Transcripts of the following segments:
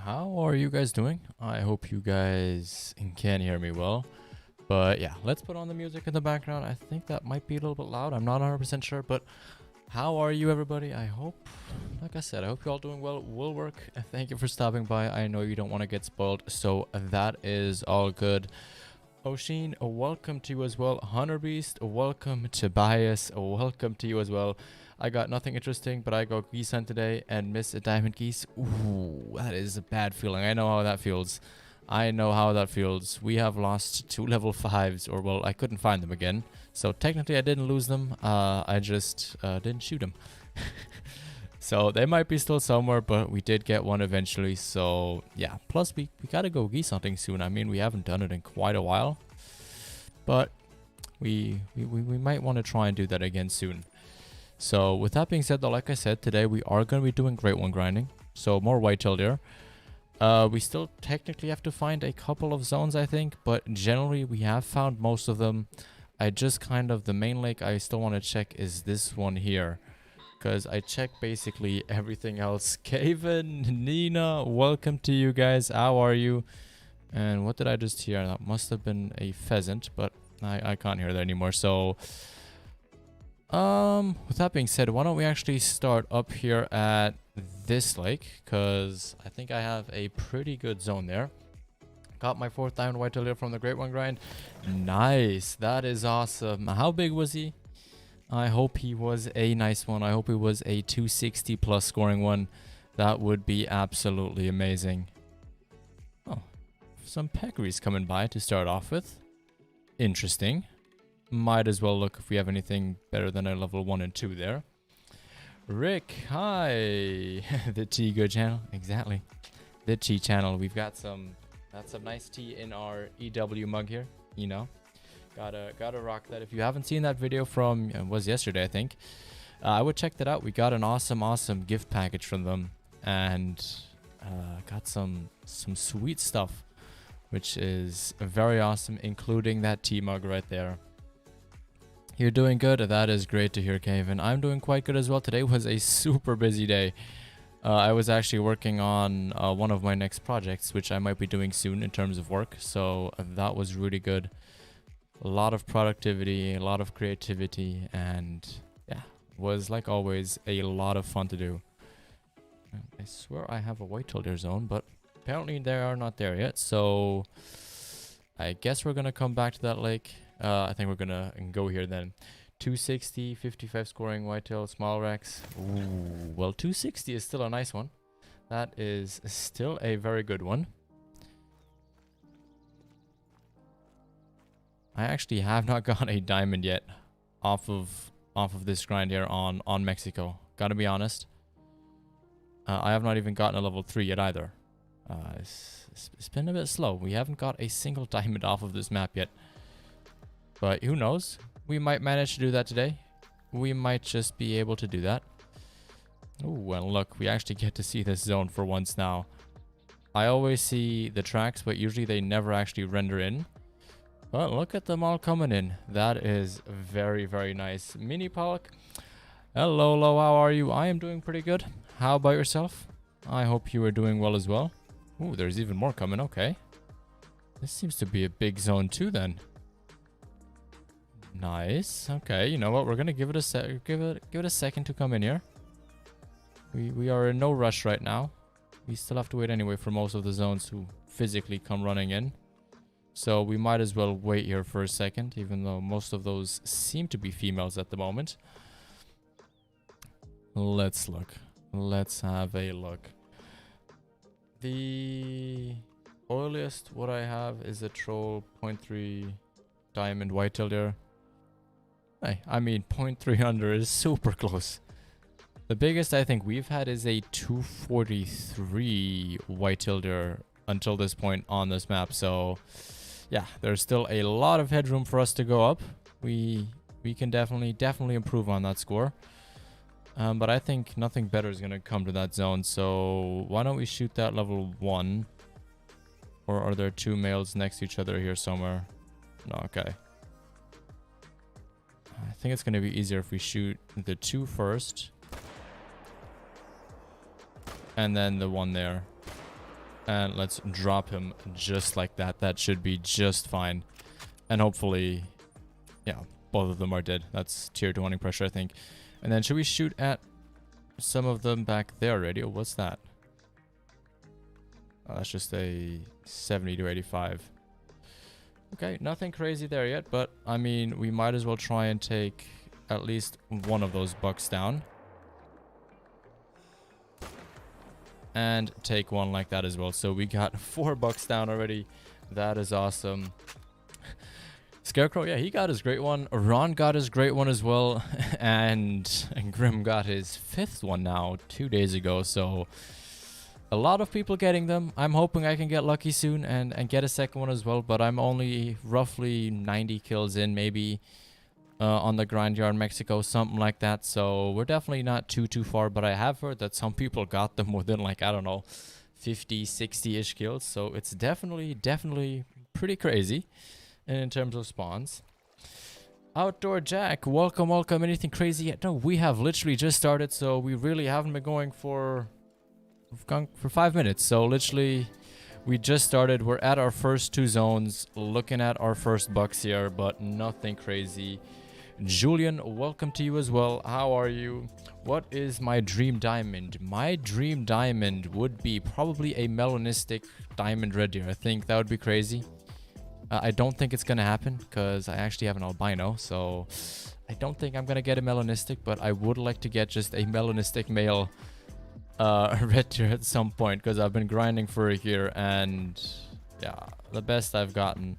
How are you guys doing? I hope you guys can hear me well. But yeah, let's put on the music in the background. I think that might be a little bit loud. I'm not 100% sure, but how are you, everybody? I hope, like I said, I hope you're all doing well. Will work. Thank you for stopping by. I know you don't want to get spoiled, so that is all good. Oshin, welcome to you as well. Hunter Beast, welcome. Tobias, welcome to you as well. I got nothing interesting, but I got geese hunt today and miss a diamond geese. Ooh, that is a bad feeling. I know how that feels. I know how that feels. We have lost 2 level 5s, or well, I couldn't find them again. So technically I didn't lose them. I just didn't shoot them. So they might be still somewhere, but we did get one eventually. So yeah, plus we gotta go geese hunting soon. I mean, we haven't done it in quite a while, but we might want to try and do that again soon. So with that being said, though, like I said, today we are going to be doing great one grinding. So more whitetail deer. We still technically have to find a couple of zones, I think, but generally we have found most of them. I just kind of, the main lake I still want to check is this one here, because I checked basically everything else. Kevin, Nina, welcome to you guys. How are you? And what did I just hear? That must have been a pheasant, but I can't hear that anymore. So with that being said, why don't we actually start up here at this lake, because I think I have a pretty good zone there. Got my 4th diamond whitetail deer from the Great One grind. Nice, that is awesome. How big was he? I hope he was a nice one. I hope he was a 260 plus scoring one. That would be absolutely amazing. Oh, some peccaries coming by to start off with. Interesting. Might as well look if we have anything better than a level 1 and 2 there. Rick, hi. The tea good channel. Exactly. The tea channel. We've got some nice tea in our EW mug here, you know. Gotta rock that. If you haven't seen that video from was yesterday, I think, I would check that out. We got an awesome gift package from them, and got some sweet stuff, which is very awesome, including that tea mug right there. You're doing good. That is great to hear, Kevin. I'm doing quite good as well. Today was a super busy day. I was actually working on one of my next projects, which I might be doing soon in terms of work. So that was really good. A lot of productivity, a lot of creativity, and yeah, was like always a lot of fun to do. I swear I have a whitetail deer zone, but apparently they are not there yet. So I guess we're gonna come back to that lake. I think we're gonna go here then. 260, 55 scoring whitetail, small rex. Ooh, well, 260 is still a nice one. That is still a very good one. I actually have not got a diamond yet off of this grind here on Mexico. Gotta be honest. I have not even gotten a level 3 yet either. It's been a bit slow. We haven't got a single diamond off of this map yet. But who knows? We might manage to do that today. We might just be able to do that. Oh, and look, we actually get to see this zone for once now. I always see the tracks, but usually they never actually render in. But look at them all coming in. That is very, very nice. Mini Pollock. Hello, how are you? I am doing pretty good. How about yourself? I hope you are doing well as well. Ooh, there's even more coming. Okay. This seems to be a big zone too then. Nice. Okay, you know what? We're gonna give it a second to come in here. We are in no rush right now. We still have to wait anyway for most of the zones to physically come running in. So we might as well wait here for a second, even though most of those seem to be females at the moment. Let's look. Let's have a look. The oiliest what I have is a troll 0.3 diamond whitetail deer. Hey, I mean 0.3 under is super close. The biggest I think we've had is a 243 whitetail deer until this point on this map. So yeah, there's still a lot of headroom for us to go up. We can definitely improve on that score. But I think nothing better is gonna come to that zone. So why don't we shoot that level 1? Or are there 2 males next to each other here somewhere? No, okay. I think it's going to be easier if we shoot the 2 first. And then the one there. And let's drop him just like that. That should be just fine. And hopefully, yeah, both of them are dead. That's tier 2 hunting pressure, I think. And then should we shoot at some of them back there already? Or what's that? Oh, that's just a 70 to 85. Okay, nothing crazy there yet. But, I mean, we might as well try and take at least one of those bucks down. And take one like that as well. So we got 4 bucks down already. That is awesome. Scarecrow, yeah, he got his great one. Ron got his great one as well. And Grim got his 5th one now 2 days ago. So a lot of people getting them. I'm hoping I can get lucky soon and get a second one as well. But I'm only roughly 90 kills in, maybe. On the grind yard Mexico, something like that. So we're definitely not too far, but I have heard that some people got them within, like, I don't know, 50 60-ish kills. So it's definitely pretty crazy in terms of spawns. Outdoor Jack, welcome. Anything crazy yet? No, we have literally just started, so we really haven't been going for 5 minutes. So literally we just started. We're at our first 2 zones, looking at our first bucks here, but nothing crazy. Julian, welcome to you as well. How are you? What is my dream diamond? My dream diamond would be probably a melanistic diamond red deer. I think that would be crazy. I don't think it's gonna happen because I actually have an albino, so I don't think I'm gonna get a melanistic, but I would like to get just a melanistic male red deer at some point because I've been grinding for a year, and yeah, the best I've gotten,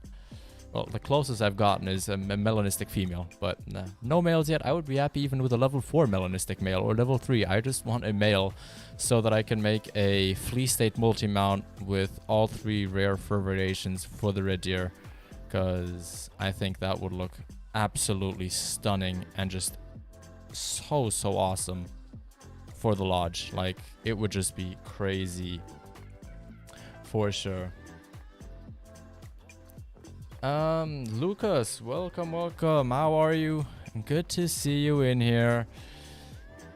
well, the closest I've gotten is a melanistic female, but no males yet. I would be happy even with a level 4 melanistic male or level 3. I just want a male so that I can make a flea state multi-mount with all 3 rare fur variations for the red deer, because I think that would look absolutely stunning and just so awesome for the lodge. Like, it would just be crazy for sure. Lucas, welcome. How are you? Good to see you in here.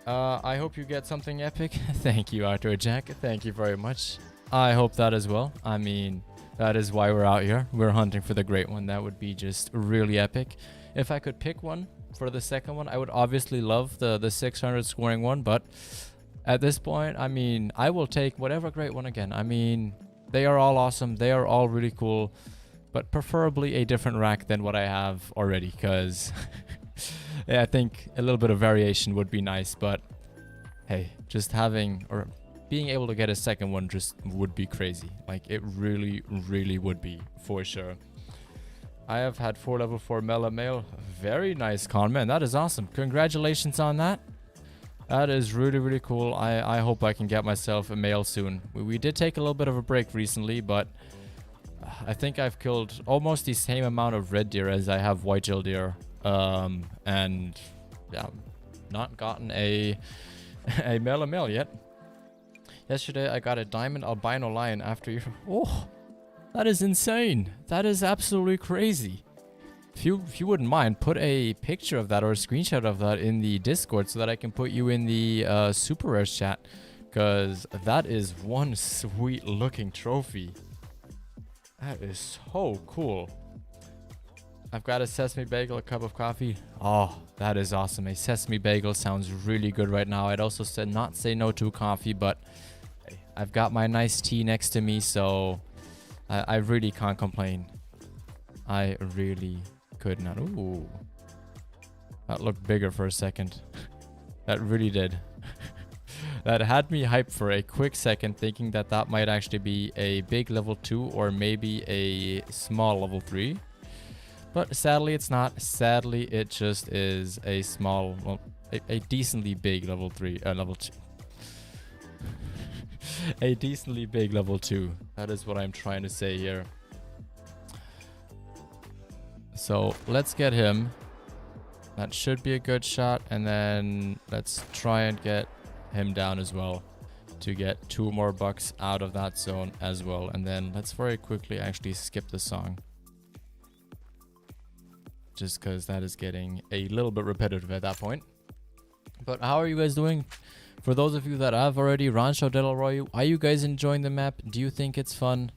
I hope you get something epic. Thank you, Outdoor Jack. Thank you very much. I hope that as well. I mean, that is why we're out here. We're hunting for the great one. That would be just really epic. If I could pick one for the second one, I would obviously love the 600 scoring one, but at this point, I mean, I will take whatever great one again. I mean, they are all awesome. They are all really cool. But preferably a different rack than what I have already, because yeah, I think a little bit of variation would be nice. But hey, just having or being able to get a second one just would be crazy. Like, it really would be, for sure. I have had 4 level 4 Mela male. Very nice, Con. Man, that is awesome. Congratulations on that. That is really cool. I hope I can get myself a male soon. We did take a little bit of a break recently, but I think I've killed almost the same amount of red deer as I have white-tailed deer. And yeah, not gotten a male yet. Yesterday I got a diamond albino lion after you. Oh, that is insane. That is absolutely crazy. If you wouldn't mind, put a picture of that or a screenshot of that in the Discord so that I can put you in the super rares chat, because that is one sweet looking trophy. That is so cool. I've got a sesame bagel, a cup of coffee. Oh, that is awesome. A sesame bagel sounds really good right now. I'd also said not say no to coffee, but I've got my nice tea next to me, so I really can't complain. I really could not. Ooh. That looked bigger for a second. That really did. That had me hyped for a quick second, thinking that that might actually be a big level 2 or maybe a small level 3. But sadly it's not. Sadly it just is a small, well, a decently big level 3, level 2. A decently big level 2. That is what I'm trying to say here. So let's get him. That should be a good shot. And then let's try and get him down as well to get 2 more bucks out of that zone as well. And then let's very quickly actually skip the song, just because that is getting a little bit repetitive at that point. But how are you guys doing? For those of you that have already Rancho Del Arroyo, are you guys enjoying the map? Do you think it's fun?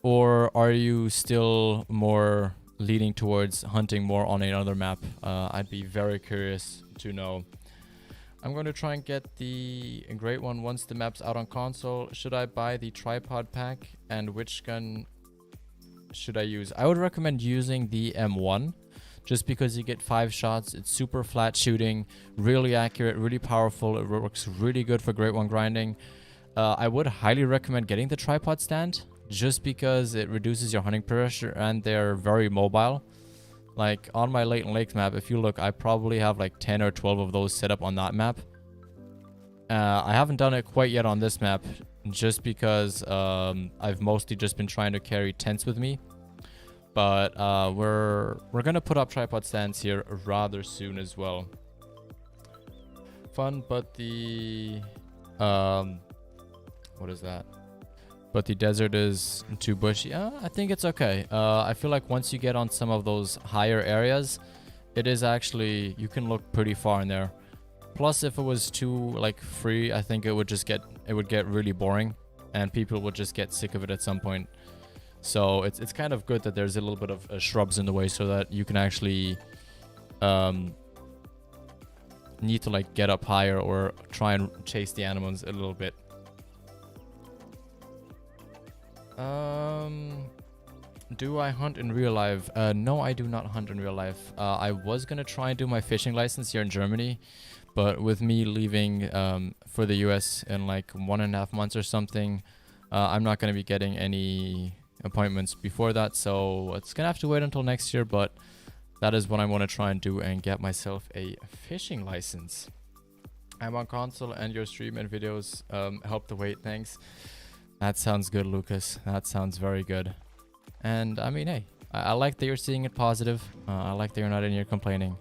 Or are you still more leaning towards hunting more on another map? I'd be very curious to know. I'm going to try and get the great one once the map's out on console. Should I buy the tripod pack? And which gun should I use? I would recommend using the M1. Just because you get 5 shots. It's super flat shooting. Really accurate. Really powerful. It works really good for Great One grinding. I would highly recommend getting the tripod stand. Just because it reduces your hunting pressure. And they're very mobile. Like on my Leighton Lakes map, if you look, I probably have like 10 or 12 of those set up on that map. I haven't done it quite yet on this map, just because I've mostly just been trying to carry tents with me. But we're gonna put up tripod stands here rather soon as well. Fun, but the what is that? But the desert is too bushy. I think it's okay. I feel like once you get on some of those higher areas, it is actually, you can look pretty far in there. Plus, if it was too like free, I think it would get really boring, and people would just get sick of it at some point. So it's kind of good that there's a little bit of shrubs in the way, so that you can actually need to like get up higher or try and chase the animals a little bit. Do I hunt in real life? No, I do not hunt in real life. I was gonna try and do my fishing license here in Germany, but with me leaving for the US in like 1.5 months or something, I'm not gonna be getting any appointments before that, so it's gonna have to wait until next year. But that is what I want to try and do, and get myself a fishing license. I'm on console, and your stream and videos help the wait. Thanks. That sounds good, Lucas. That sounds very good. And I mean, hey, I like that you're seeing it positive. I like that you're not in here complaining.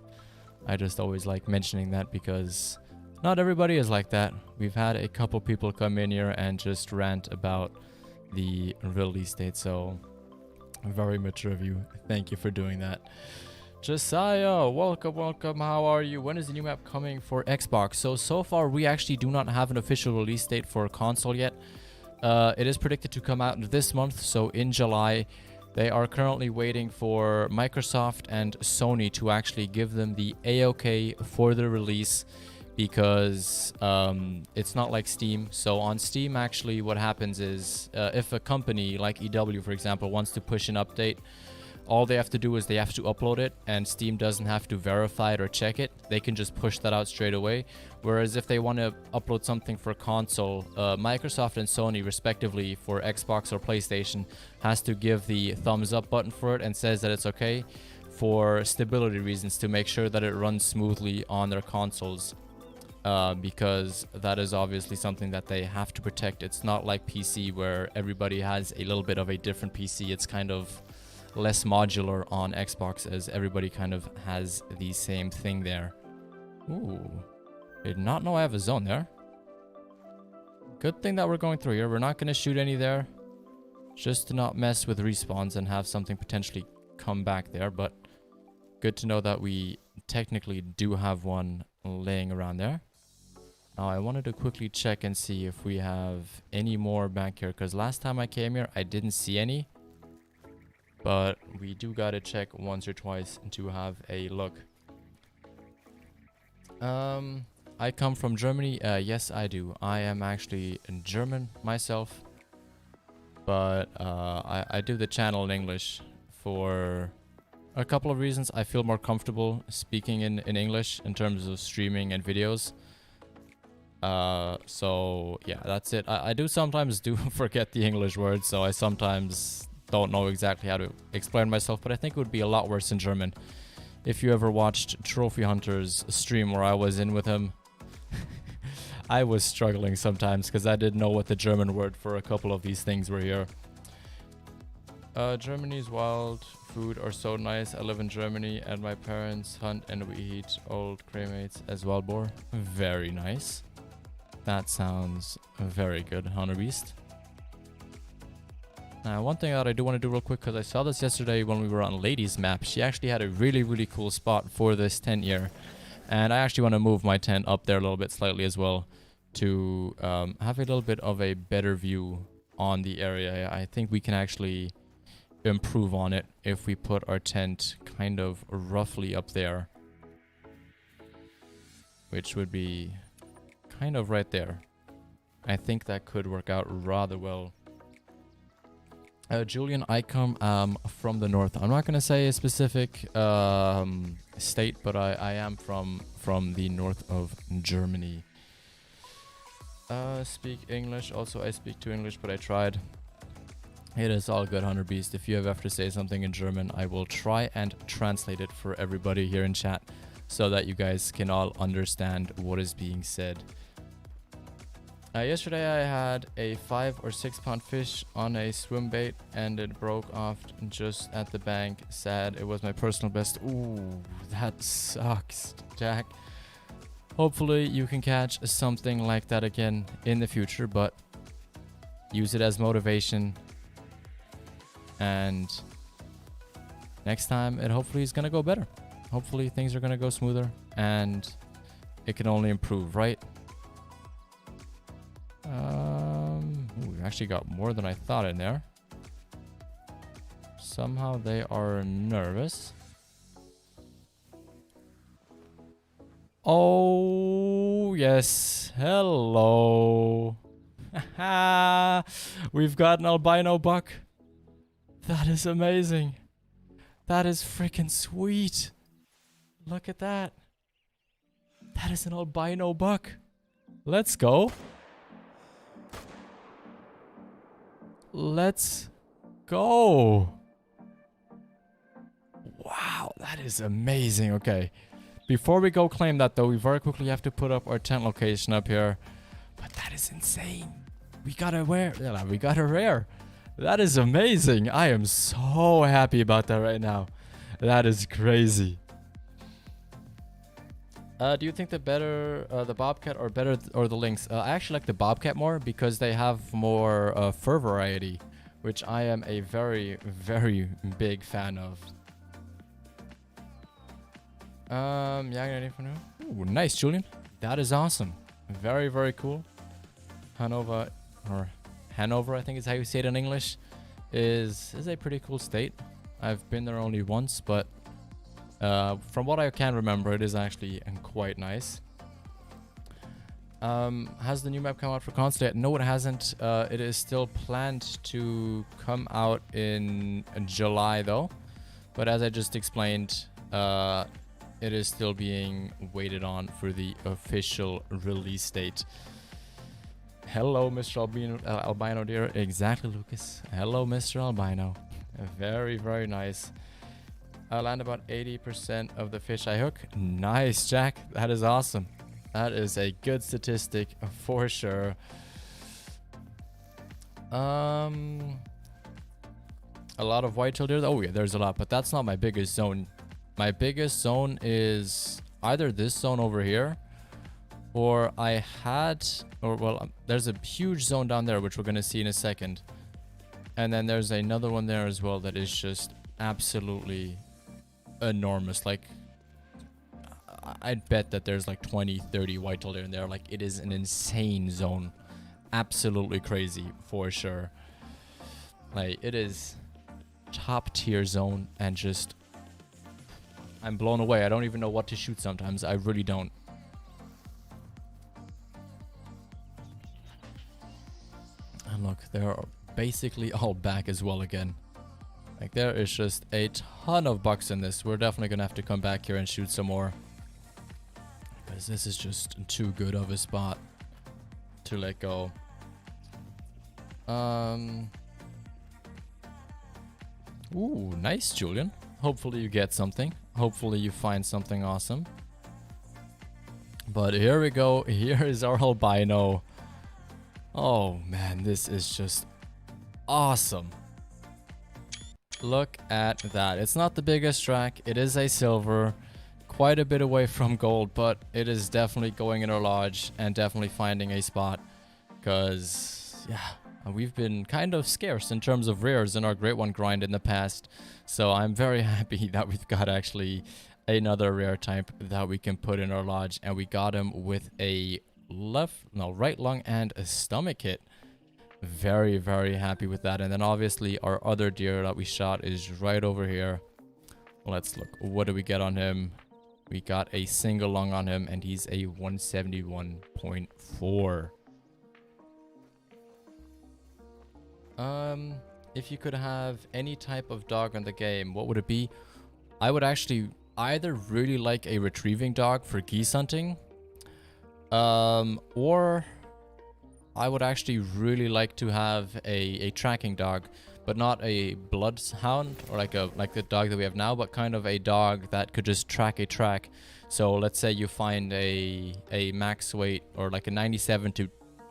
I just always like mentioning that because not everybody is like that. We've had a couple people come in here and just rant about the release date. So very mature of you. Thank you for doing that. Josiah, welcome, welcome. How are you? When is the new map coming for Xbox? So far, we actually do not have an official release date for console yet. It is predicted to come out this month, so in July. They are currently waiting for Microsoft and Sony to actually give them the A-OK for the release, because it's not like Steam. So on Steam, actually, what happens is if a company like EW, for example, wants to push an update, all they have to do is they have to upload it, and Steam doesn't have to verify it or check it. They can just push that out straight away. Whereas if they want to upload something for console, Microsoft and Sony, respectively, for Xbox or PlayStation, has to give the thumbs up button for it and says that it's okay, for stability reasons, to make sure that it runs smoothly on their consoles. Because that is obviously something that they have to protect. It's not like PC, where everybody has a little bit of a different PC. It's kind of less modular on Xbox, as everybody kind of has the same thing there. Ooh, did not know I have a zone there. Good thing that we're going through here. We're not going to shoot any there, just to not mess with respawns and have something potentially come back there. But good to know that we technically do have one laying around there. Now I wanted to quickly check and see if we have any more back here, because last time I came here I didn't see any. But we do gotta check once or twice to have a look. I come from Germany. Yes, I do. I am actually German myself. But I do the channel in English for a couple of reasons. I feel more comfortable speaking in English in terms of streaming and videos. So yeah, that's it. I do sometimes forget the English words, so I sometimes don't know exactly how to explain myself, but I think it would be a lot worse in German. If you ever watched Trophy Hunter's stream where I was in with him, I was struggling sometimes because I didn't know what the German word for a couple of these things were here. Germany's wild food are so nice. I live in Germany and my parents hunt and we eat old cremates as wild boar. Very nice. That sounds very good, Hunter Beast. Now, one thing that I do want to do real quick, because I saw this yesterday when we were on Lady's map. She actually had a really, really cool spot for this tent here. And I actually want to move my tent up there a little bit slightly as well, to have a little bit of a better view on the area. I think we can actually improve on it if we put our tent kind of roughly up there, which would be kind of right there. I think that could work out rather well. Julian, I come from the north. I'm not going to say a specific state, but I am from the north of Germany. Speak English. Also, I speak 2 English, but I tried. It is all good, Hunter Beast. If you ever have to say something in German, I will try and translate it for everybody here in chat so that you guys can all understand what is being said. Yesterday I had a 5 or 6 pound fish on a swim bait and it broke off just at the bank. Sad. It was my personal best. Ooh, that sucks, Jack. Hopefully you can catch something like that again in the future, but use it as motivation. And next time it hopefully is going to go better. Hopefully things are going to go smoother and it can only improve, right? We actually got more than I thought in there. Somehow they are nervous. Oh, yes. Hello. We've got an albino buck. That is amazing. That is freaking sweet. Look at that. That is an albino buck. Let's go. Let's go. Wow, that is amazing. Okay. Before we go claim that though, we very quickly have to put up our tent location up here. But that is insane. We got a rare. We got a rare. That is amazing. I am so happy about that right now. That is crazy. Do you think the bobcat or the lynx? I actually like the bobcat more because they have more fur variety, which I am a very, very big fan of. Ooh, nice, Julian. That is awesome. Very, very cool. Hanover, I think is how you say it in English, is a pretty cool state. I've been there only once, but from what I can remember, it is actually quite nice. Has the new map come out for console? No, it hasn't. It is still planned to come out in July, though. But as I just explained, it is still being waited on for the official release date. Hello, Mr. Albino dear. Exactly, Lucas. Hello, Mr. Albino. Very, very nice. I land about 80% of the fish I hook. Nice, Jack. That is awesome. That is a good statistic for sure. A lot of whitetail deer. Oh yeah, there's a lot, but that's not my biggest zone. My biggest zone is either this zone over here, or there's a huge zone down there, which we're gonna see in a second. And then there's another one there as well that is just absolutely enormous. Like, I'd bet that there's like 20-30 whitetail deer in there. Like, it is an insane zone. Absolutely crazy for sure. Like, it is top tier zone, and just I'm blown away. I don't even know what to shoot sometimes. I really don't. And look, they're basically all back as well again. Like, there is just a ton of bucks in this. We're definitely gonna have to come back here and shoot some more, because this is just too good of a spot to let go. Ooh, nice, Julian. Hopefully you get something. Hopefully you find something awesome. But here we go. Here is our albino. Oh man, this is just awesome. Look at that. It's not the biggest track. It is a silver. Quite a bit away from gold, but it is definitely going in our lodge and definitely finding a spot. Because, yeah, we've been kind of scarce in terms of rares in our Great One grind in the past. So I'm very happy that we've got actually another rare type that we can put in our lodge. And we got him with a right lung and a stomach hit. Very, very happy with that. And then obviously our other deer that we shot is right over here. Let's look. What do we get on him? We got a single lung on him, and he's a 171.4. If you could have any type of dog in the game, what would it be? I would actually either really like a retrieving dog for geese hunting, or I would actually really like to have a tracking dog, but not a bloodhound or like the dog that we have now, but kind of a dog that could just track a track. So let's say you find a max weight or like a 97 to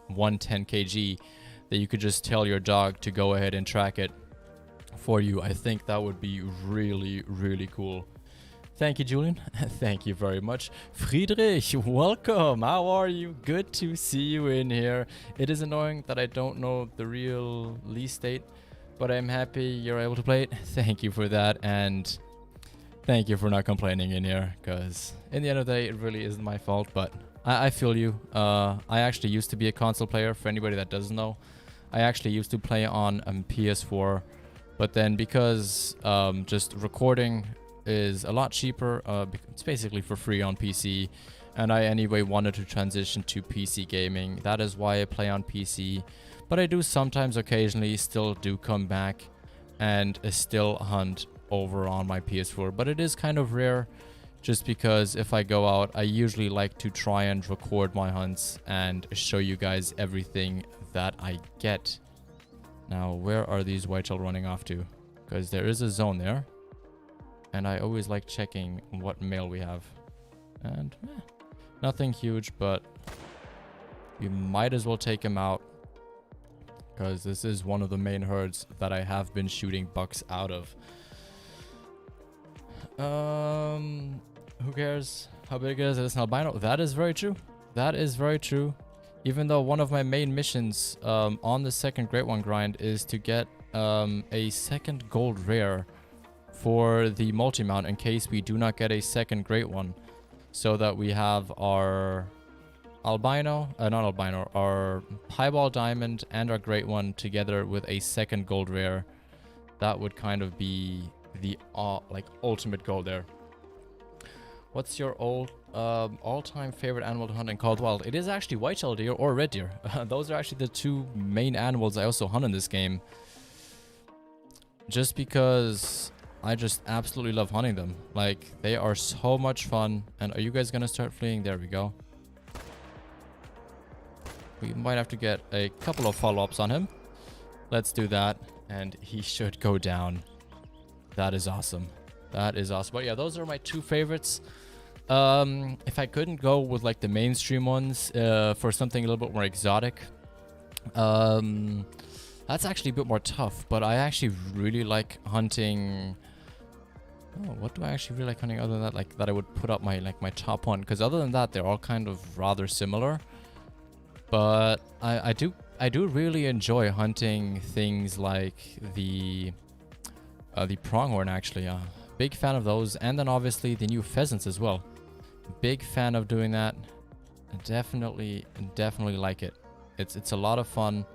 110 kg that you could just tell your dog to go ahead and track it for you. I think that would be really, really cool. Thank you, Julian. Thank you very much. Friedrich, welcome. How are you? Good to see you in here. It is annoying that I don't know the real release date, but I'm happy you're able to play it. Thank you for that, and thank you for not complaining in here, because in the end of the day, it really isn't my fault, but I feel you. I actually used to be a console player, for anybody that doesn't know. I actually used to play on PS4, but then because just recording is a lot cheaper, it's basically for free on PC, and I anyway wanted to transition to PC gaming. That is why I play on PC, but I do sometimes occasionally still do come back and still hunt over on my PS4, but it is kind of rare, just because if I go out, I usually like to try and record my hunts and show you guys everything that I get. Now, where are these whitetail running off to? Because there is a zone there, and I always like checking what male we have. And nothing huge, but we might as well take him out, because this is one of the main herds that I have been shooting bucks out of. Who cares how big it is? It's an albino. That is very true. That is very true. Even though one of my main missions on the second Great One grind is to get a second gold rare for the multi-mount in case we do not get a second Great One, so that we have our albino, our piebald diamond and our Great One together with a second gold rare. That would kind of be the like ultimate goal there. What's your all-time favorite animal to hunt in Cold Wild? It is actually white-tailed deer or red deer. Those are actually the two main animals I also hunt in this game, just because I just absolutely love hunting them. Like, they are so much fun. And are you guys gonna start fleeing? There we go. We might have to get a couple of follow-ups on him. Let's do that, and he should go down. That is awesome. That is awesome. But yeah, those are my two favorites. If I couldn't go with like the mainstream ones for something a little bit more exotic, that's actually a bit more tough. But I actually really like hunting. Oh, what do I actually really like hunting other than that? Like that I would put up my my top one, because other than that, they're all kind of rather similar. But I do really enjoy hunting things like the pronghorn, actually. Big fan of those, and then obviously the new pheasants as well. Big fan of doing that. Definitely like it. It's a lot of fun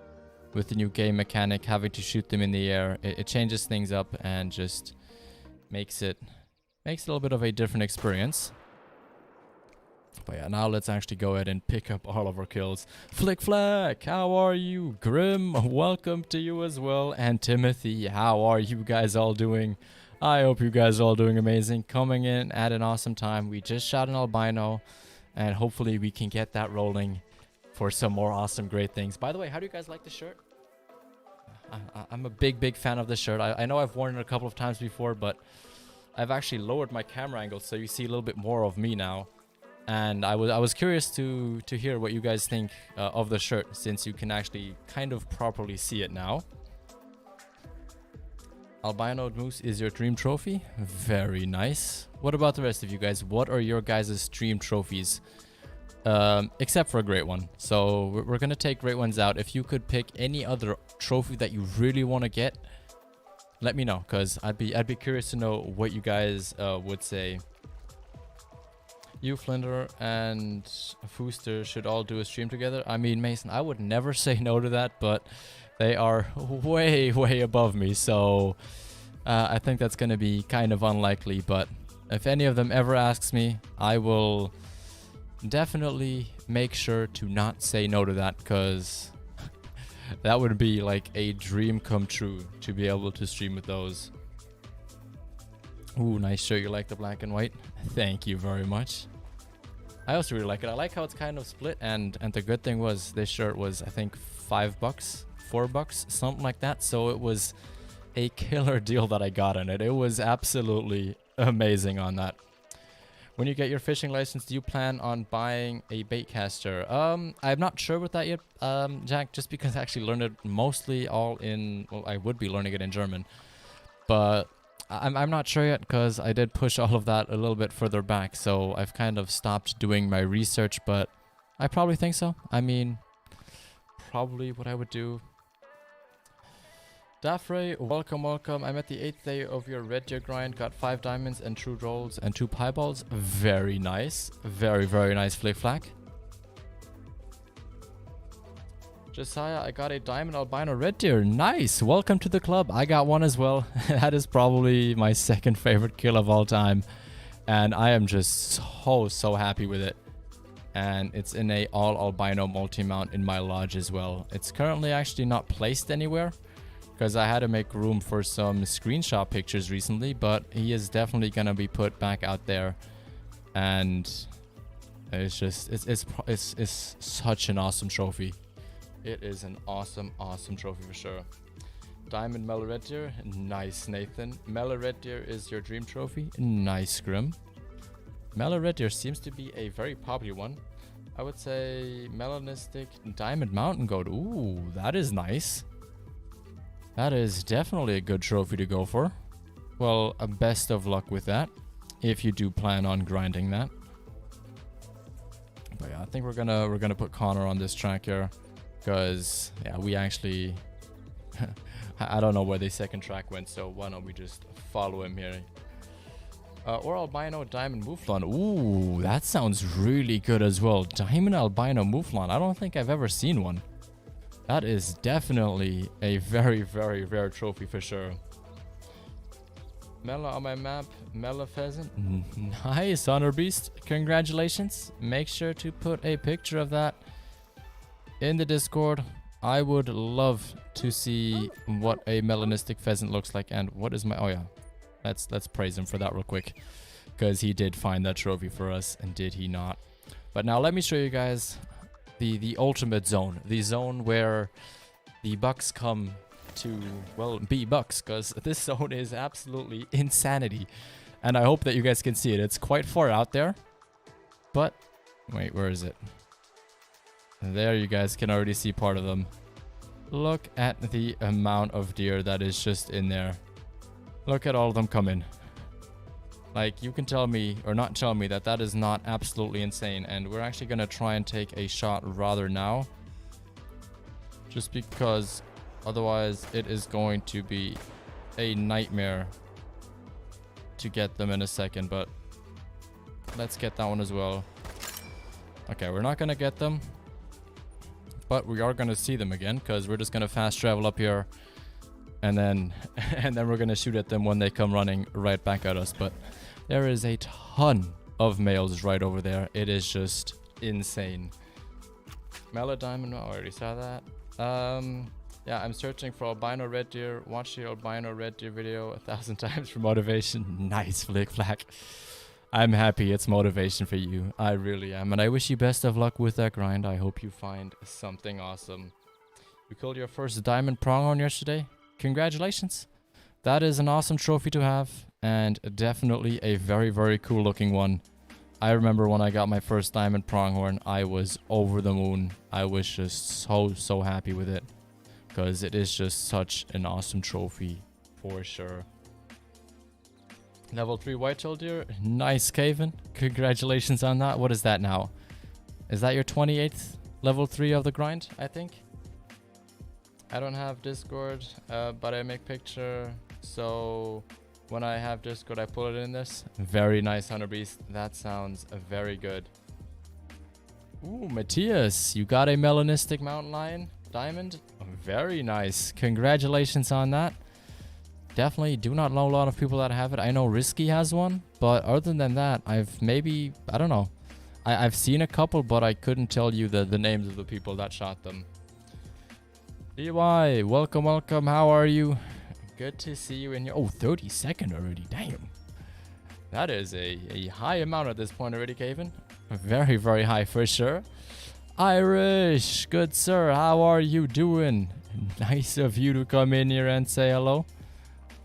with the new game mechanic, having to shoot them in the air. It changes things up and just makes it a little bit of a different experience. But yeah, now let's actually go ahead and pick up all of our kills. Flick Flack, how are you? Grim, welcome to you as well. And Timothy, how are you guys all doing? I hope you guys are all doing amazing. Coming in at an awesome time. We just shot an albino, and hopefully we can get that rolling for some more awesome, great things. By the way, how do you guys like the shirt? I'm a big fan of this shirt. I know I've worn it a couple of times before, but I've actually lowered my camera angle so you see a little bit more of me now. And I was curious to hear what you guys think of the shirt, since you can actually kind of properly see it now. Albino moose is your dream trophy? Very nice. What about the rest of you guys? What are your guys' dream trophies? Except for a Great One. So we're gonna take Great Ones out. If you could pick any other trophy that you really want to get, let me know, because I'd be curious to know what you guys would say. You, Flinder, and Fooster should all do a stream together. I mean, Mason, I would never say no to that, but they are way, way above me. So I think that's going to be kind of unlikely. But if any of them ever asks me, I will definitely make sure to not say no to that, because that would be like a dream come true to be able to stream with those. Ooh, nice shirt. You like the black and white? Thank you very much. I also really like it. I like how it's kind of split, and the good thing was this shirt was, I think, $5, $4, something like that. So it was a killer deal that I got on it. It was absolutely amazing on that. When you get your fishing license, do you plan on buying a bait caster? I'm not sure with that yet, Jack, just because I actually learned it mostly all in, well, I would be learning it in German, but I'm not sure yet, because I did push all of that a little bit further back, so I've kind of stopped doing my research, but I probably think so. I mean, probably what I would do. Daphne, welcome. I'm at the 8th day of your red deer grind, got 5 diamonds and true rolls and 2 pieballs. Very nice. Very, very nice, Flick Flack. Josiah, I got a diamond albino red deer. Nice. Welcome to the club. I got one as well. That is probably my second favorite kill of all time. And I am just so happy with it. And it's in a all albino multi-mount in my lodge as well. It's currently actually not placed anywhere, because I had to make room for some screenshot pictures recently, but he is definitely going to be put back out there. And it's just, it's such an awesome trophy. It is an awesome trophy for sure. Diamond Mellow Red Deer. Nice, Nathan. Mellow Red Deer is your dream trophy. Nice, Grim. Mellow Red Deer seems to be a very popular one. I would say Melanistic Diamond Mountain Goat. Ooh, that is nice. That is definitely a good trophy to go for. Well, best of luck with that, if you do plan on grinding that. But yeah, I think we're gonna put Connor on this track here. Because, yeah, we actually... I don't know where the second track went, so why don't we just follow him here. Or albino diamond mouflon. Ooh, that sounds really good as well. Diamond albino mouflon. I don't think I've ever seen one. That is definitely a very, very rare trophy for sure. Mela on my map. Mela pheasant. Nice, Honor Beast. Congratulations. Make sure to put a picture of that in the Discord. I would love to see what a melanistic pheasant looks like. And what is my... Oh, yeah. Let's praise him for that real quick, because he did find that trophy for us, and did he not? But now let me show you guys the ultimate zone. The zone where the bucks come to, well, be bucks, because this zone is absolutely insanity. And I hope that you guys can see it. It's quite far out there. But... Wait, where is it? There, you guys can already see part of them. Look at the amount of deer that is just in there. Look at all of them coming. Like, you can tell me, or not tell me, that that is not absolutely insane. And we're actually going to try and take a shot rather now. Just because otherwise it is going to be a nightmare to get them in a second. But let's get that one as well. Okay, we're not going to get them. But we are going to see them again, because we're just going to fast travel up here. And then we're going to shoot at them when they come running right back at us. But there is a ton of males right over there. It is just insane. Mela Diamond, I already saw that. Yeah, I'm searching for albino red deer. Watch the albino red deer video 1,000 times for motivation. Nice, Flick Flack. I'm happy it's motivation for you. I really am. And I wish you best of luck with that grind. I hope you find something awesome. You killed your first diamond pronghorn yesterday. Congratulations. That is an awesome trophy to have. And definitely a very, very cool looking one. I remember when I got my first diamond pronghorn, I was over the moon. I was just so happy with it. Because it is just such an awesome trophy for sure. Level 3 whitetail deer. Nice, Caven. Congratulations on that. What is that now? Is that your 28th level 3 of the grind, I think? I don't have Discord, but I make picture. So when I have Discord, I pull it in this. Very nice, Hunter Beast. That sounds very good. Ooh, Matthias, you got a melanistic mountain lion diamond. Very nice. Congratulations on that. Definitely do not know a lot of people that have it. I know Risky has one, but other than that, I don't know. I've seen a couple, but I couldn't tell you the names of the people that shot them. DY, welcome, welcome. How are you? Good to see you in your... Oh, 32nd already. Damn. That is a high amount at this point already, Caven. Very, very high for sure. Irish, good sir. How are you doing? Nice of you to come in here and say hello.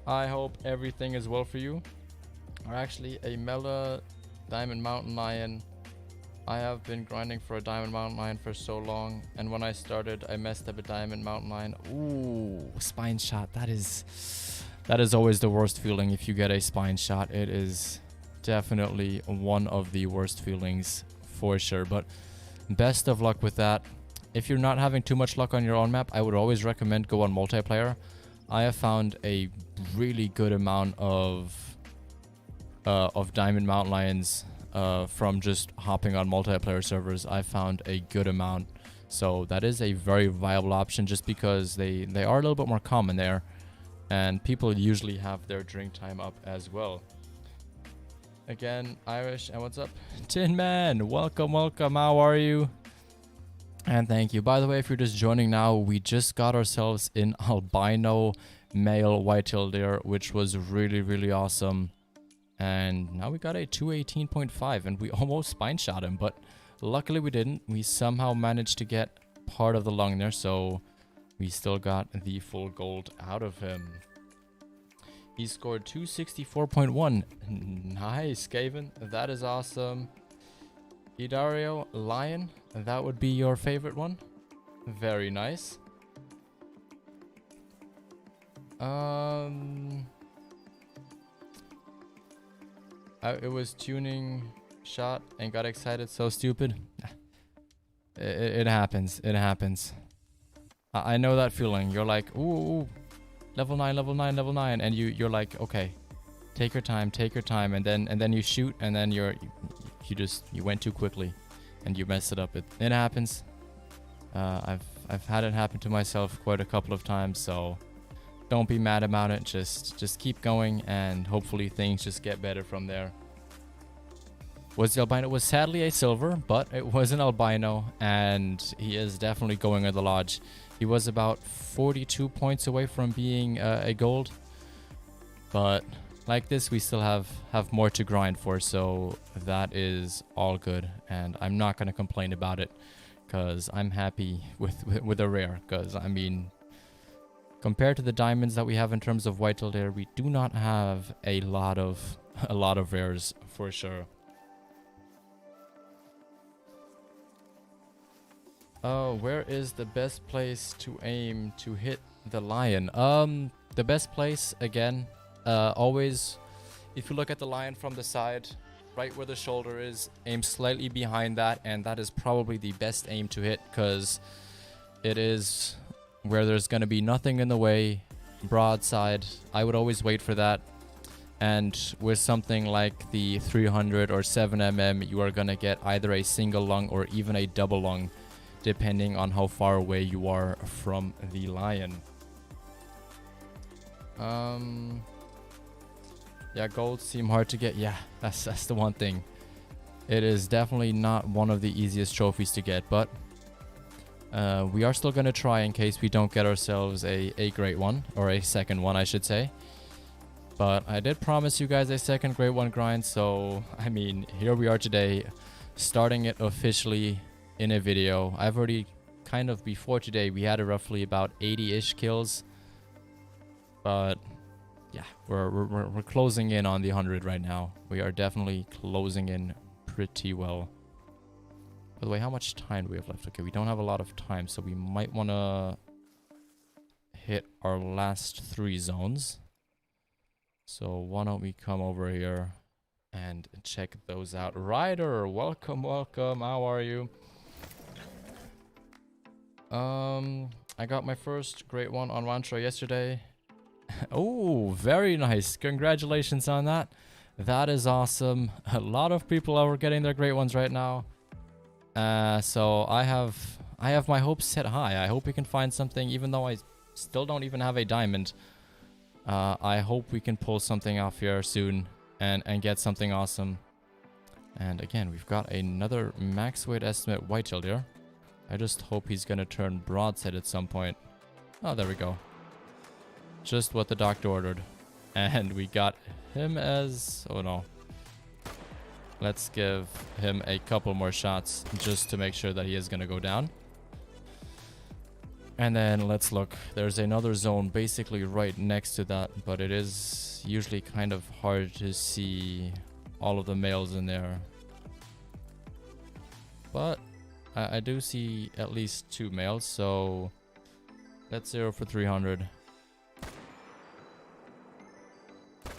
I hope everything is well for you. Or actually, a Mela Diamond Mountain Lion. I have been grinding for a Diamond Mountain Lion for so long. And when I started, I messed up a Diamond Mountain Lion. Ooh, spine shot. That is always the worst feeling if you get a spine shot. It is definitely one of the worst feelings for sure. But best of luck with that. If you're not having too much luck on your own map, I would always recommend go on multiplayer. I have found a really good amount of Diamond Mountain Lions from just hopping on multiplayer servers. I found a good amount, so that is a very viable option just because they are a little bit more common there, and people usually have their drink time up as well. Again, Irish, and what's up? Tin Man, welcome, welcome. How are you? And thank you. By the way, if you're just joining now, we just got ourselves an albino male white-tailed deer, which was really, really awesome. And now we got a 218.5, and we almost spine shot him, but luckily we didn't. We somehow managed to get part of the lung there, so we still got the full gold out of him. He scored 264.1. Nice, Gavin. That is awesome. Idario, lion. That would be your favorite one. Very nice. It was tuning shot and got excited. So stupid. It happens. It happens. I know that feeling. You're like, ooh, level 9, level 9, level 9, and you're like, okay, take your time, and then you shoot, and then you went too quickly, and you messed it up. It happens. I've had it happen to myself quite a couple of times, so don't be mad about it. Just keep going, and hopefully things just get better from there. Was the albino? It was sadly a silver, but it was an albino, and he is definitely going at the lodge. He was about 42 points away from being a gold, but like this, we still have more to grind for, so that is all good, and I'm not gonna complain about it, cause I'm happy with a rare. Cause I mean, compared to the diamonds that we have in terms of white-tailed deer, we do not have a lot of rares for sure. Oh, where is the best place to aim to hit the lion? The best place, again, always, if you look at the lion from the side, right where the shoulder is, aim slightly behind that, and that is probably the best aim to hit, because it is where there's going to be nothing in the way, broadside. I would always wait for that, and with something like the 300 or 7mm, you are going to get either a single lung or even a double lung, depending on how far away you are from the lion. Yeah, golds seem hard to get. Yeah, that's the one thing. It is definitely not one of the easiest trophies to get, but we are still going to try in case we don't get ourselves a great one, or a second one, I should say. But I did promise you guys a second great one grind, so I mean, here we are today, starting it officially in a video. I've already kind of, before today, we had roughly about 80-ish kills, but yeah, we're closing in on the 100 right now. We are definitely closing in pretty well. By the way, how much time do we have left? Okay, we don't have a lot of time, so we might want to hit our last 3 zones. So why don't we come over here and check those out. Ryder, welcome, welcome. How are you? I got my first great one on Rancho yesterday. Oh, very nice. Congratulations on that. That is awesome. A lot of people are getting their great ones right now. So I have my hopes set high. I hope we can find something, even though I still don't even have a diamond. I hope we can pull something off here soon and get something awesome. And again, we've got another max weight estimate white-tailed here. I just hope he's gonna turn broadside at some point. Oh, there we go. Just what the doctor ordered. And we got him as... oh no. Let's give him a couple more shots just to make sure that he is gonna go down. And then let's look. There's another zone basically right next to that, but it is usually kind of hard to see all of the males in there. But I do see at least 2 males, so let's 0 for 300.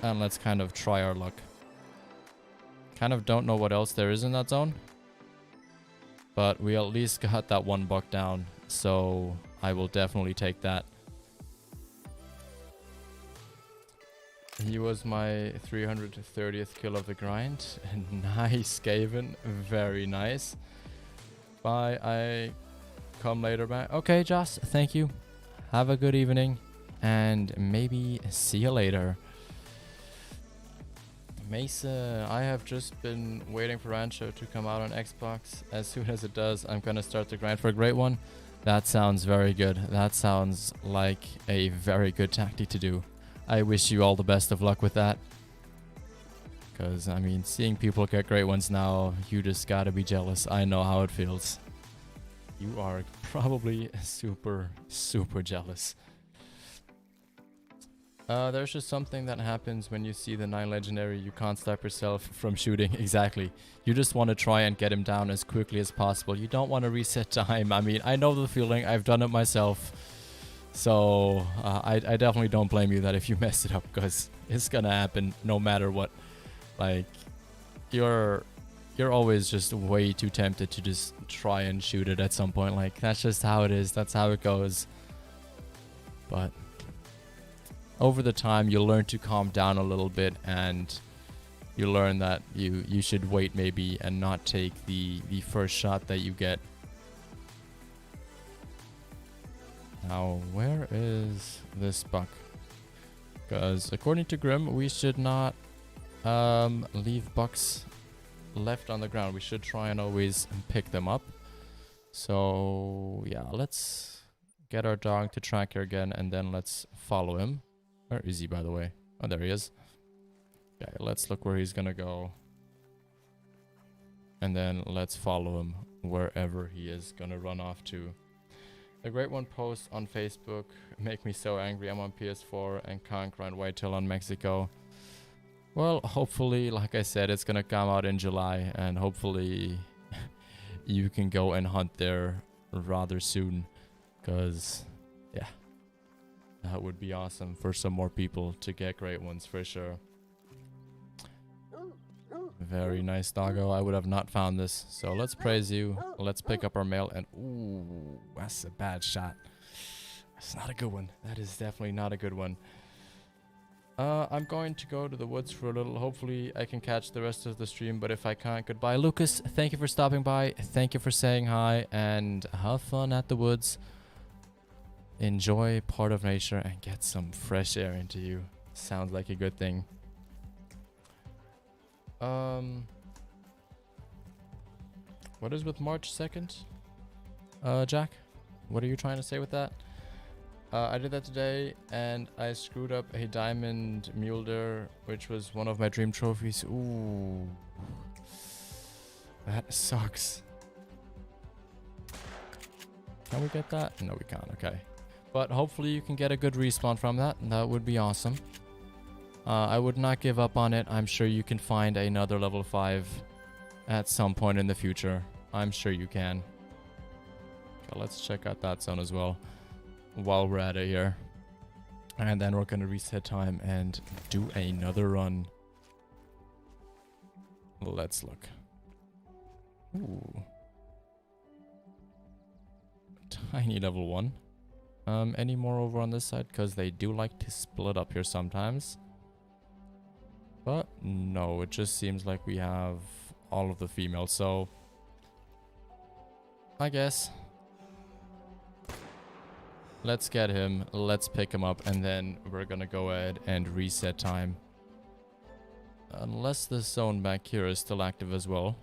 And let's kind of try our luck. Kind of don't know what else there is in that zone, but we at least got that 1 buck down, so I will definitely take that. He was my 330th kill of the grind. Nice, Gavin. Very nice. Bye. I come later back. Okay, Joss. Thank you. Have a good evening. And maybe see you later. Mesa, I have just been waiting for Rancho to come out on Xbox. As soon as it does, I'm going to start the grind for a great one. That sounds very good. That sounds like a very good tactic to do. I wish you all the best of luck with that. Because, I mean, seeing people get great ones now, you just gotta be jealous. I know how it feels. You are probably super, super jealous. There's just something that happens when you see the 9 legendary. You can't stop yourself from shooting. Exactly. You just want to try and get him down as quickly as possible. You don't want to reset time. I mean, I know the feeling. I've done it myself. So, I definitely don't blame you that if you mess it up, because it's gonna happen no matter what. Like, you're always just way too tempted to just try and shoot it at some point. Like, that's just how it is. That's how it goes. But over the time, you'll learn to calm down a little bit, and you learn that you should wait maybe and not take the first shot that you get. Now, where is this buck? Because according to Grim, we should not leave bucks left on the ground. We should try and always pick them up. So yeah, let's get our dog to track here again, and then let's follow him. Where is he, by the way? Oh, there he is. Okay, let's look where he's gonna go, and then let's follow him wherever he is gonna run off to. A great one post on Facebook make me so angry. I'm on PS4 and can't grind whitetail on Mexico. Well, hopefully, like I said, it's gonna come out in July, and hopefully you can go and hunt there rather soon, because yeah, that would be awesome for some more people to get great ones for sure. Very nice, doggo. I would have not found this, so let's praise you. Let's pick up our mail, and ooh, that's a bad shot. That's not a good one. That is definitely not a good one. I'm going to go to the woods for a little. Hopefully I can catch the rest of the stream, but if I can't, goodbye. Lucas, thank you for stopping by. Thank you for saying hi, and have fun at the woods. Enjoy part of nature and get some fresh air into you. Sounds like a good thing. What is with March 2nd? Jack? What are you trying to say with that? I did that today, and I screwed up a diamond mule deer, which was one of my dream trophies. Ooh. That sucks. Can we get that? No, we can't. Okay. But hopefully you can get a good respawn from that. That would be awesome. I would not give up on it. I'm sure you can find another level 5 at some point in the future. I'm sure you can. Okay, let's check out that zone as well while we're at it here. And then we're going to reset time and do another run. Let's look. Ooh. Tiny level 1. Any more over on this side? Because they do like to split up here sometimes. But no, it just seems like we have all of the females. So I guess let's get him. Let's pick him up. And then we're going to go ahead and reset time. Unless the zone back here is still active as well.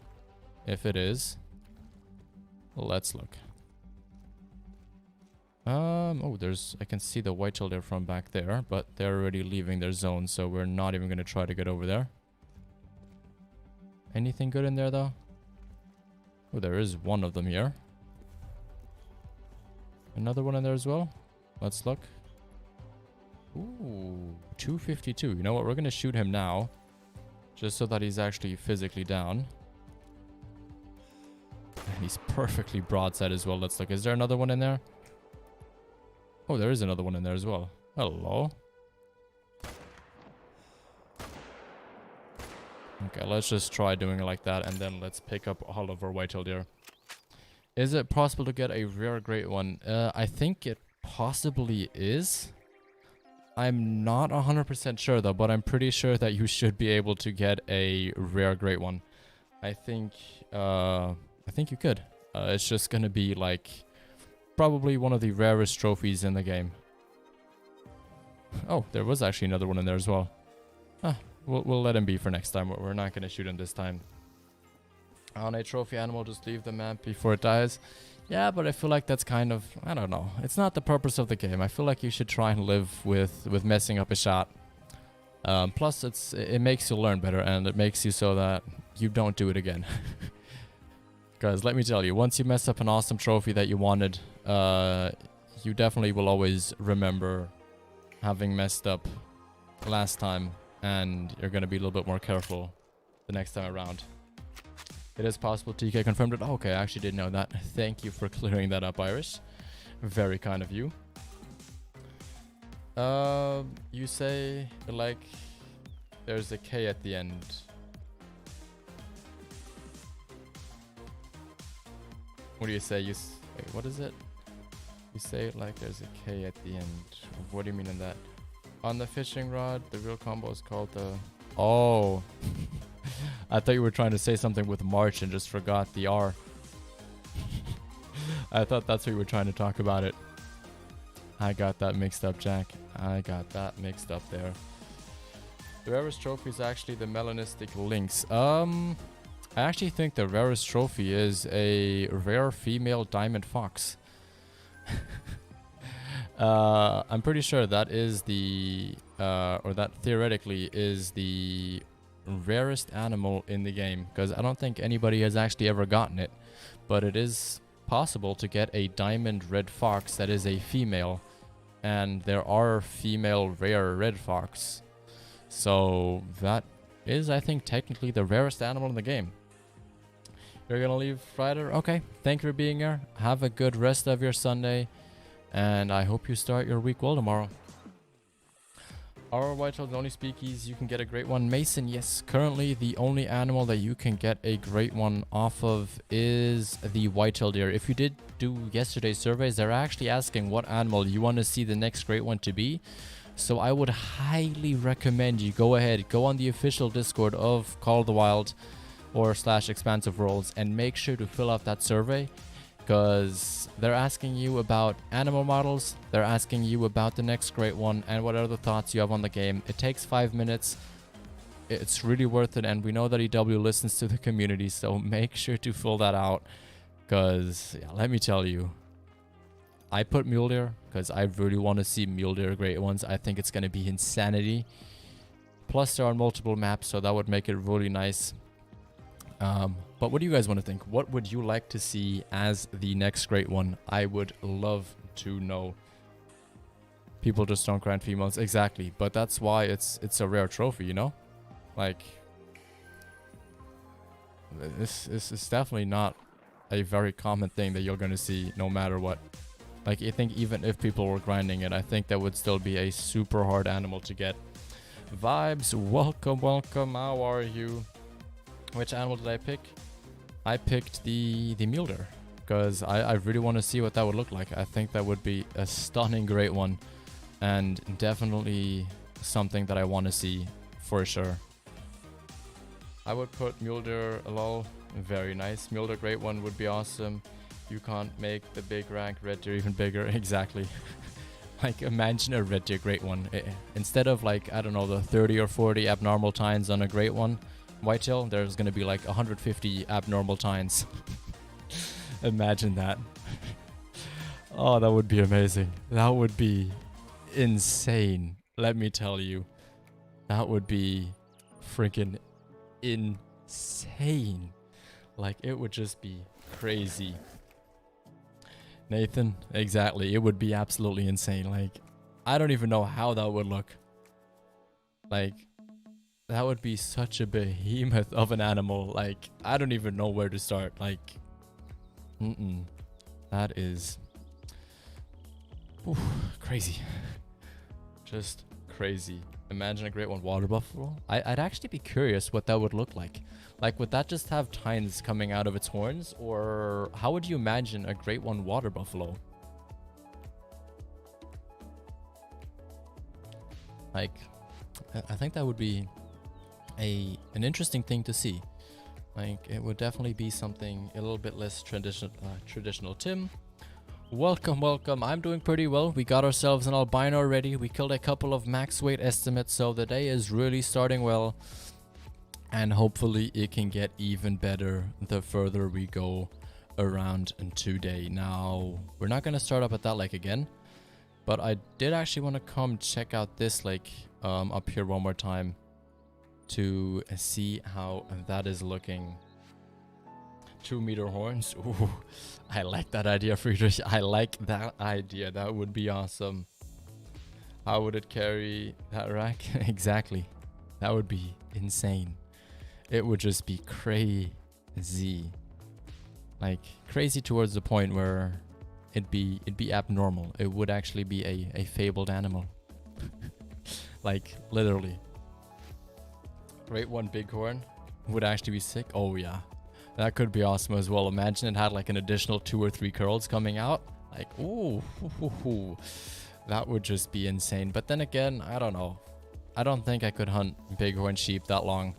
If it is, let's look. Oh, I can see the whitetail there from back there, but they're already leaving their zone, so we're not even going to try to get over there. Anything good in there, though? Oh, there is one of them here. Another one in there as well. Let's look. Ooh, 252. You know what? We're going to shoot him now, just so that he's actually physically down. And he's perfectly broadside as well. Let's look. Is there another one in there? Oh, there is another one in there as well. Hello. Okay, let's just try doing it like that, and then let's pick up all of our whitetail deer. Is it possible to get a rare great one? I think it possibly is. I'm not 100% sure though, but I'm pretty sure that you should be able to get a rare great one. I think you could. It's just gonna be like probably one of the rarest trophies in the game. Oh, there was actually another one in there as well. We'll let him be for next time. We're not gonna shoot him this time. On a trophy animal, just leave the map before it dies. Yeah, but I feel like that's kind of, I don't know. It's not the purpose of the game. I feel like you should try and live with messing up a shot. Plus, it makes you learn better, and it makes you so that you don't do it again. Because let me tell you, once you mess up an awesome trophy that you wanted, you definitely will always remember having messed up last time, and you're going to be a little bit more careful the next time around. It is possible. TK confirmed it. Oh, okay, I actually didn't know that. Thank you for clearing that up, Irish. Very kind of you. You say, like, there's a K at the end. What do you say? Wait, what is it? You say it like there's a K at the end. What do you mean in that? On the fishing rod, the real combo is called the... Oh. I thought you were trying to say something with March and just forgot the R. I thought that's what you were trying to talk about it. I got that mixed up, Jack. I got that mixed up there. The rarest trophy is actually the melanistic lynx. I actually think the rarest trophy is a rare female diamond fox. I'm pretty sure that is the, or that theoretically is the rarest animal in the game, because I don't think anybody has actually ever gotten it, but it is possible to get a diamond red fox that is a female, and there are female rare red fox, so that is, I think, technically the rarest animal in the game. You're gonna leave Friday? Okay, thank you for being here. Have a good rest of your Sunday, and I hope you start your week well tomorrow. Our whitetail, the only speakies you can get a great one. Mason, yes, currently the only animal that you can get a great one off of is the whitetail deer. If you did do yesterday's surveys, they're actually asking what animal you want to see the next great one to be. So I would highly recommend you go on the official Discord of Call of the Wild or /Expansive Worlds and make sure to fill out that survey. Because they're asking you about animal models, they're asking you about the next great one, and what other thoughts you have on the game. It takes 5 minutes. It's really worth it, and we know that EW listens to the community, so make sure to fill that out. Because, yeah, let me tell you, I put mule deer because I really want to see mule deer great ones. I think it's going to be insanity. Plus, there are multiple maps, so that would make it really nice. But what do you guys want to think? What would you like to see as the next great one? I would love to know. People just don't grind females. Exactly. But that's why it's a rare trophy, you know? Like, this is definitely not a very common thing that you're going to see no matter what. Like, I think even if people were grinding it, I think that would still be a super hard animal to get. Vibes, welcome, welcome. How are you? Which animal did I pick? I picked the mule deer. because I really want to see what that would look like. I think that would be a stunning great one, and definitely something that I want to see for sure. I would put mule deer lol. Very nice. Mule deer great one would be awesome. You can't make the big rank red deer even bigger. Exactly. Like, imagine a red deer great one. Instead of, like, I don't know, the 30 or 40 abnormal tines on a great one whitetail, there's gonna be like 150 abnormal tines. Imagine that. Oh, that would be amazing. That would be insane. Let me tell you. That would be freaking insane. Like, it would just be crazy. Nathan, exactly. It would be absolutely insane. Like, I don't even know how that would look. Like, that would be such a behemoth of an animal. Like, I don't even know where to start. Like, that is crazy. Just crazy. Imagine a great one water buffalo. I'd actually be curious what that would look like. Like, would that just have tines coming out of its horns? Or how would you imagine a great one water buffalo? Like, I think that would be an interesting thing to see. Like, it would definitely be something a little bit less traditional. Tim, welcome, welcome. I'm doing pretty well. We got ourselves an albino already. We killed a couple of max weight estimates, so the day is really starting well. And hopefully it can get even better the further we go around today. Now, we're not going to start up at that lake again, but I did actually want to come check out this lake up here one more time to see how that is looking. 2-meter horns. Ooh, I like that idea, Friedrich. I like that idea. That would be awesome. How would it carry that rack? Exactly. That would be insane. It would just be crazy. Like, crazy towards the point where it'd be abnormal. It would actually be a fabled animal. Like, literally. Great one bighorn would actually be sick. Oh yeah. That could be awesome as well. Imagine it had like an additional 2 or 3 curls coming out. Like, ooh. That would just be insane. But then again, I don't know. I don't think I could hunt bighorn sheep that long.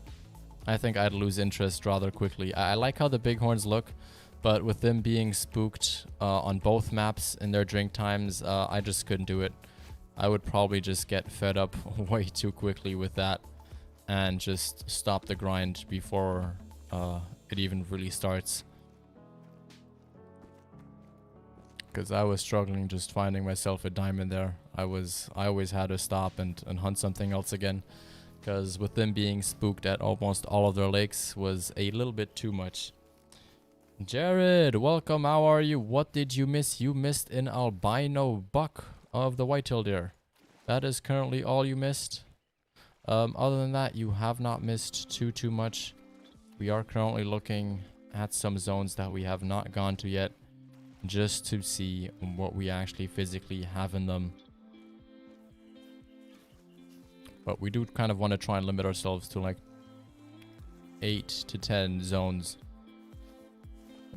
I think I'd lose interest rather quickly. I like how the bighorns look, but with them being spooked on both maps in their drink times, I just couldn't do it. I would probably just get fed up way too quickly with that and just stop the grind before it even really starts. Because I was struggling just finding myself a diamond there. I always had to stop and hunt something else again. Because with them being spooked at almost all of their lakes was a little bit too much. Jared, welcome. How are you? What did you miss? You missed an albino buck of the whitetail deer. That is currently all you missed. Other than that, you have not missed too much. We are currently looking at some zones that we have not gone to yet, just to see what we actually physically have in them. But we do kind of want to try and limit ourselves to like 8 to 10 zones.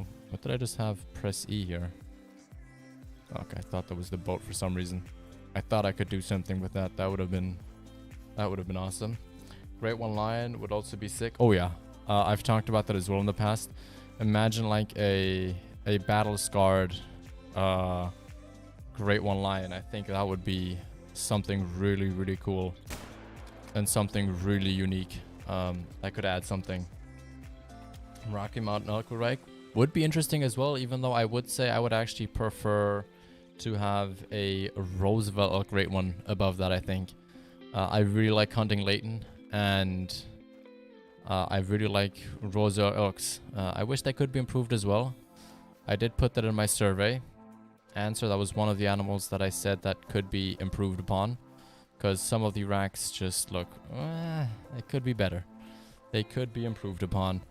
Oh, what did I just have? Press E here. Okay, I thought that was the boat for some reason. I thought I could do something with that. That would have been awesome. Great one lion would also be sick. Oh yeah, I've talked about that as well in the past. Imagine like a battle scarred great one lion. I think that would be something really cool. And something really unique. That could add something. Rocky Mountain elk would be interesting as well, even though I would say I would actually prefer to have a Roosevelt elk great one above that, I think. I really like hunting Layton, and I really like Roosevelt elks. I wish they could be improved as well. I did put that in my survey answer. That was one of the animals that I said that could be improved upon. Because some of the racks just look, they could be better. They could be improved upon.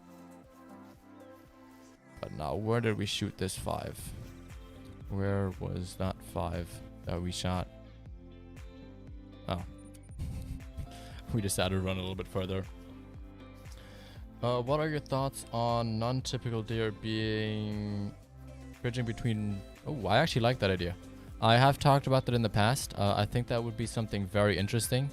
But now, where did we shoot this 5? Where was that 5 that we shot? Oh. We decided to run a little bit further. What are your thoughts on non-typical deer being Bridging between... Oh, I actually like that idea. I have talked about that in the past. I think that would be something very interesting.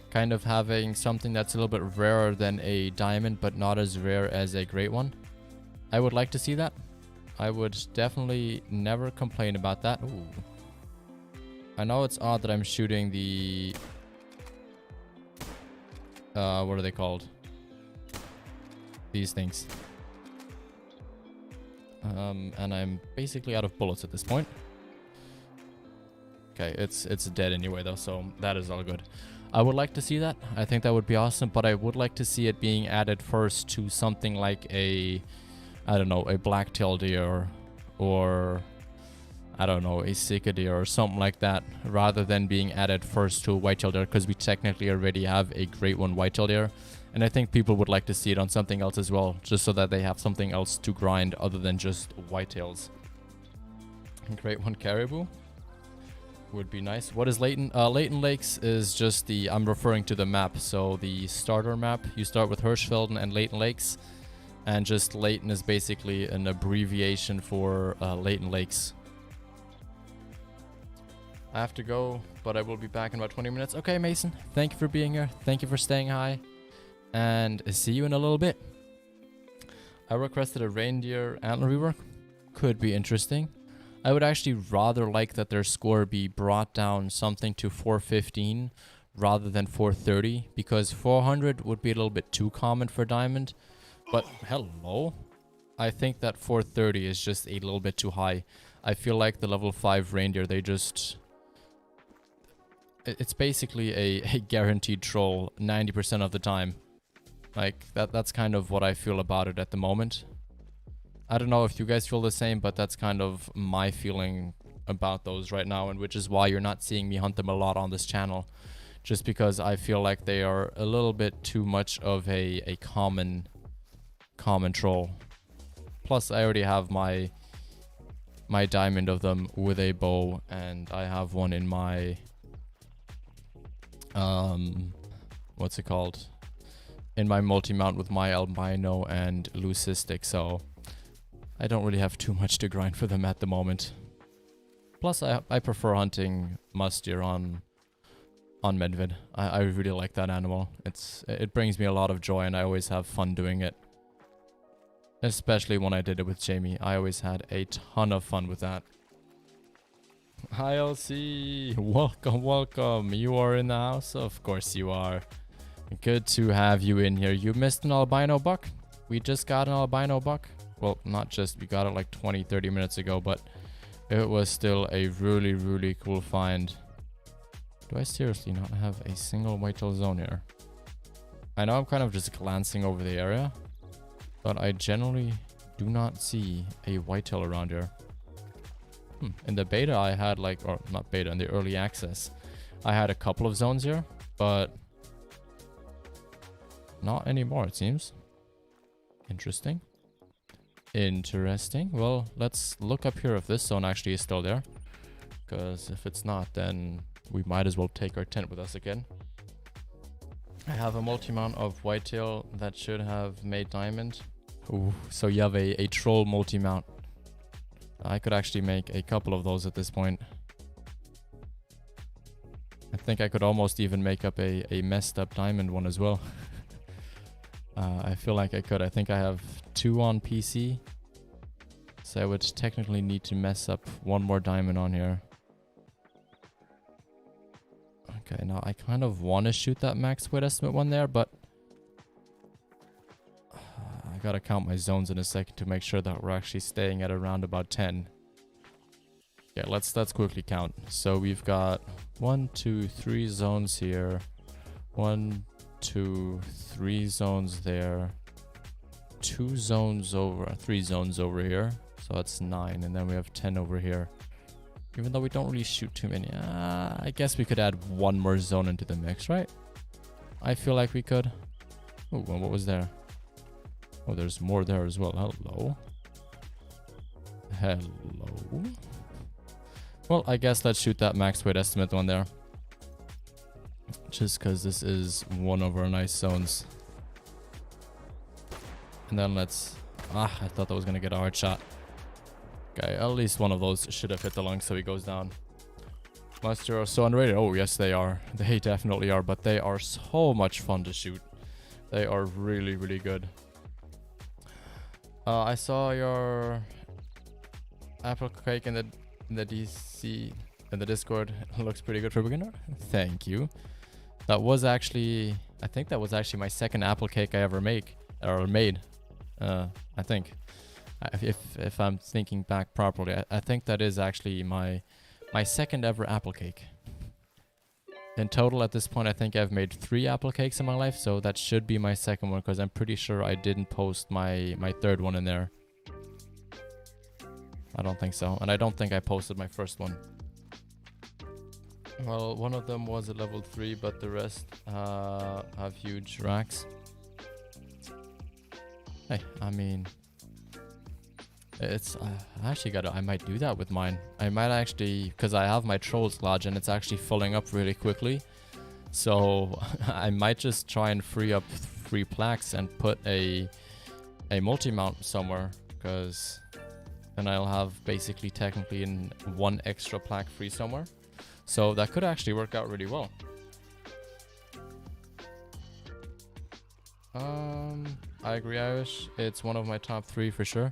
Kind of having something that's a little bit rarer than a diamond, but not as rare as a great one. I would like to see that. I would definitely never complain about that. Ooh. I know it's odd that I'm shooting the... what are they called? These things. And I'm basically out of bullets at this point. Okay, it's dead anyway though, so that is all good. I would like to see that. I think that would be awesome, but I would like to see it being added first to something like a, I don't know, a black-tailed deer or I don't know, a sika deer or something like that, rather than being added first to a white-tailed deer, because we technically already have a great one white-tailed deer. And I think people would like to see it on something else as well, just so that they have something else to grind other than just whitetails. Great one caribou would be nice. What is Leighton? Leighton Lakes is just the... I'm referring to the map. So the starter map, you start with Hirschfelden and Leighton Lakes. And just Leighton is basically an abbreviation for Leighton Lakes. I have to go, but I will be back in about 20 minutes. Okay, Mason. Thank you for being here. Thank you for staying high. And see you in a little bit. I requested a reindeer antler rework. Could be interesting. I would actually rather like that their score be brought down something to 415 rather than 430, because 400 would be a little bit too common for diamond. But hello, I think that 430 is just a little bit too high. I feel like the level 5 reindeer, they just... It's basically a guaranteed troll 90% of the time. Like, that's kind of what I feel about it at the moment. I don't know if you guys feel the same, but that's kind of my feeling about those right now, and which is why you're not seeing me hunt them a lot on this channel. Just because I feel like they are a little bit too much of a common troll. Plus, I already have my diamond of them with a bow, and I have one in my... what's it called? In my multi-mount with my albino and leucistic, so I don't really have too much to grind for them at the moment. Plus, I prefer hunting musk deer on Medved. I really like that animal. It brings me a lot of joy, and I always have fun doing it. Especially when I did it with Jamie. I always had a ton of fun with that. Hi, LC. Welcome, welcome. You are in the house? Of course you are. Good to have you in here. You missed an albino buck? We just got an albino buck. Well, not just. We got it like 20-30 minutes ago, but it was still a really, really cool find. Do I seriously not have a single whitetail zone here? I know I'm kind of just glancing over the area, but I generally do not see a whitetail around here. In the beta I had like, or not beta, in the early access, I had a couple of zones here, but not anymore, it seems. Interesting. Interesting. Well, let's look up here if this zone actually is still there. Because if it's not, then we might as well take our tent with us again. I have a multi-mount of whitetail that should have made diamond. Ooh, so you have a troll multi-mount. I could actually make a couple of those at this point. I think I could almost even make up a messed up diamond one as well. I feel like I could. I think I have 2 on PC. So I would technically need to mess up one more diamond on here. Okay, now I kind of want to shoot that max weight estimate one there, but I gotta count my zones in a second to make sure that we're actually staying at around about 10. Yeah, let's quickly count. So we've got 1, 2, 3 zones here. 1, 2, 3 zones there. 2 zones over, 3 zones over here. So that's 9, and then we have 10 over here. Even though we don't really shoot too many. I guess we could add one more zone into the mix, right? I feel like we could. Oh, well, what was there? Oh, there's more there as well. Hello. Hello. Well, I guess let's shoot that max weight estimate one there. Just because this is one of our nice zones. And then let's... I thought that was going to get a hard shot. Okay, at least one of those should have hit the lung, so he goes down. Muster are so underrated. Oh, yes, they are. They definitely are, but they are so much fun to shoot. They are really, really good. I saw your apple cake in the DC in the Discord. It looks pretty good for beginner. Thank you. That was actually, I think that was actually my second apple cake I ever made. I think, if I'm thinking back properly, I think that is actually my second ever apple cake. In total, at this point, I think I've made 3 apple cakes in my life, so that should be my second one, because I'm pretty sure I didn't post my third one in there. I don't think so, and I don't think I posted my first one. Well, one of them was a level 3, but the rest have huge racks. Hey, I mean, it's I actually I might do that with mine. I might actually, because I have my Trolls Lodge and it's actually filling up really quickly. So I might just try and free up 3 plaques and put a multi-mount somewhere, because then I'll have basically technically 1 extra plaque free somewhere. So that could actually work out really well. I agree, Irish. It's one of my top 3 for sure.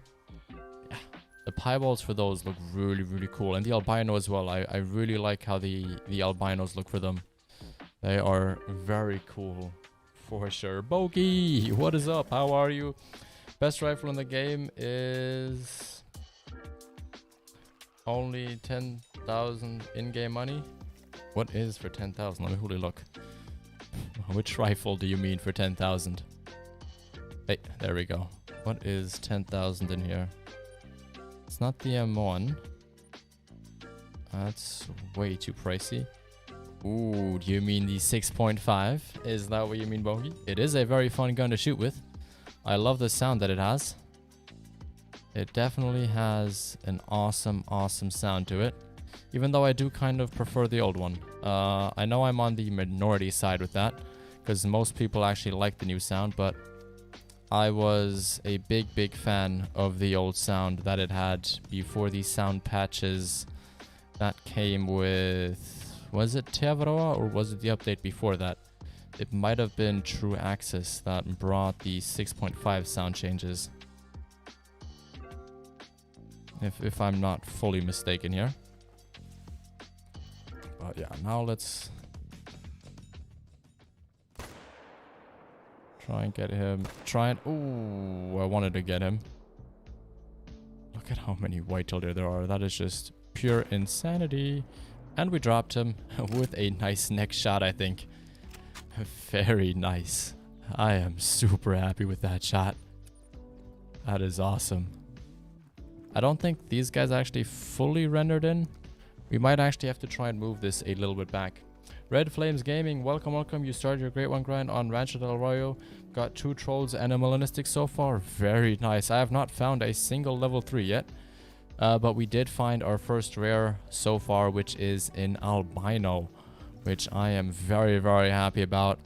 Yeah, the pieballs for those look really, really cool. And the albino as well. I really like how the albinos look for them. They are very cool for sure. Bogey, what is up? How are you? Best rifle in the game is only 10,000 in-game money. What is for 10,000? Let me quickly look. Which rifle do you mean for 10,000? Hey, there we go. What is 10,000 in here? It's not the M1. That's way too pricey. Ooh, do you mean the 6.5? Is that what you mean, Bogey? It is a very fun gun to shoot with. I love the sound that it has. It definitely has an awesome, awesome sound to it. Even though I do kind of prefer the old one. I know I'm on the minority side with that, because most people actually like the new sound, but I was a big, big fan of the old sound that it had before these sound patches that came with... Was it Teavaroa, or was it the update before that? It might have been True Access that brought the 6.5 sound changes. If I'm not fully mistaken here. But yeah, now let's try and get him. Ooh, I wanted to get him. Look at how many white-tailed deer there are. That is just pure insanity. And we dropped him with a nice neck shot, I think. Very nice. I am super happy with that shot. That is awesome. I don't think these guys actually fully rendered in. We might actually have to try and move this a little bit back. Red Flames Gaming, welcome, welcome. You started your Great One grind on Rancho Del Arroyo. Got 2 trolls and a melanistic so far. Very nice. I have not found a single level 3 yet. But we did find our first rare so far, which is an albino, which I am very, very happy about.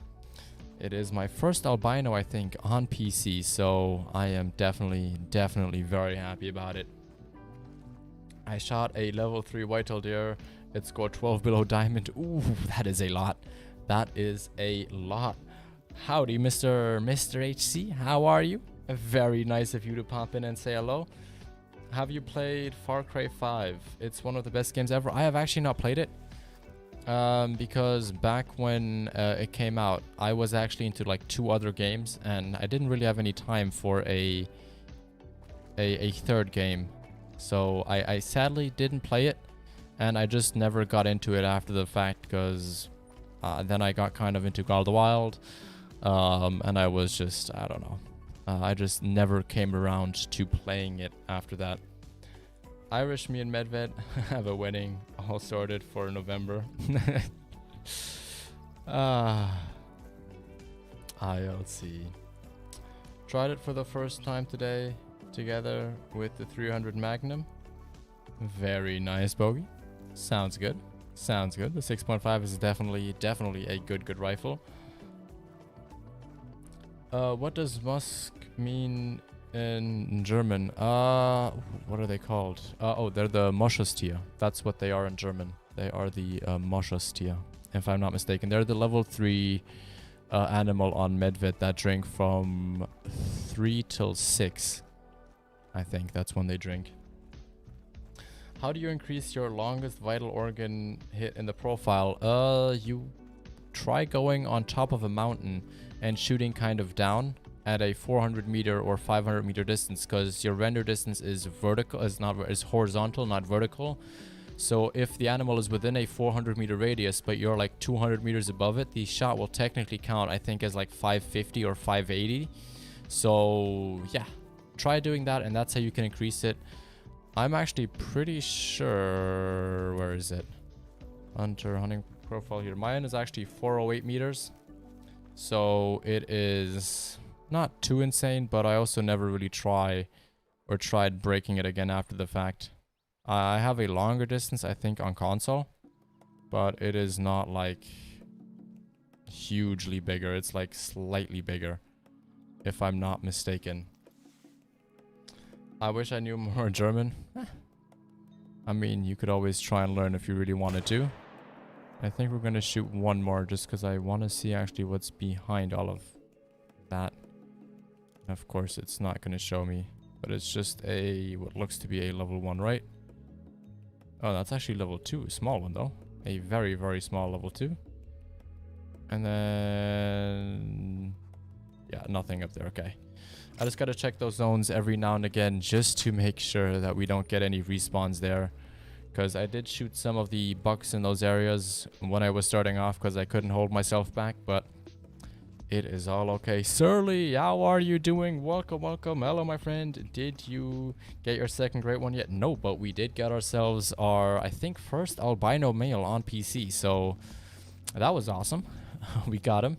It is my first albino, I think, on PC, so I am definitely very happy about it. I shot a level 3 white-tailed deer. It scored 12 below diamond. Ooh, that is a lot. That is a lot. Howdy, Mr. HC. How are you? Very nice of you to pop in and say hello. Have you played Far Cry 5? It's one of the best games ever. I have actually not played it. Because back when it came out, I was actually into like 2 other games, and I didn't really have any time for a third game. So I sadly didn't play it, and I just never got into it after the fact, because then I got kind of into God of the Wild, and I was just, I don't know. I just never came around to playing it after that. Irish, me and Medved have a wedding all sorted for November. ILC. Tried it for the first time today together with the 300 Magnum. Very nice, Bogey. Sounds good. Sounds good. The 6.5 is definitely a good rifle. What does Musk mean in German? What are they called? Oh, they're the Moschustier. That's what they are in German. They are the Moschustier, if I'm not mistaken. They're the level 3 animal on Medved that drink from 3 till 6. I think that's when they drink. How do you increase your longest vital organ hit in the profile? You try going on top of a mountain and shooting kind of down at a 400 meter or 500 meter distance, because your render distance is vertical, is horizontal, not vertical. So if the animal is within a 400 meter radius, but you're like 200 meters above it, the shot will technically count, I think, as like 550 or 580. So yeah, try doing that, and that's how you can increase it. I'm actually pretty sure... Where is it? Hunter hunting profile here. Mine is actually 408 meters. So it is not too insane, but I also never really tried breaking it again after the fact. I have a longer distance, I think, on console. But it is not like hugely bigger. It's like slightly bigger, if I'm not mistaken. I wish I knew more German. I mean, you could always try and learn if you really wanted to. I think we're going to shoot one more just because I want to see actually what's behind all of that. Of course, it's not going to show me, but it's just a what looks to be a level 1, right? Oh, that's actually level 2. Small one, though. A very, very small level 2. And then... yeah, nothing up there. Okay. I just gotta check those zones every now and again just to make sure that we don't get any respawns there. Because I did shoot some of the bucks in those areas when I was starting off because I couldn't hold myself back, but it is all okay. Surly, how are you doing? Welcome, welcome. Hello, my friend. Did you get your second great one yet? No, but we did get ourselves our, I think, first albino male on PC. So that was awesome. We got him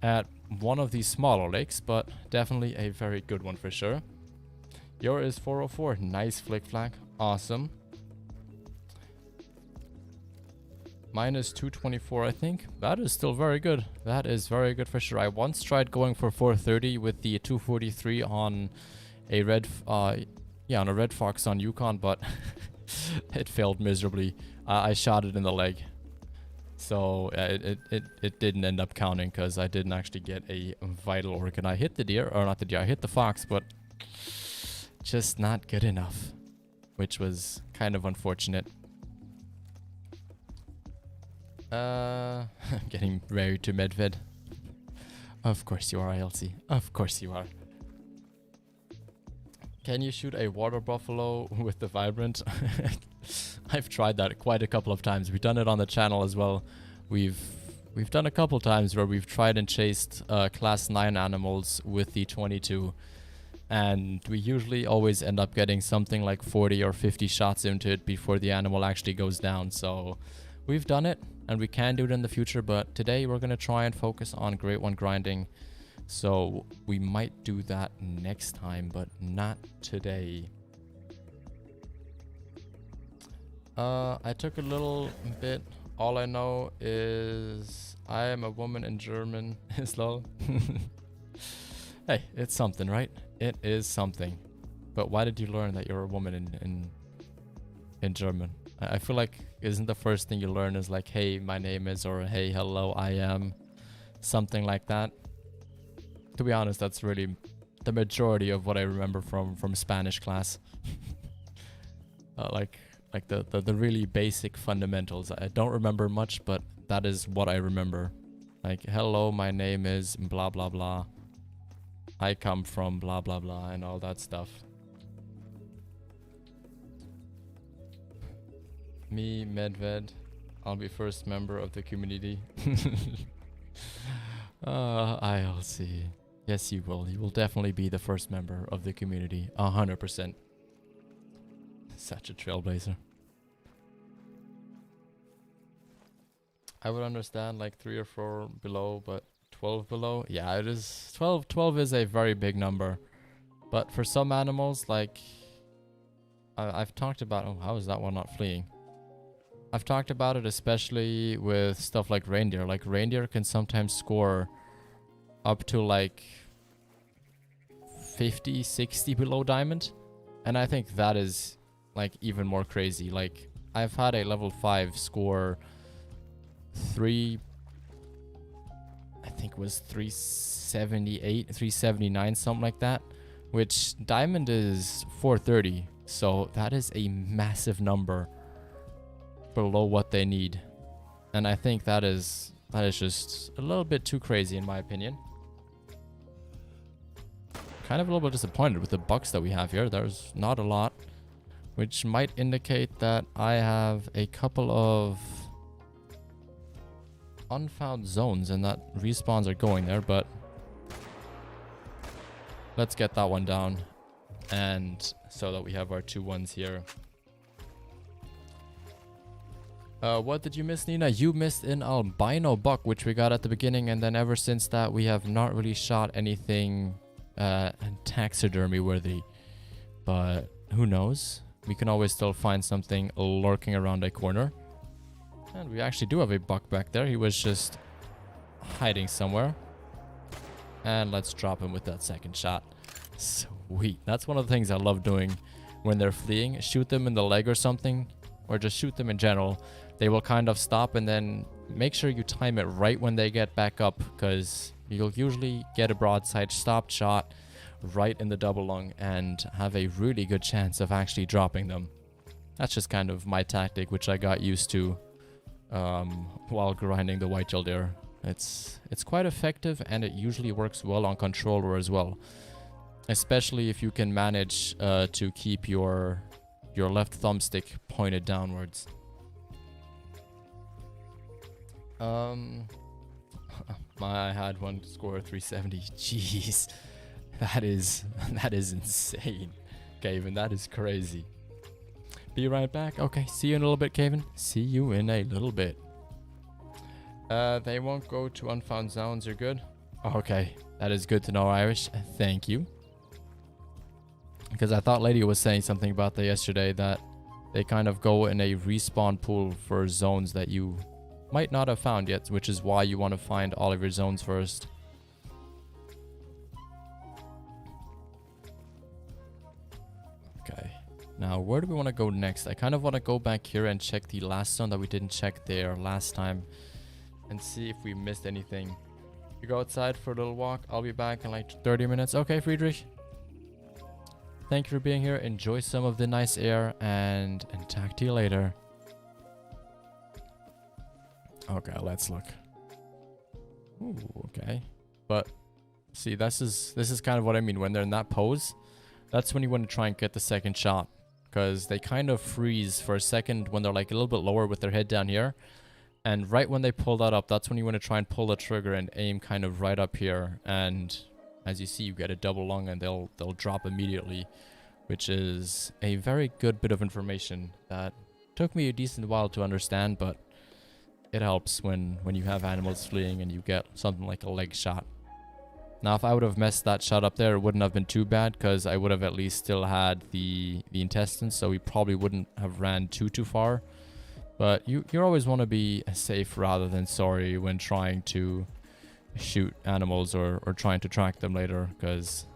at one of these smaller lakes, but definitely a very good one for sure. Your is 404. Nice flick flag. Awesome. Mine is 224, I think. That is still very good. That is very good for sure. I once tried going for 430 with the 243 on a red, on a red fox on Yukon, but it failed miserably. I shot it in the leg. So it didn't end up counting because I didn't actually get a vital organ. I hit the deer, or not the deer, I hit the fox, but just not good enough, which was kind of unfortunate. I'm getting married to Medved. Of course you are, ILC. Of course you are. Can you shoot a water buffalo with the vibrant? I've tried that quite a couple of times. We've done it on the channel as well. We've done a couple times where we've tried and chased class 9 animals with the 22. And we usually always end up getting something like 40 or 50 shots into it before the animal actually goes down. So we've done it, and we can do it in the future, but today we're going to try and focus on Great One grinding. So we might do that next time, but not today. I took a little bit. All I know is I am a woman in German. Lol. Hey, it's something, right? It is something. But why did you learn that you're a woman in German? I feel like isn't the first thing you learn is like, hey, my name is, or hey, hello, I am, something like that. To be honest, that's really the majority of what I remember from Spanish class. Like the really basic fundamentals. I don't remember much, but that is what I remember. Like, hello, my name is blah blah blah. I come from blah blah blah and all that stuff. Me, Medved, I'll be first member of the community. I'll see. Yes, you will. You will definitely be the first member of the community. 100%. Such a trailblazer. I would understand like 3 or 4 below, but 12 below? Yeah, it is. 12 is a very big number. But for some animals, like... I've talked about... Oh, how is that one not fleeing? I've talked about it especially with stuff like reindeer. Like reindeer can sometimes score up to like 50, 60 below diamond. And I think that is like even more crazy. Like I've had a level 5 score 3, I think it was 378, 379, something like that, which diamond is 430. So that is a massive number below what they need. And I think that is just a little bit too crazy in my opinion. Kind of a little bit disappointed with the bucks that we have here. There's not a lot, which might indicate that I have a couple of unfound zones and that respawns are going there, but let's get that one down, and so that we have our 2 ones here. What did you miss, Nina? You missed an albino buck, which we got at the beginning, and then ever since that we have not really shot anything taxidermy worthy, but who knows, we can always still find something lurking around a corner. And we actually do have a buck back there. He was just hiding somewhere, and let's drop him with that second shot. Sweet. That's one of the things I love doing when they're fleeing. Shoot them in the leg or something, or just shoot them in general. They will kind of stop, and then make sure you time it right when they get back up, because you'll usually get a broadside stopped shot right in the double lung and have a really good chance of actually dropping them. That's just kind of my tactic, which I got used to while grinding the white-tailed deer. It's quite effective, and it usually works well on controller as well, especially if you can manage to keep your left thumbstick pointed downwards. I had one score 370. Jeez, that is insane, Kevin. That is crazy. Be right back. Okay, see you in a little bit, Kevin. See you in a little bit. They won't go to unfound zones. You're good. Okay, that is good to know, Irish. Thank you. Because I thought Lady was saying something about that yesterday, that they kind of go in a respawn pool for zones that you might not have found yet, which is why you want to find all of your zones first. Okay, now where do we want to go next? I kind of want to go back here and check the last zone that we didn't check there last time, and see if we missed anything. You go outside for a little walk. I'll be back in like 30 minutes. Okay, Friedrich. Thank you for being here. Enjoy some of the nice air, and talk to you later. Okay, let's look. Ooh, okay. But see, this is kind of what I mean. When they're in that pose, that's when you want to try and get the second shot, because they kind of freeze for a second when they're like a little bit lower with their head down here. And right when they pull that up, that's when you want to try and pull the trigger and aim kind of right up here. And as you see, you get a double lung, and they'll drop immediately, which is a very good bit of information that took me a decent while to understand, but it helps when you have animals fleeing and you get something like a leg shot. Now, if I would have messed that shot up there, it wouldn't have been too bad, because I would have at least still had the intestines, so we probably wouldn't have ran too far. But you always want to be safe rather than sorry when trying to shoot animals or trying to track them later, because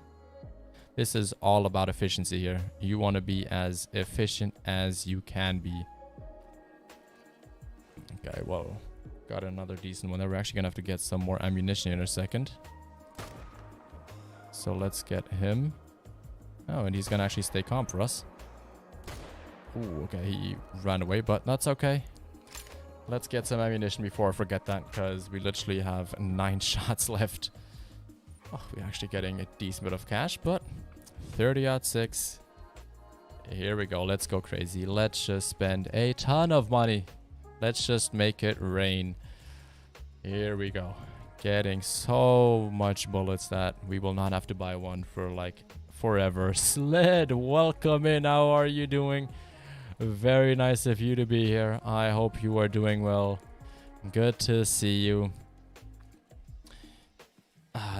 this is all about efficiency here. You want to be as efficient as you can be. Okay, well, got another decent one there. We're actually gonna have to get some more ammunition in a second, so let's get him. Oh, and he's gonna actually stay calm for us. Ooh, okay, he ran away, but that's okay. Let's get some ammunition before I forget that, because we literally have 9 shots left. Oh, we're actually getting a decent bit of cash, but 30-06. Here we go. Let's go crazy. Let's just spend a ton of money. Let's just make it rain. Here we go. Getting so much bullets that we will not have to buy one for like forever. Sled, welcome in. How are you doing? Very nice of you to be here. I hope you are doing well. Good to see you.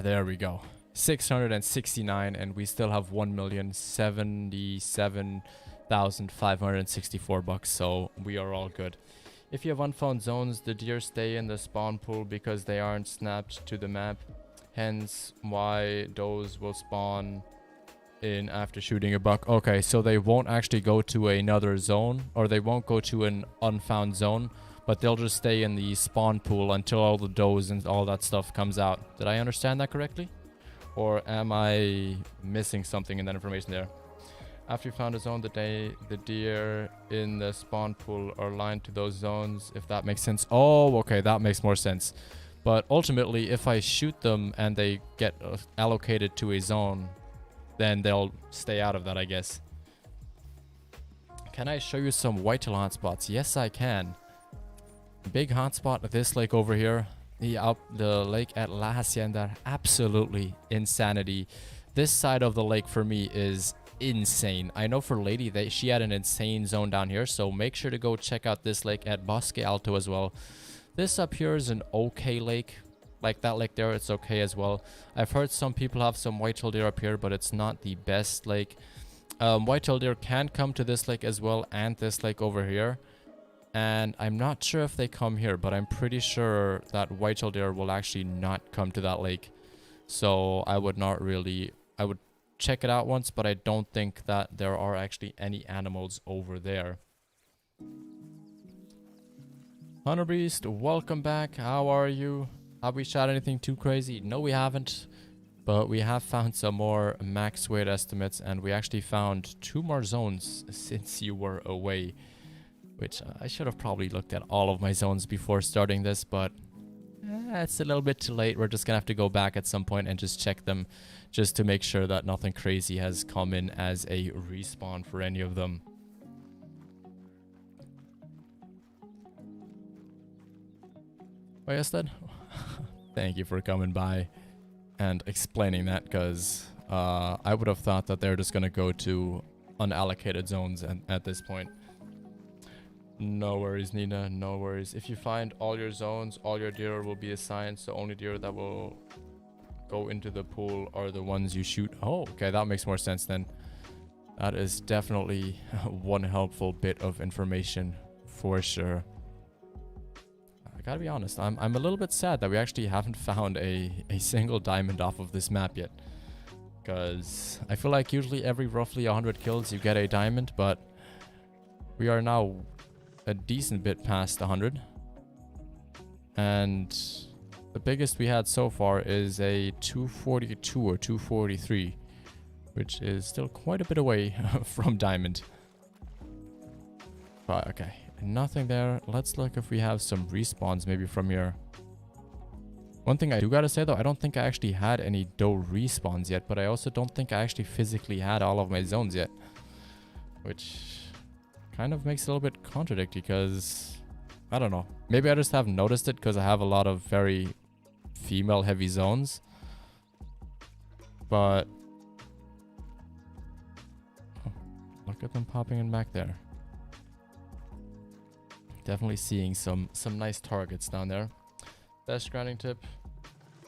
There we go. 669, and we still have 1,077,564 bucks, so we are all good. If you have unfound zones, the deer stay in the spawn pool because they aren't snapped to the map. Hence why those will spawn in after shooting a buck. Okay, so they won't actually go to another zone, or they won't go to an unfound zone, but they'll just stay in the spawn pool until all the does and all that stuff comes out. Did I understand that correctly? Or am I missing something in that information there? After you found a zone, the deer in the spawn pool are aligned to those zones, if that makes sense. Oh, okay, that makes more sense. But ultimately, if I shoot them and they get allocated to a zone, then they'll stay out of that, I guess. Can I show you some whitetail hotspots? Yes, I can. Big hotspot at this lake over here. The lake at La Hacienda. Absolutely insanity. This side of the lake for me is insane. I know for Lady, she had an insane zone down here, so make sure to go check out this lake at Bosque Alto as well. This up here is an okay lake. Like that lake there, it's okay as well. I've heard some people have some whitetail deer up here, but it's not the best lake. Whitetail deer can come to this lake as well, and this lake over here. And I'm not sure if they come here, but I'm pretty sure that whitetail deer will actually not come to that lake. So I would check it out once, but I don't think that there are actually any animals over there. Hunter Beast, welcome back. How are you? Have we shot anything too crazy? No, we haven't. But we have found some more max weight estimates, and we actually found 2 more zones since you were away. Which I should have probably looked at all of my zones before starting this, but it's a little bit too late. We're just going to have to go back at some point and just check them, just to make sure that nothing crazy has come in as a respawn for any of them. Oh, yes, then. Thank you for coming by and explaining that, because I would have thought that they're just going to go to unallocated zones at this point. No worries, Nina. No worries. If you find all your zones, all your deer will be assigned. So only deer that will go into the pool are the ones you shoot. Oh, okay. That makes more sense then. That is definitely one helpful bit of information for sure. I gotta be honest. I'm a little bit sad that we actually haven't found a single diamond off of this map yet. Because I feel like usually every roughly 100 kills you get a diamond, but we are now a decent bit past 100, and the biggest we had so far is a 242 or 243, which is still quite a bit away from diamond. But okay, nothing there. Let's look if we have some respawns maybe from here. One thing I do gotta say though, I don't think I actually had any doe respawns yet, but I also don't think I actually physically had all of my zones yet, which kind of makes it a little bit contradictory, because I don't know, maybe I just haven't noticed it because I have a lot of very female heavy zones. But oh, look at them popping in back there. Definitely seeing some nice targets down there. Best grounding tip: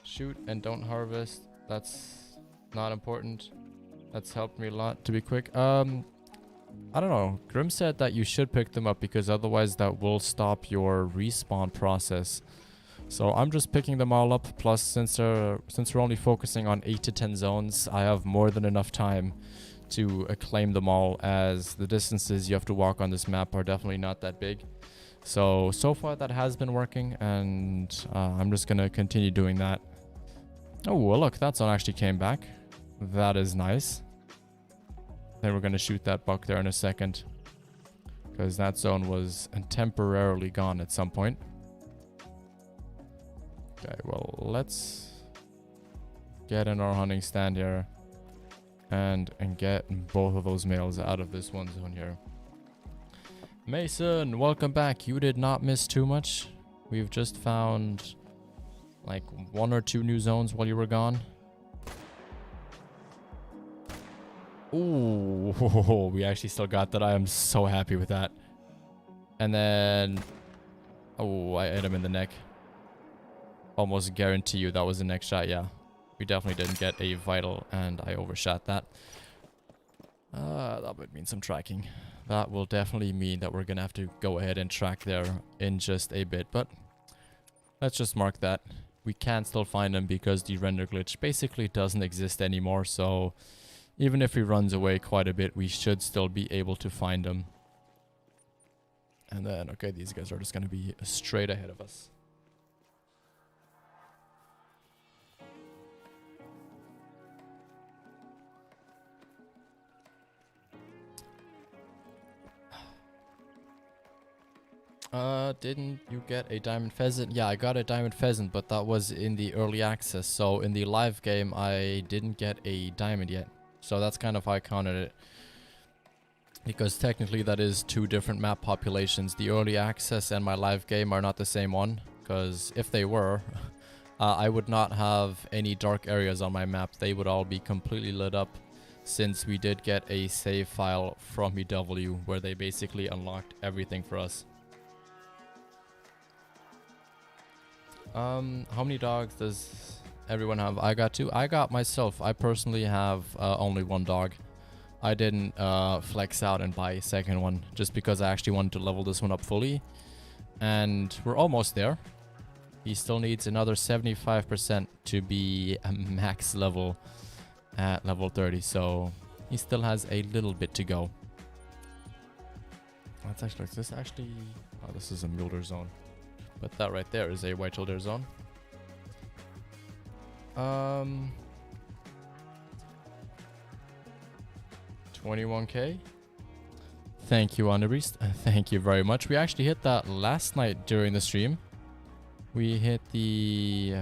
shoot and don't harvest. That's not important. That's helped me a lot to be quick. I don't know. Grim said that you should pick them up because otherwise that will stop your respawn process. So I'm just picking them all up. Plus, since we're only focusing on 8 to 10 zones, I have more than enough time to claim them all, as the distances you have to walk on this map are definitely not that big. So far that has been working, and I'm just going to continue doing that. Oh, well, look, that zone actually came back. That is nice. Then we're going to shoot that buck there in a second, because that zone was temporarily gone at some point. Okay, well, let's get in our hunting stand here and get both of those males out of this one zone here. Mason, welcome back. You did not miss too much. We've just found like 1 or 2 new zones while you were gone. Ooh, we actually still got that. I am so happy with that. And then, oh, I hit him in the neck. Almost guarantee you that was the next shot. Yeah, we definitely didn't get a vital, and I overshot that. That would mean some tracking. That will definitely mean that we're gonna have to go ahead and track there in just a bit, but let's just mark that. We can still find them because the render glitch basically doesn't exist anymore, so Even if he runs away quite a bit, we should still be able to find him. And then, okay, these guys are just going to be straight ahead of us. Didn't you get a diamond pheasant? Yeah, I got a diamond pheasant, but that was in the early access. So in the live game, I didn't get a diamond yet. So that's kind of how I counted it. Because technically that is two different map populations. The early access and my live game are not the same one. Because if they were, I would not have any dark areas on my map. They would all be completely lit up. Since we did get a save file from EW where they basically unlocked everything for us. How many dogs does everyone have? I got 2. I got myself. I personally have only 1 dog. I didn't flex out and buy a second one just because I actually wanted to level this one up fully. And we're almost there. He still needs another 75% to be a max level at level 30. So he still has a little bit to go. That's actually, is this actually, oh, this is a mule deer zone. But that right there is a white-tailed deer zone. 21k. Thank you, Underbeast. Thank you very much. We actually hit that last night during the stream. We hit the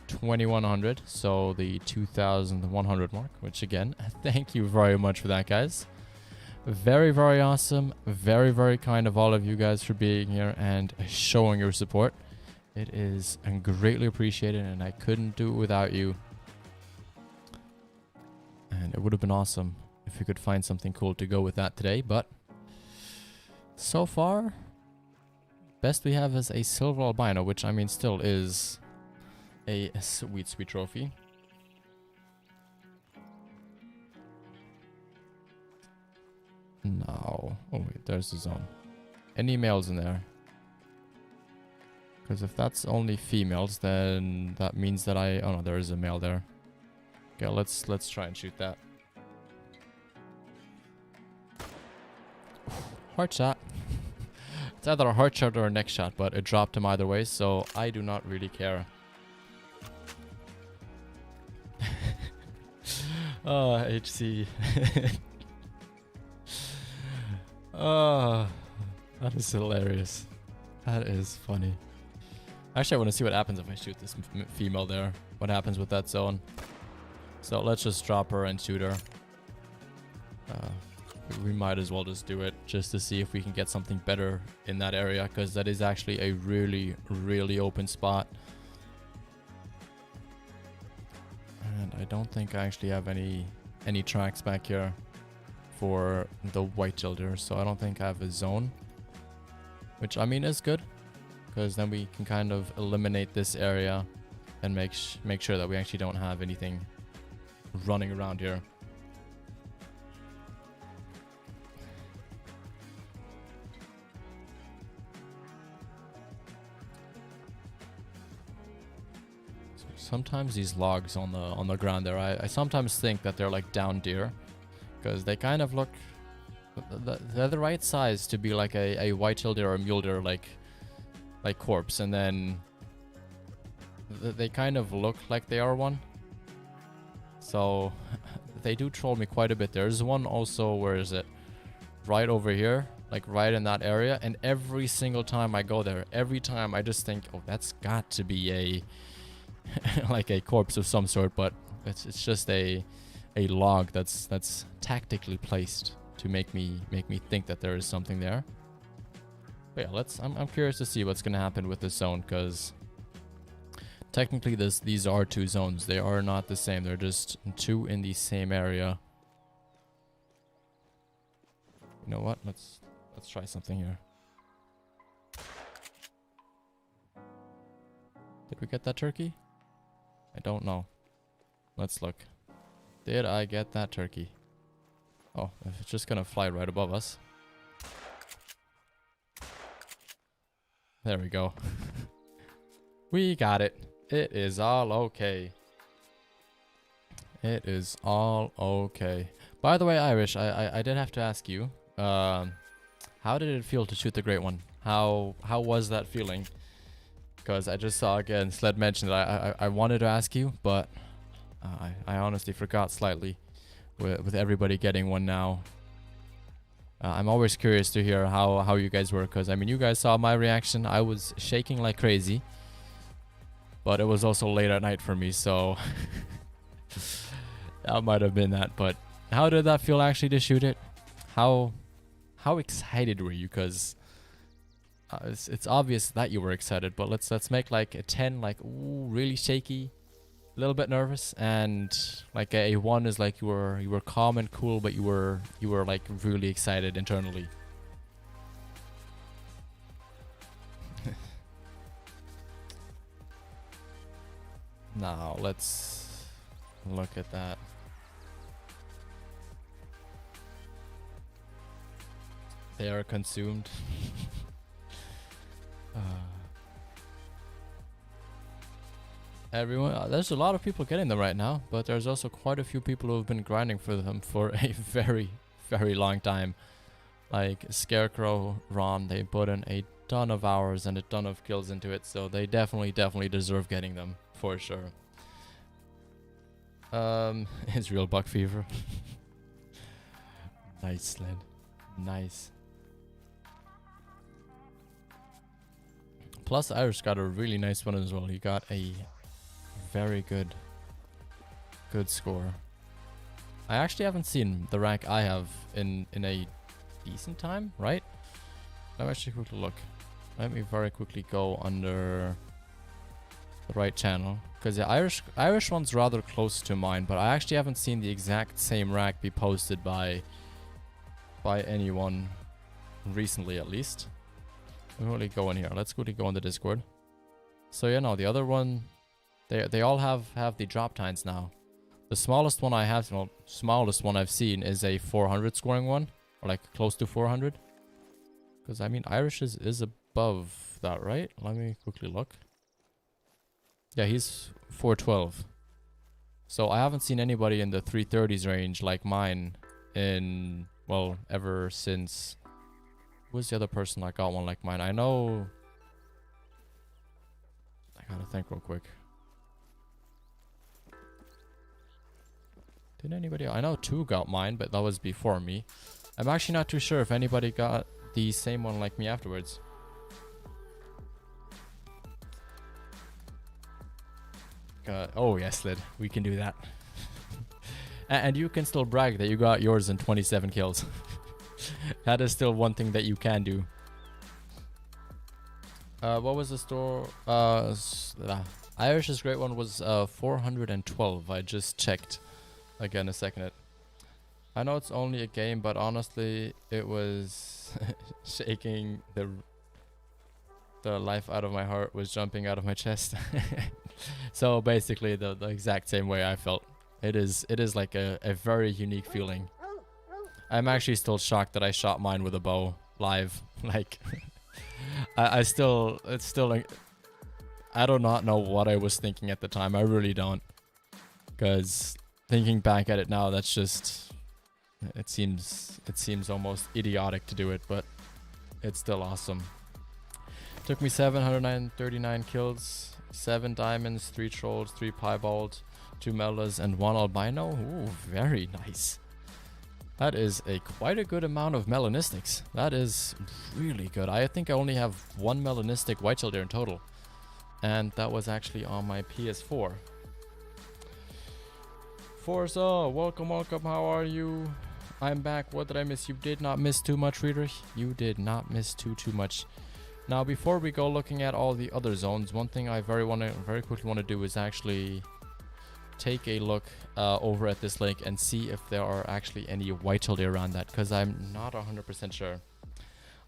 2100, so the 2100 mark, which again, thank you very much for that, guys. Very, very awesome. Very, very kind of all of you guys for being here and showing your support. It is greatly appreciated, and I couldn't do it without you. And it would have been awesome if we could find something cool to go with that today, but so far, best we have is a silver albino, which I mean still is a sweet, sweet trophy. No. Oh wait, there's the zone. Any males in there? Because if that's only females, then that means that oh no, there is a male there. Okay, let's try and shoot that. Heart shot. It's either a heart shot or a neck shot, but it dropped him either way, so I do not really care. Oh, HC. Oh, that is hilarious. That is funny. Actually, I want to see what happens if I shoot this female there. What happens with that zone. So let's just drop her and shoot her. We might as well just do it just to see if we can get something better in that area, because that is actually a really, really open spot. And I don't think I actually have any tracks back here for the white-tailed deer, so I don't think I have a zone, which I mean is good, because then we can kind of eliminate this area and make sure that we actually don't have anything running around here. Sometimes these logs on the ground there, I sometimes think that they're like down deer, because they kind of look, they're the right size to be like a white-tailed deer or a mule deer like corpse, and then they kind of look like they are one. So they do troll me quite a bit. There's one also, where is it? Right over here, like right in that area, and every single time I go there, every time I just think, oh, that's got to be a like a corpse of some sort, but it's just a log that's tactically placed to make me think that there is something there. But yeah, I'm curious to see what's gonna happen with this zone, because technically these are 2 zones. They are not the same. They're just 2 in the same area. You know what? Let's try something here. Did we get that turkey? I don't know. Let's look. Did I get that turkey? Oh, it's just gonna fly right above us. There we go. We got it. It is all okay. It is all okay. By the way, Irish, I did have to ask you, how did it feel to shoot the great one? How was that feeling? Because I just saw again Sled mentioned that I wanted to ask you, but I honestly forgot slightly with everybody getting one now. I'm always curious to hear how you guys were, because I mean, you guys saw my reaction. I was shaking like crazy, but it was also late at night for me, so that might have been that. But how did that feel actually to shoot it? How excited were you? Because it's obvious that you were excited, but let's make like a 10 like ooh, really shaky, a little bit nervous, and like a 1 is like you were calm and cool, but you were like really excited internally. Now let's look at that. They are consumed. Everyone, there's a lot of people getting them right now, but there's also quite a few people who have been grinding for them for a very long time. Like Scarecrow, Ron, they put in a ton of hours and a ton of kills into it, so they definitely deserve getting them for sure. Israel Buck Fever. Nice, Sled. Nice. Plus, Irish got a really nice one as well. He got a very good score. I actually haven't seen the rank I have in a decent time, right? Let me actually quickly look. Let me very quickly go under the right channel, because the Irish one's rather close to mine, but I actually haven't seen the exact same rank be posted by anyone recently, at least. Let me really go in here. Let's quickly go in the Discord. So yeah, no, the other one, they all have the drop times now. The smallest one I have, well, smallest one I've seen is a 400 scoring one, or like close to 400. Because I mean, Irish is above that, right? Let me quickly look. Yeah, he's 412. So I haven't seen anybody in the 330s range like mine in, well, ever since. Who's the other person that got one like mine? I know. I gotta think real quick. Did anybody? I know 2 got mine, but that was before me. I'm actually not too sure if anybody got the same one like me afterwards. Oh yes, Lid, we can do that. And you can still brag that you got yours in 27 kills. That is still one thing that you can do. What was the store? Irish's great one was 412. I just checked again a second. I know it's only a game, but honestly, it was shaking. The life out of my heart was jumping out of my chest. So basically, the exact same way I felt. It is like a very unique feeling. I'm actually still shocked that I shot mine with a bow live. Like, it's still like, I do not know what I was thinking at the time. I really don't. Because thinking back at it now, that's just, it seems almost idiotic to do it, but it's still awesome. Took me 739 kills, 7 diamonds, 3 trolls, 3 piebald, 2 melas, and 1 albino. Ooh, very nice. That is quite a good amount of melanistics. That is really good. I think I only have 1 melanistic whitetail deer in total. And that was actually on my PS4. Forza, welcome, how are you? I'm back. What did I miss? You did not miss too much, reader. You did not miss too much. Now, before we go looking at all the other zones, one thing I very quickly want to do is actually take a look over at this lake and see if there are actually any whitetail deer around that, because I'm not 100% sure.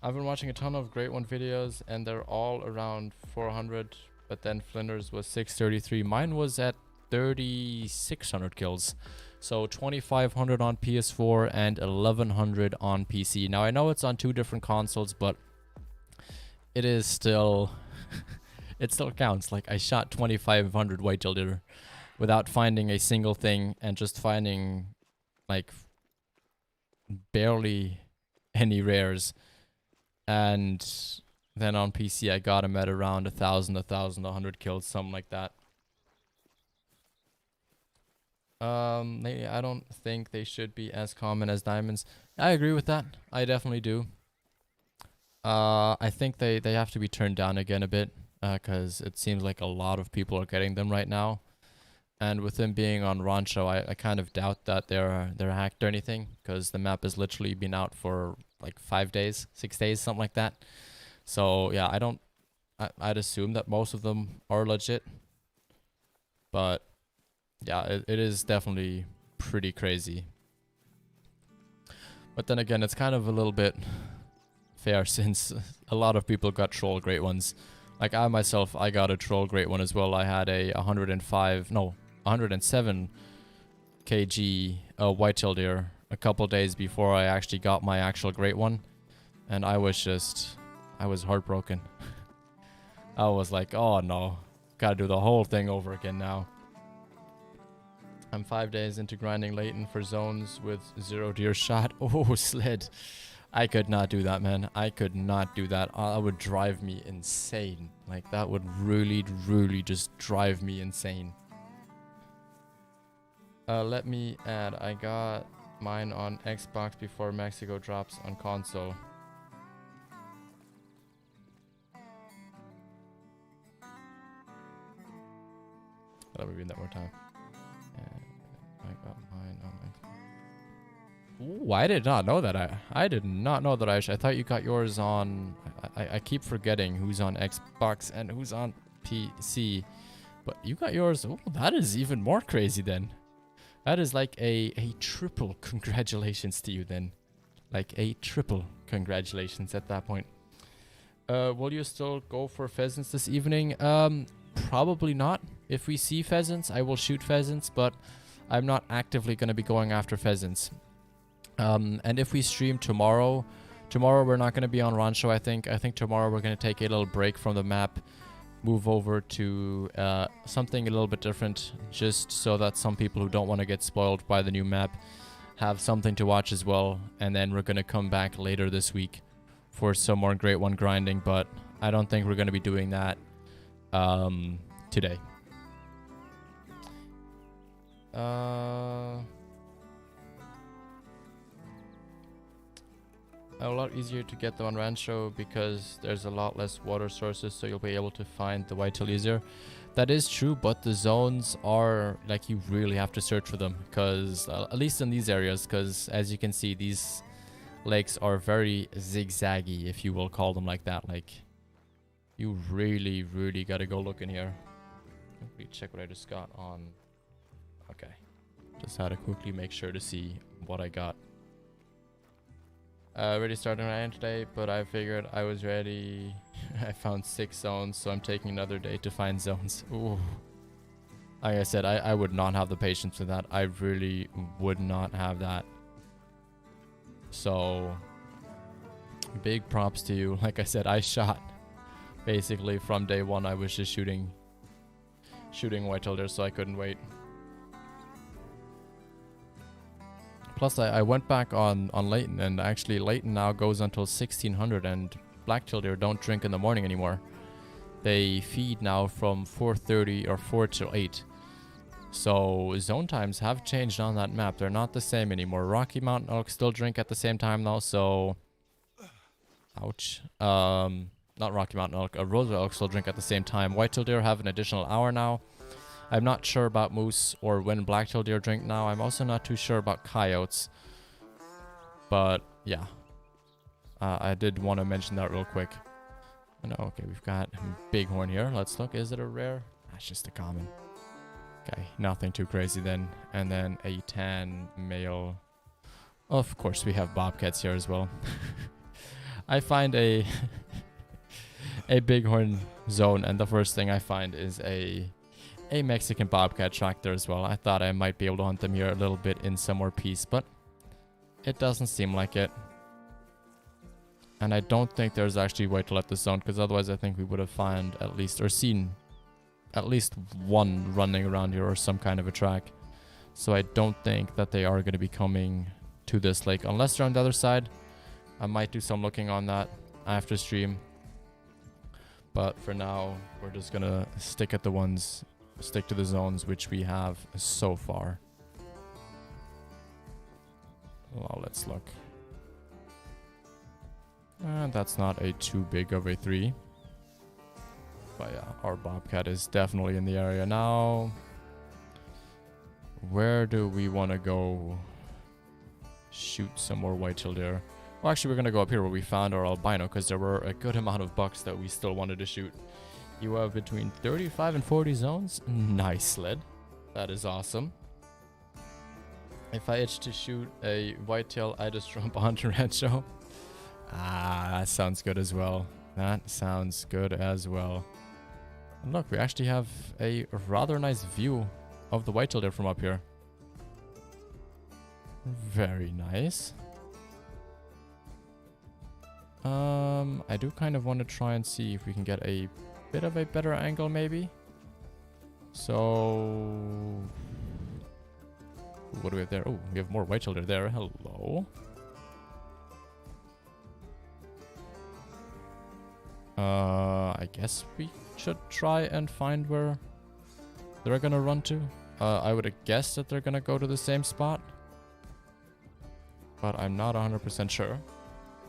I've been watching a ton of Great One videos and they're all around 400, but then Flinders was 633. Mine was at 3,600 kills. So 2,500 on PS4 and 1,100 on PC. Now I know it's on 2 different consoles, but it is still, it still counts. Like, I shot 2,500 whitetail deer without finding a single thing and just finding like barely any rares. And then on PC I got him at around 1,100 kills, something like that. I don't think they should be as common as diamonds. I agree with that. I definitely do. I think they have to be turned down again a bit, because it seems like a lot of people are getting them right now. And with them being on Rancho, I kind of doubt that they're hacked or anything, because the map has literally been out for like 5 days, 6 days, something like that. So yeah, I'd assume that most of them are legit. But yeah, it is definitely pretty crazy. But then again, it's kind of a little bit fair since a lot of people got troll great ones. Like I myself, I got a troll great one as well. I had a 107 kg white-tailed deer a couple days before I actually got my actual great one. And I was heartbroken. I was like, oh no, gotta do the whole thing over again now. I'm 5 days into grinding Leighton for zones with 0 deer shot. Oh, sled. I could not do that, man. I could not do that. That would drive me insane. Like, that would really, really just drive me insane. Let me add. I got mine on Xbox before Mexico drops on console. Let me read that more time. I got mine on Xbox. Ooh, I did not know that. I did not know that. I thought you got yours on. I keep forgetting who's on Xbox and who's on PC. But you got yours. Oh, that is even more crazy then. That is like a triple congratulations to you then. Like a triple congratulations at that point. Will you still go for pheasants this evening? Probably not. If we see pheasants, I will shoot pheasants, but I'm not actively going to be going after pheasants. And if we stream tomorrow we're not going to be on Rancho, I think. I think tomorrow we're going to take a little break from the map, move over to something a little bit different, just so that some people who don't want to get spoiled by the new map have something to watch as well. And then we're going to come back later this week for some more Great One grinding, but I don't think we're going to be doing that today. A lot easier to get them on Rancho because there's a lot less water sources, so you'll be able to find the whitetail easier. That is true, but the zones are like, you really have to search for them, because at least in these areas, because as you can see, these lakes are very zigzaggy, if you will call them like that. Like, you really gotta go look in here. Let me check what I just got on. Okay, just had to quickly make sure to see what I got. Already started my end today, but I figured I was ready. I found 6 zones, so I'm taking another day to find zones. Ooh. Like I said, I would not have the patience for that. I really would not have that. So, big props to you. Like I said, I shot. Basically, from day one, I was just shooting whitetail deer, so I couldn't wait. Plus, I went back on Leighton, and actually Leighton now goes until 1600, and black-tailed deer don't drink in the morning anymore. They feed now from 4:30 or 4 till 8. So zone times have changed on that map. They're not the same anymore. Rocky Mountain elk still drink at the same time though, so ouch. Not Rocky Mountain elk. Rosa elk still drink at the same time. Whitetail deer have an additional hour now. I'm not sure about moose or when black-tailed deer drink now. I'm also not too sure about coyotes. But yeah, I did want to mention that real quick. No, okay, we've got bighorn here. Let's look. Is it a rare? That's just a common. Okay, nothing too crazy then. And then a tan male. Of course, we have bobcats here as well. I find a bighorn zone, and the first thing I find is a Mexican bobcat tractor as well. I thought I might be able to hunt them here a little bit in some more peace, but it doesn't seem like it. And I don't think there's actually whitetail at this zone, because otherwise I think we would have found at least, or seen at least one running around here or some kind of a track. So I don't think that they are going to be coming to this lake unless they're on the other side. I might do some looking on that after stream. But for now, we're just going to stick to the zones which we have so far. Well, let's look. That's not a too big of a 3. But yeah, our bobcat is definitely in the area now. Where do we want to go shoot some more white-tailed deer? Well, actually, we're going to go up here where we found our albino, because there were a good amount of bucks that we still wanted to shoot. You have between 35 and 40 zones. Nice sled. That is awesome. If I itch to shoot a whitetail, I just jump onto Rancho. That sounds good as well. That sounds good as well. And look, we actually have a rather nice view of the whitetail deer from up here. Very nice. I do kind of want to try and see if we can get a bit of a better angle maybe. So what do we have there? Oh, we have more whitetail deer there. Hello. I guess we should try and find where they're gonna run to. I would have guessed that they're gonna go to the same spot, but I'm not 100% sure.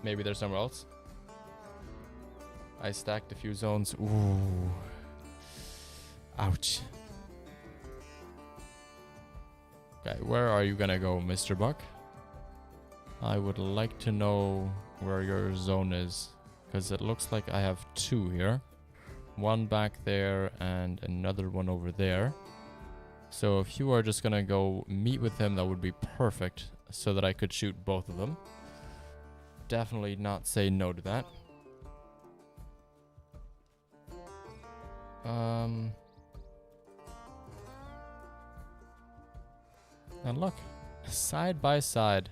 Maybe they're somewhere else. I stacked a few zones. Ooh. Ouch. Okay, where are you gonna go, Mr. Buck? I would like to know where your zone is, because it looks like I have 2 here. One back there and another one over there. So if you are just gonna go meet with him, that would be perfect, so that I could shoot both of them. Definitely not say no to that. And look, side by side.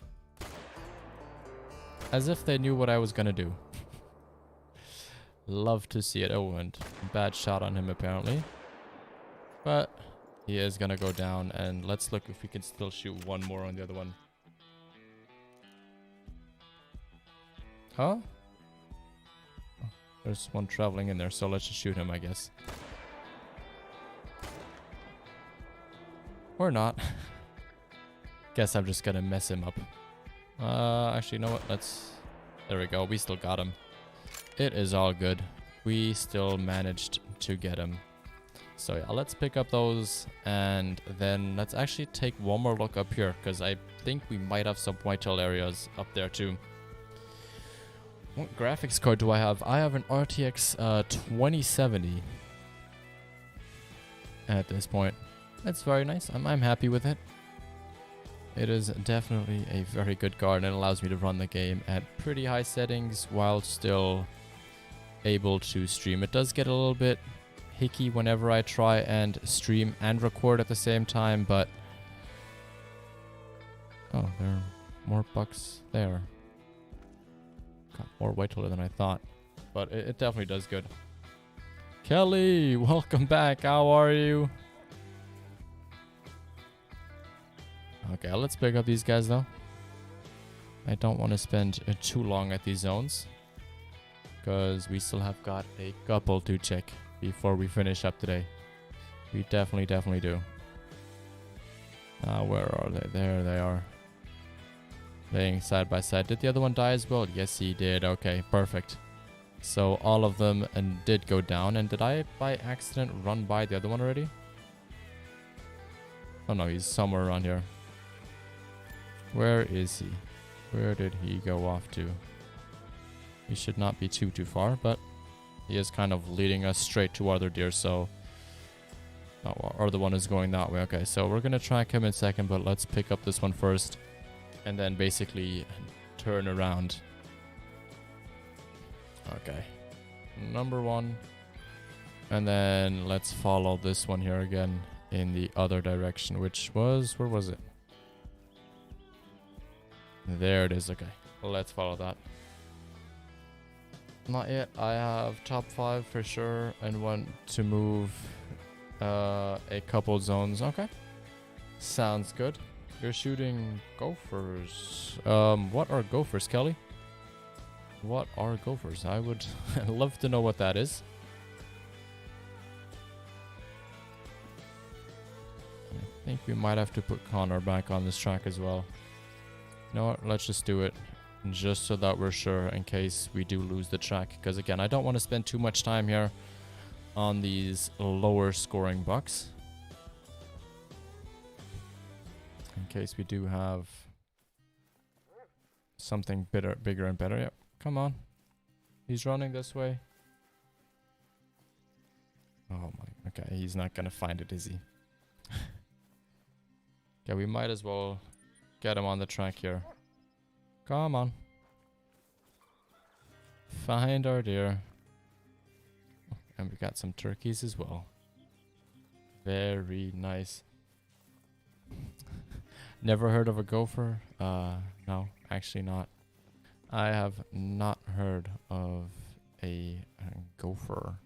As if they knew what I was gonna do. Love to see it. Oh, and bad shot on him apparently. But he is gonna go down, and let's look if we can still shoot one more on the other one. Huh? Oh, there's one traveling in there, so let's just shoot him, I guess. Or not. Guess I'm just gonna mess him up. Actually, you know what? There we go. We still got him. It is all good. We still managed to get him. So yeah, let's pick up those, and then let's actually take one more look up here, because I think we might have some whitetail areas up there too. What graphics card do I have? I have an RTX 2070 at this point. That's very nice. I'm happy with it. It is definitely a very good card, and it allows me to run the game at pretty high settings while still able to stream. It does get a little bit hicky whenever I try and stream and record at the same time, but oh, there are more bucks there. Got more whitetail than I thought, but it definitely does good. Kelly, welcome back. How are you? Okay, let's pick up these guys though. I don't want to spend too long at these zones, because we still have got a couple to check before we finish up today. We definitely do. Where are they? There they are. Laying side by side. Did the other one die as well? Yes, he did. Okay, perfect. So all of them did go down. And did I by accident run by the other one already? Oh no, he's somewhere around here. Where is he? Where did he go off to? He should not be too far, but he is kind of leading us straight to other deer, so... Oh, or the one is going that way. Okay, so we're going to track him in a second, but let's pick up this one first. And then basically turn around. Okay. Number 1. And then let's follow this one here again in the other direction, which was... Where was it? There it is. Okay, let's follow that. Not yet. I have top 5 for sure and want to move a couple zones. Okay. Sounds good. You're shooting gophers. What are gophers, Kelly? What are gophers? I would love to know what that is. I think we might have to put Connor back on this track as well. You know what? Let's just do it. Just so that we're sure in case we do lose the track. Because again, I don't want to spend too much time here on these lower scoring bucks. In case we do have something bigger and better. Yep, come on. He's running this way. Oh my, okay, he's not gonna find it, is he? Okay, we might as well get him on the track here. Come on. Find our deer. And we got some turkeys as well. Very nice. Never heard of a gopher? No, actually not. I have not heard of a gopher.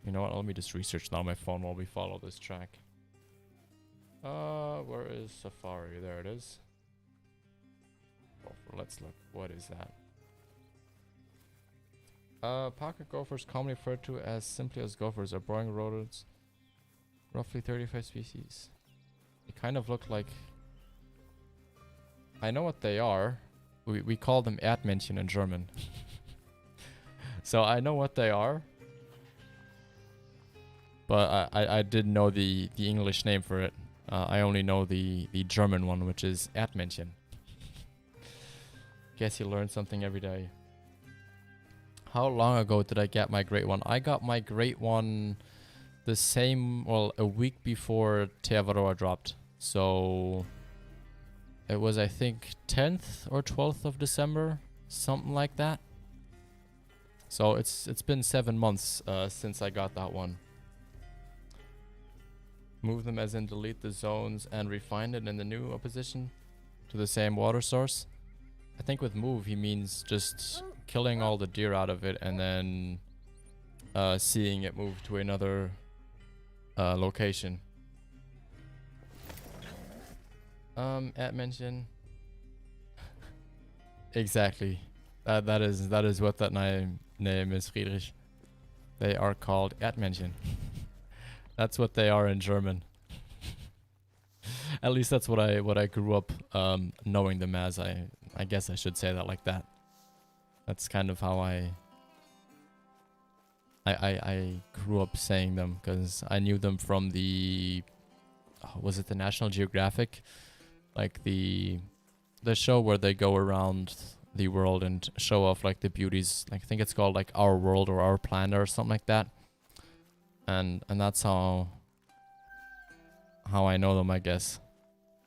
You know what? Let me just research that on my phone while we follow this track. Where is Safari? There it is. Gopher, let's look. What is that? Pocket gophers, commonly referred to as simply as gophers, are boring rodents. Roughly 35 species. They kind of look like... I know what they are. We call them Erdmännchen in German. So I know what they are. But I didn't know the English name for it. I only know the German one, which is Erdmännchen. Guess you learn something every day. How long ago did I get my great one? I got my great one the same, well, a week before Teavaroa dropped. So it was, I think, 10th or 12th of December, something like that. So it's been 7 months since I got that one. Move them as in delete the zones and refine it in the new opposition to the same water source. I think with move he means just killing all the deer out of it and then seeing it move to another location. Erdmännchen. Exactly. That is what that name is, Friedrich. They are called Erdmännchen. That's what they are in German. At least that's what I grew up knowing them as. I guess I should say that like that. That's kind of how I grew up saying them, because I knew them from the was it the National Geographic, like the show where they go around the world and show off like the beauties. Like, I think it's called like Our World or Our Planet or something like that. And that's how I know them, I guess,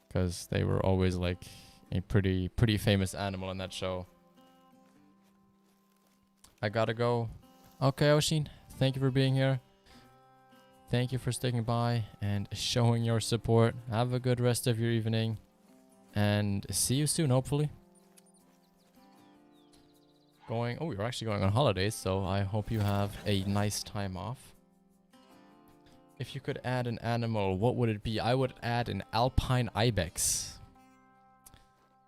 because they were always like a pretty famous animal in that show. I gotta go. Okay, Oshin, thank you for being here. Thank you for sticking by and showing your support. Have a good rest of your evening, and see you soon, hopefully. We're actually going on holidays, so I hope you have a nice time off. If you could add an animal, what would it be? I would add an alpine ibex,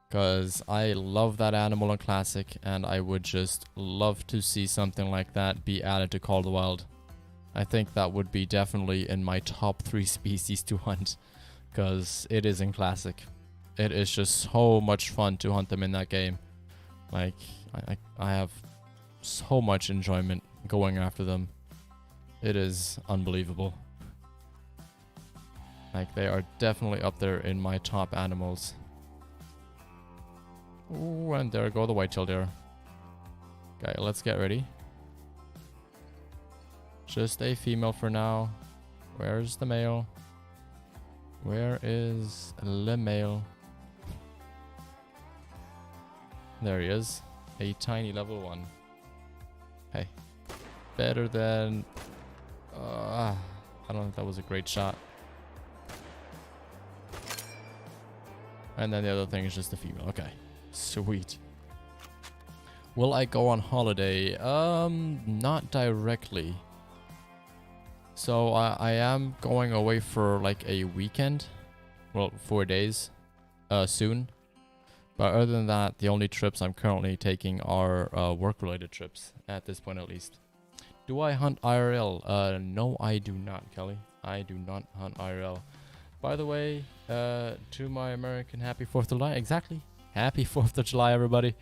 because I love that animal in Classic, and I would just love to see something like that be added to Call of the Wild. I think that would be definitely in my top 3 species to hunt, because it is in Classic. It is just so much fun to hunt them in that game. Like, I have so much enjoyment going after them. It is unbelievable. Like, they are definitely up there in my top animals. Ooh, and there go the white-tailed deer. Okay, let's get ready. Just a female for now. Where's the male? Where is le male? There he is. A tiny level 1. Hey. Better than... I don't think that was a great shot. And then the other thing is just the female. Okay. Sweet. Will I go on holiday? Not directly. So I am going away for like a weekend. Well, 4 days soon. But other than that, the only trips I'm currently taking are work-related trips, at this point at least. Do I hunt IRL? No, I do not, Kelly. I do not hunt IRL. By the way, to my American, happy 4th of July. Exactly. Happy 4th of July, everybody.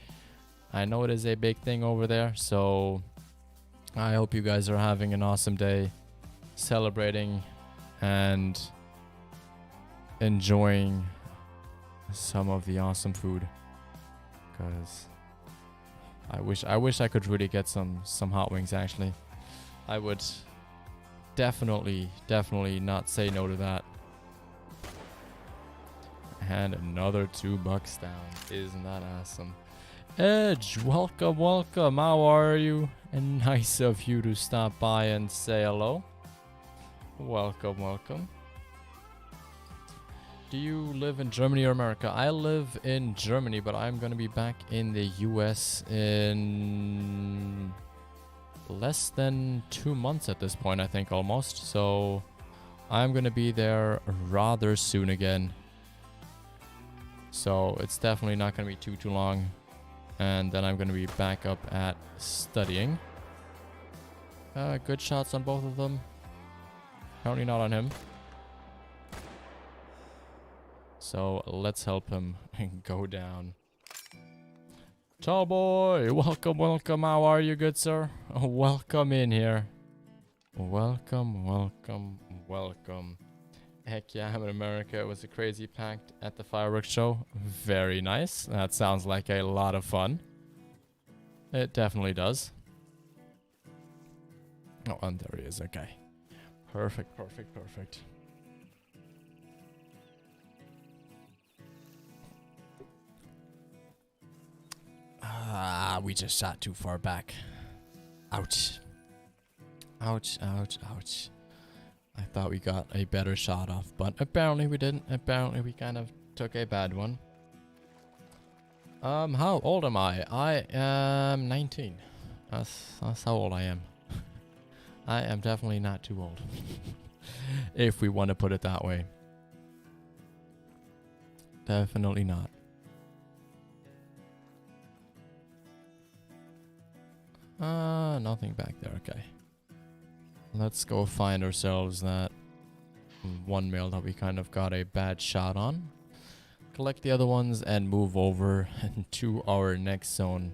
I know it is a big thing over there, so I hope you guys are having an awesome day, celebrating and enjoying some of the awesome food. Because I wish I could really get some hot wings, actually. I would definitely not say no to that. And another $2 down. Isn't that awesome? Edge, welcome. How are you? And nice of you to stop by and say hello. Welcome. Do you live in Germany or America? I live in Germany, but I'm gonna be back in the US in less than 2 months at this point, I think, almost. So I'm gonna be there rather soon again. So it's definitely not gonna be too long. And then I'm gonna be back up at studying. Good shots on both of them. Apparently not on him. So let's help him go down. Tall boy, welcome. How are you, good sir? Welcome in here. Welcome. Heck yeah, I'm in America. It was a crazy packed at the fireworks show. Very nice. That sounds like a lot of fun. It definitely does. Oh, and there he is. Okay. Perfect. We just shot too far back. Ouch. I thought we got a better shot off, but apparently we didn't. Apparently we kind of took a bad one. How old am I? I am 19. That's how old I am. I am definitely not too old. If we want to put it that way. Definitely not. Nothing back there. Okay. Let's go find ourselves that one male that we kind of got a bad shot on. Collect the other ones and move over to our next zone.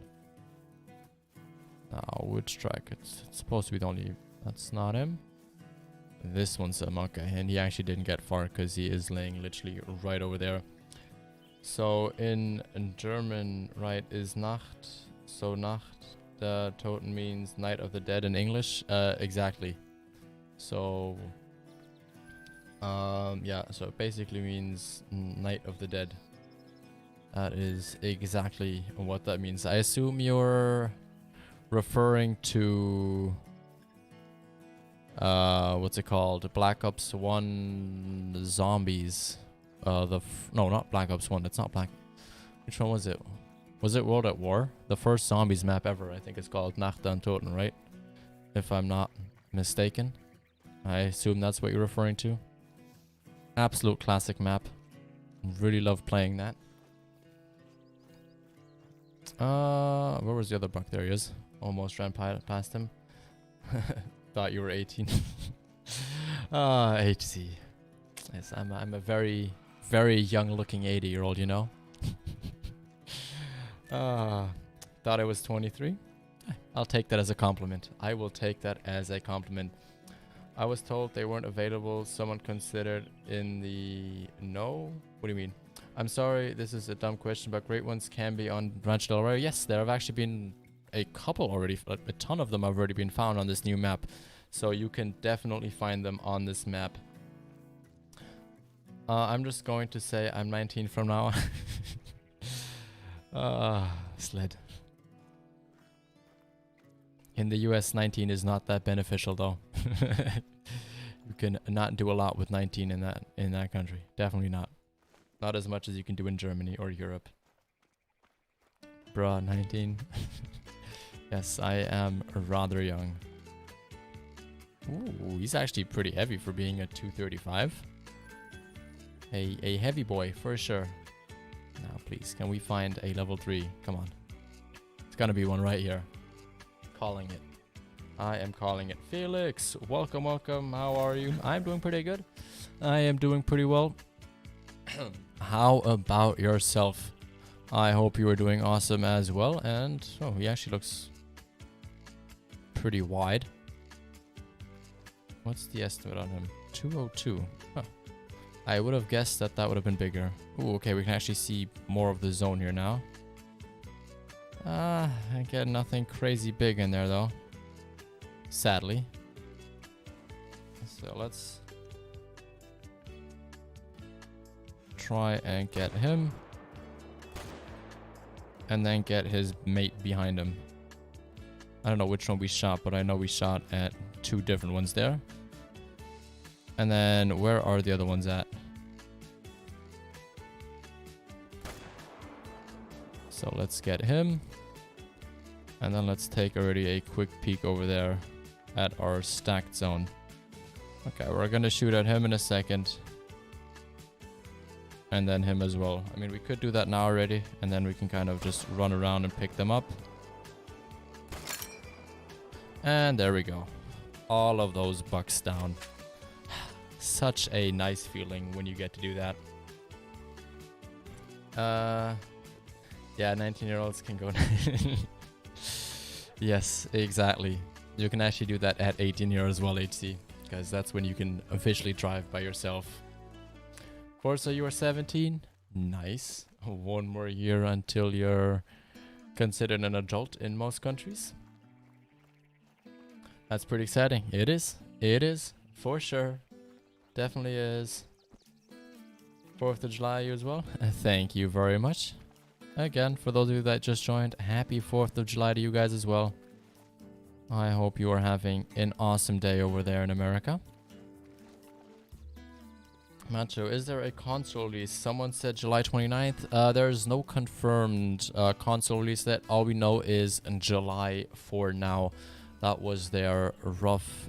Which track? It's supposed to be the only... That's not him. This one's him. Okay, and he actually didn't get far because he is laying literally right over there. So in German, right, is Nacht. So Nacht, the totem means night of the dead in English. Exactly. So yeah, so it basically means night of the dead. That is exactly what that means. I assume you're referring to what's it called? Black Ops 1 Zombies. No, not Black Ops 1. It's not Black. Which one was it? Was it World at War? The first Zombies map ever, I think it's called Nacht der Toten, right? If I'm not mistaken. I assume that's what you're referring to. Absolute classic map. Really love playing that. Where was the other buck? There he is. Almost ran past him. Thought you were 18. HC. Yes, I'm a very, very young looking 80-year-old, you know. Thought I was 23. I'll take that as a compliment. I will take that as a compliment. I was told they weren't available. Someone considered in the... No? What do you mean? I'm sorry, this is a dumb question, but great ones can be on Rancho Del Arroyo. Yes, there have actually been a couple already. A ton of them have already been found on this new map. So you can definitely find them on this map. I'm just going to say I'm 19 from now on. Sled. In the US, 19 is not that beneficial, though. You can not do a lot with 19 in that country. Definitely not. Not as much as you can do in Germany or Europe. Bruh, 19. Yes, I am rather young. Ooh, he's actually pretty heavy for being a 235. A heavy boy, for sure. Now, please, can we find a level 3? Come on. It's gonna be one right here. Calling it. I am calling it. Felix, welcome, welcome. How are you? I'm doing pretty good. I am doing pretty well. How about yourself? I hope you are doing awesome as well. And, oh, he actually looks pretty wide. What's the estimate on him? 202. Huh. I would have guessed that that would have been bigger. Ooh, okay, we can actually see more of the zone here now. Again, nothing crazy big in there though. Sadly. So let's try and get him. And then get his mate behind him. I don't know which one we shot, but I know we shot at 2 different ones there. And then where are the other ones at? So let's get him. And then let's take already a quick peek over there at our stacked zone. Okay, we're gonna shoot at him in a second. And then him as well. I mean, we could do that now already, and then we can kind of just run around and pick them up. And there we go. All of those bucks down. Such a nice feeling when you get to do that. Yeah, 19-year-olds can go. Yes, exactly. You can actually do that at 18 years as well, HC, because that's when you can officially drive by yourself. Forza, you are 17. Nice. 1 more year until you're considered an adult in most countries. That's pretty exciting. It is. It is. For sure. Definitely is. 4th of July you as well. Thank you very much. Again, for those of you that just joined, happy 4th of July to you guys as well. I hope you are having an awesome day over there in America. Macho, is there a console release? Someone said July 29th. There's no confirmed console release yet. All we know is in July for now. That was their rough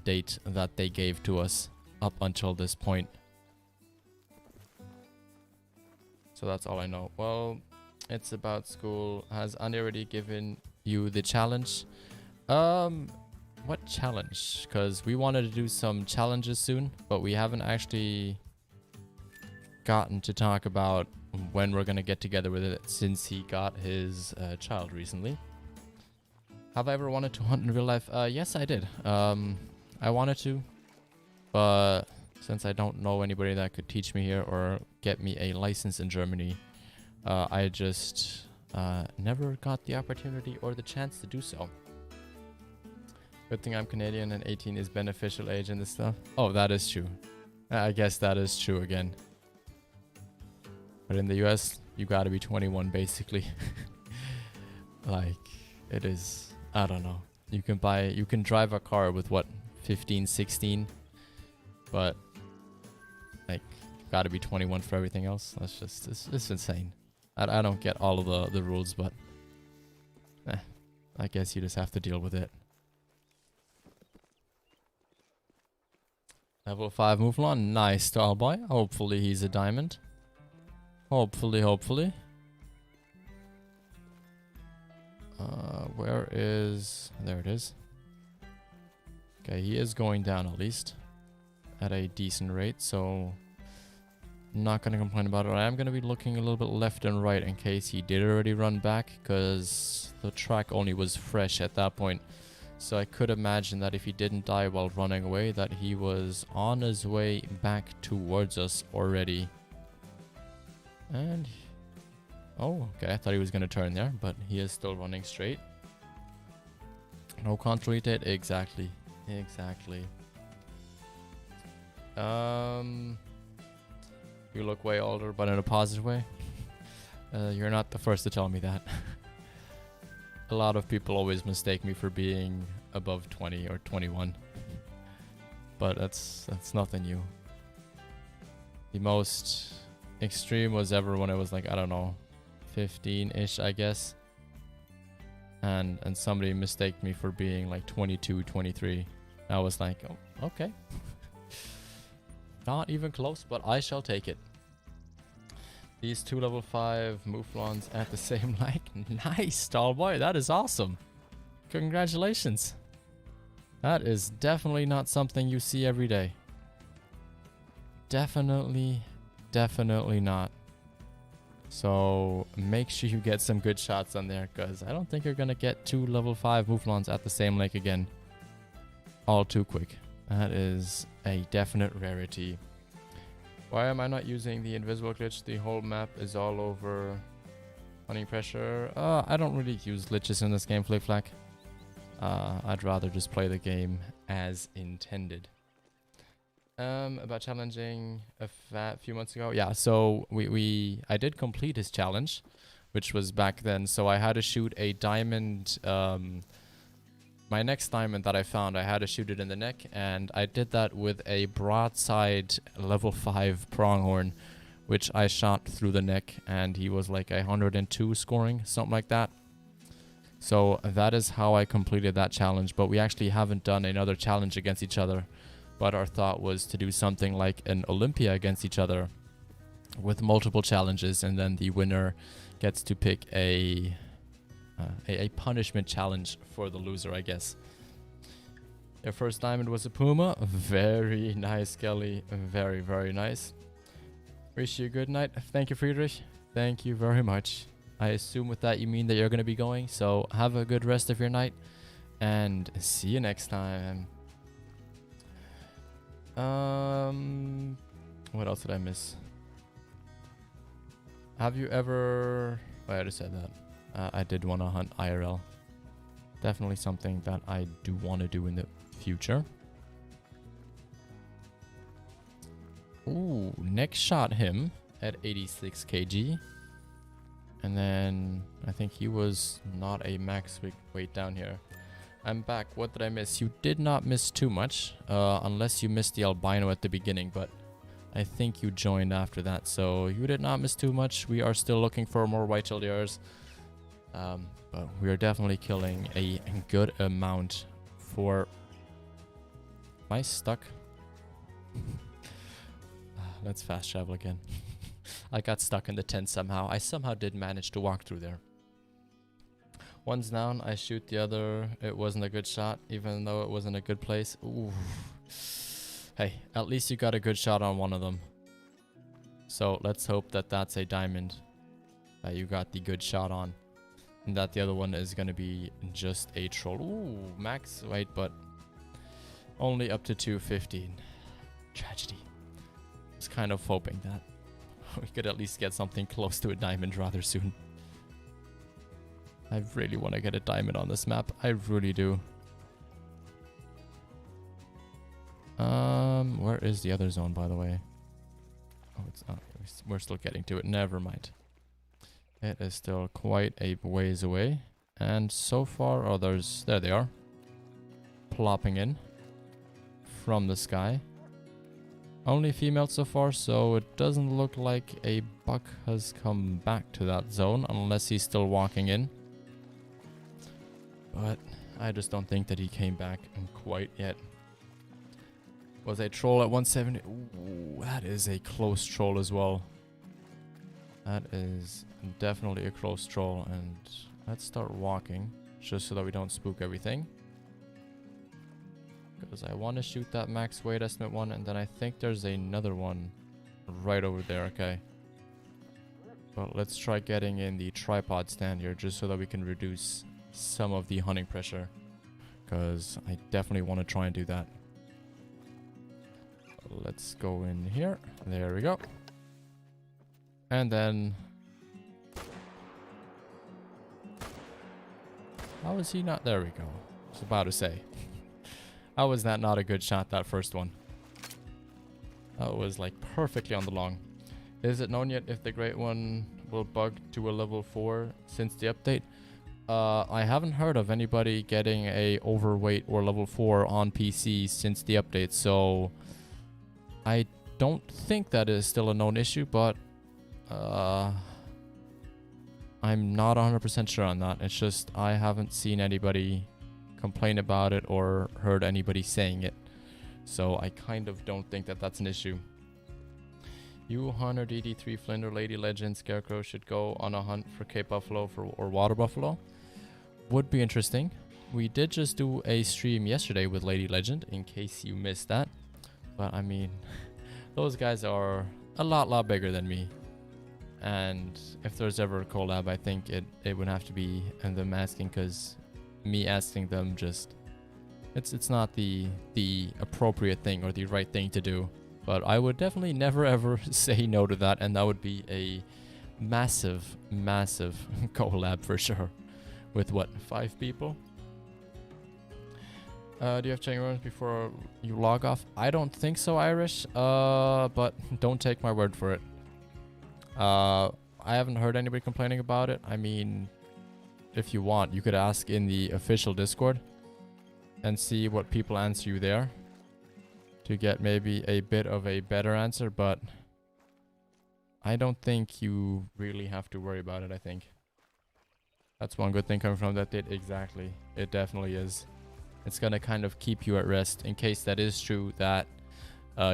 date that they gave to us up until this point. So that's all I know. Well, it's about school. Has Andy already given you the challenge? What challenge? Because we wanted to do some challenges soon, but we haven't actually gotten to talk about when we're going to get together with it since he got his child recently. Have I ever wanted to hunt in real life? Yes, I did. I wanted to, but since I don't know anybody that could teach me here or get me a license in Germany, I just never got the opportunity or the chance to do so. Good thing I'm Canadian and 18 is beneficial age and this stuff. Oh, that is true. I guess that is true again. But in the US, you gotta be 21 basically. Like, it is, I don't know. You can drive a car with what, 15, 16? But, like, gotta be 21 for everything else. That's just, it's insane. I don't get all of the rules, but I guess you just have to deal with it. Level 5 Mouflon, nice tall boy. Hopefully he's a diamond. Hopefully. Where is... There it is. Okay, he is going down at least. At a decent rate, so... I'm not going to complain about it. I am going to be looking a little bit left and right in case he did already run back, because the track only was fresh at that point. So I could imagine that if he didn't die while running away, that he was on his way back towards us already. And... Oh, okay, I thought he was going to turn there, but he is still running straight. No control date? Exactly. You look way older, but in a positive way. You're not the first to tell me that. A lot of people always mistake me for being above 20 or 21. But that's nothing new. The most extreme was ever when I was like, I don't know, 15-ish, I guess. And somebody mistaked me for being like 22, 23. I was like, oh, okay. Not even close, but I shall take it. These 2 level 5 Mouflons at the same like. Nice, tall boy. That is awesome. Congratulations. That is definitely not something you see every day. Definitely not. So make sure you get some good shots on there, because I don't think you're going to get 2 level 5 Mouflons at the same lake again all too quick. That is a definite rarity. Why am I not using the invisible glitch? The whole map is all over hunting pressure. I don't really use glitches in this game, Flick Flack. I'd rather just play the game as intended. About challenging a few months ago. Yeah, so I did complete his challenge, which was back then. So I had to shoot a diamond. My next diamond that I found, I had to shoot it in the neck, and I did that with a broadside level 5 pronghorn, which I shot through the neck, and he was like 102 scoring, something like that. So that is how I completed that challenge, but we actually haven't done another challenge against each other. But our thought was to do something like an Olympia against each other with multiple challenges, and then the winner gets to pick a punishment challenge for the loser, I guess. Your first diamond was a puma. Very nice, Kelly. Very, very nice. Wish you a good night. Thank you, Friedrich. Thank you very much. I assume with that you mean that you're going to be going. So have a good rest of your night, and see you next time. What else did I miss? Have you ever... Oh, I just said that. I did want to hunt IRL. Definitely something that I do want to do in the future. Ooh, next shot him at 86 kg. And then I think he was not a max weight down here. I'm back. What did I miss? You did not miss too much, unless you missed the albino at the beginning, but I think you joined after that, so you did not miss too much. We are still looking for more white-tailed deers. But we are definitely killing a good amount for... Am I stuck? Let's fast travel again. I got stuck in the tent somehow. I somehow did manage to walk through there. One's down, I shoot the other. It wasn't a good shot, even though it wasn't a good place. Ooh. Hey, at least you got a good shot on one of them. So let's hope that that's a diamond that you got the good shot on. And that the other one is going to be just a troll. Ooh, max weight, but only up to 215. Tragedy. I was kind of hoping that we could at least get something close to a diamond rather soon. I really want to get a diamond on this map. I really do. Where is the other zone, by the way? Oh, it's not. We're still getting to it. Never mind. It is still quite a ways away. And so far, oh, there they are. Plopping in from the sky. Only females so far, so it doesn't look like a buck has come back to that zone, unless he's still walking in. But I just don't think that he came back quite yet. Was a troll at 170. Ooh, that is a close troll as well. That is definitely a close troll. And let's start walking, just so that we don't spook everything. Because I want to shoot that max weight estimate one, and then I think there's another one right over there, okay. But let's try getting in the tripod stand here, just so that we can reduce some of the hunting pressure. Because I definitely want to try and do that. Let's go in here. There we go. And then... How is he not? There we go. I was about to say. How was that not a good shot, that first one? That was like perfectly on the long. Is it known yet if the great one will bug to a level 4 since the update? I haven't heard of anybody getting a overweight or level 4 on PC since the update, so I don't think that is still a known issue, but I'm not 100% sure on that. It's just I haven't seen anybody complain about it or heard anybody saying it. So I kind of don't think that that's an issue. You, Hunter, DD3, Flinder, Lady Legend, Scarecrow should go on a hunt for Cape Buffalo or Water Buffalo. Would be interesting. We did just do a stream yesterday with Lady Legend, in case you missed that. But I mean, those guys are a lot bigger than me. And if there's ever a collab, I think it would have to be them asking, because me asking them just... It's not the appropriate thing or the right thing to do. But I would definitely never ever say no to that, and that would be a massive collab for sure. With what, 5 people? Do you have checking rooms before you log off? I don't think so, Irish. But don't take my word for it. I haven't heard anybody complaining about it. I mean, if you want, you could ask in the official Discord and see what people answer you there, to get maybe a bit of a better answer, but I don't think you really have to worry about it, I think. That's one good thing coming from that date. Exactly. It definitely is. It's going to kind of keep you at rest in case that is true, that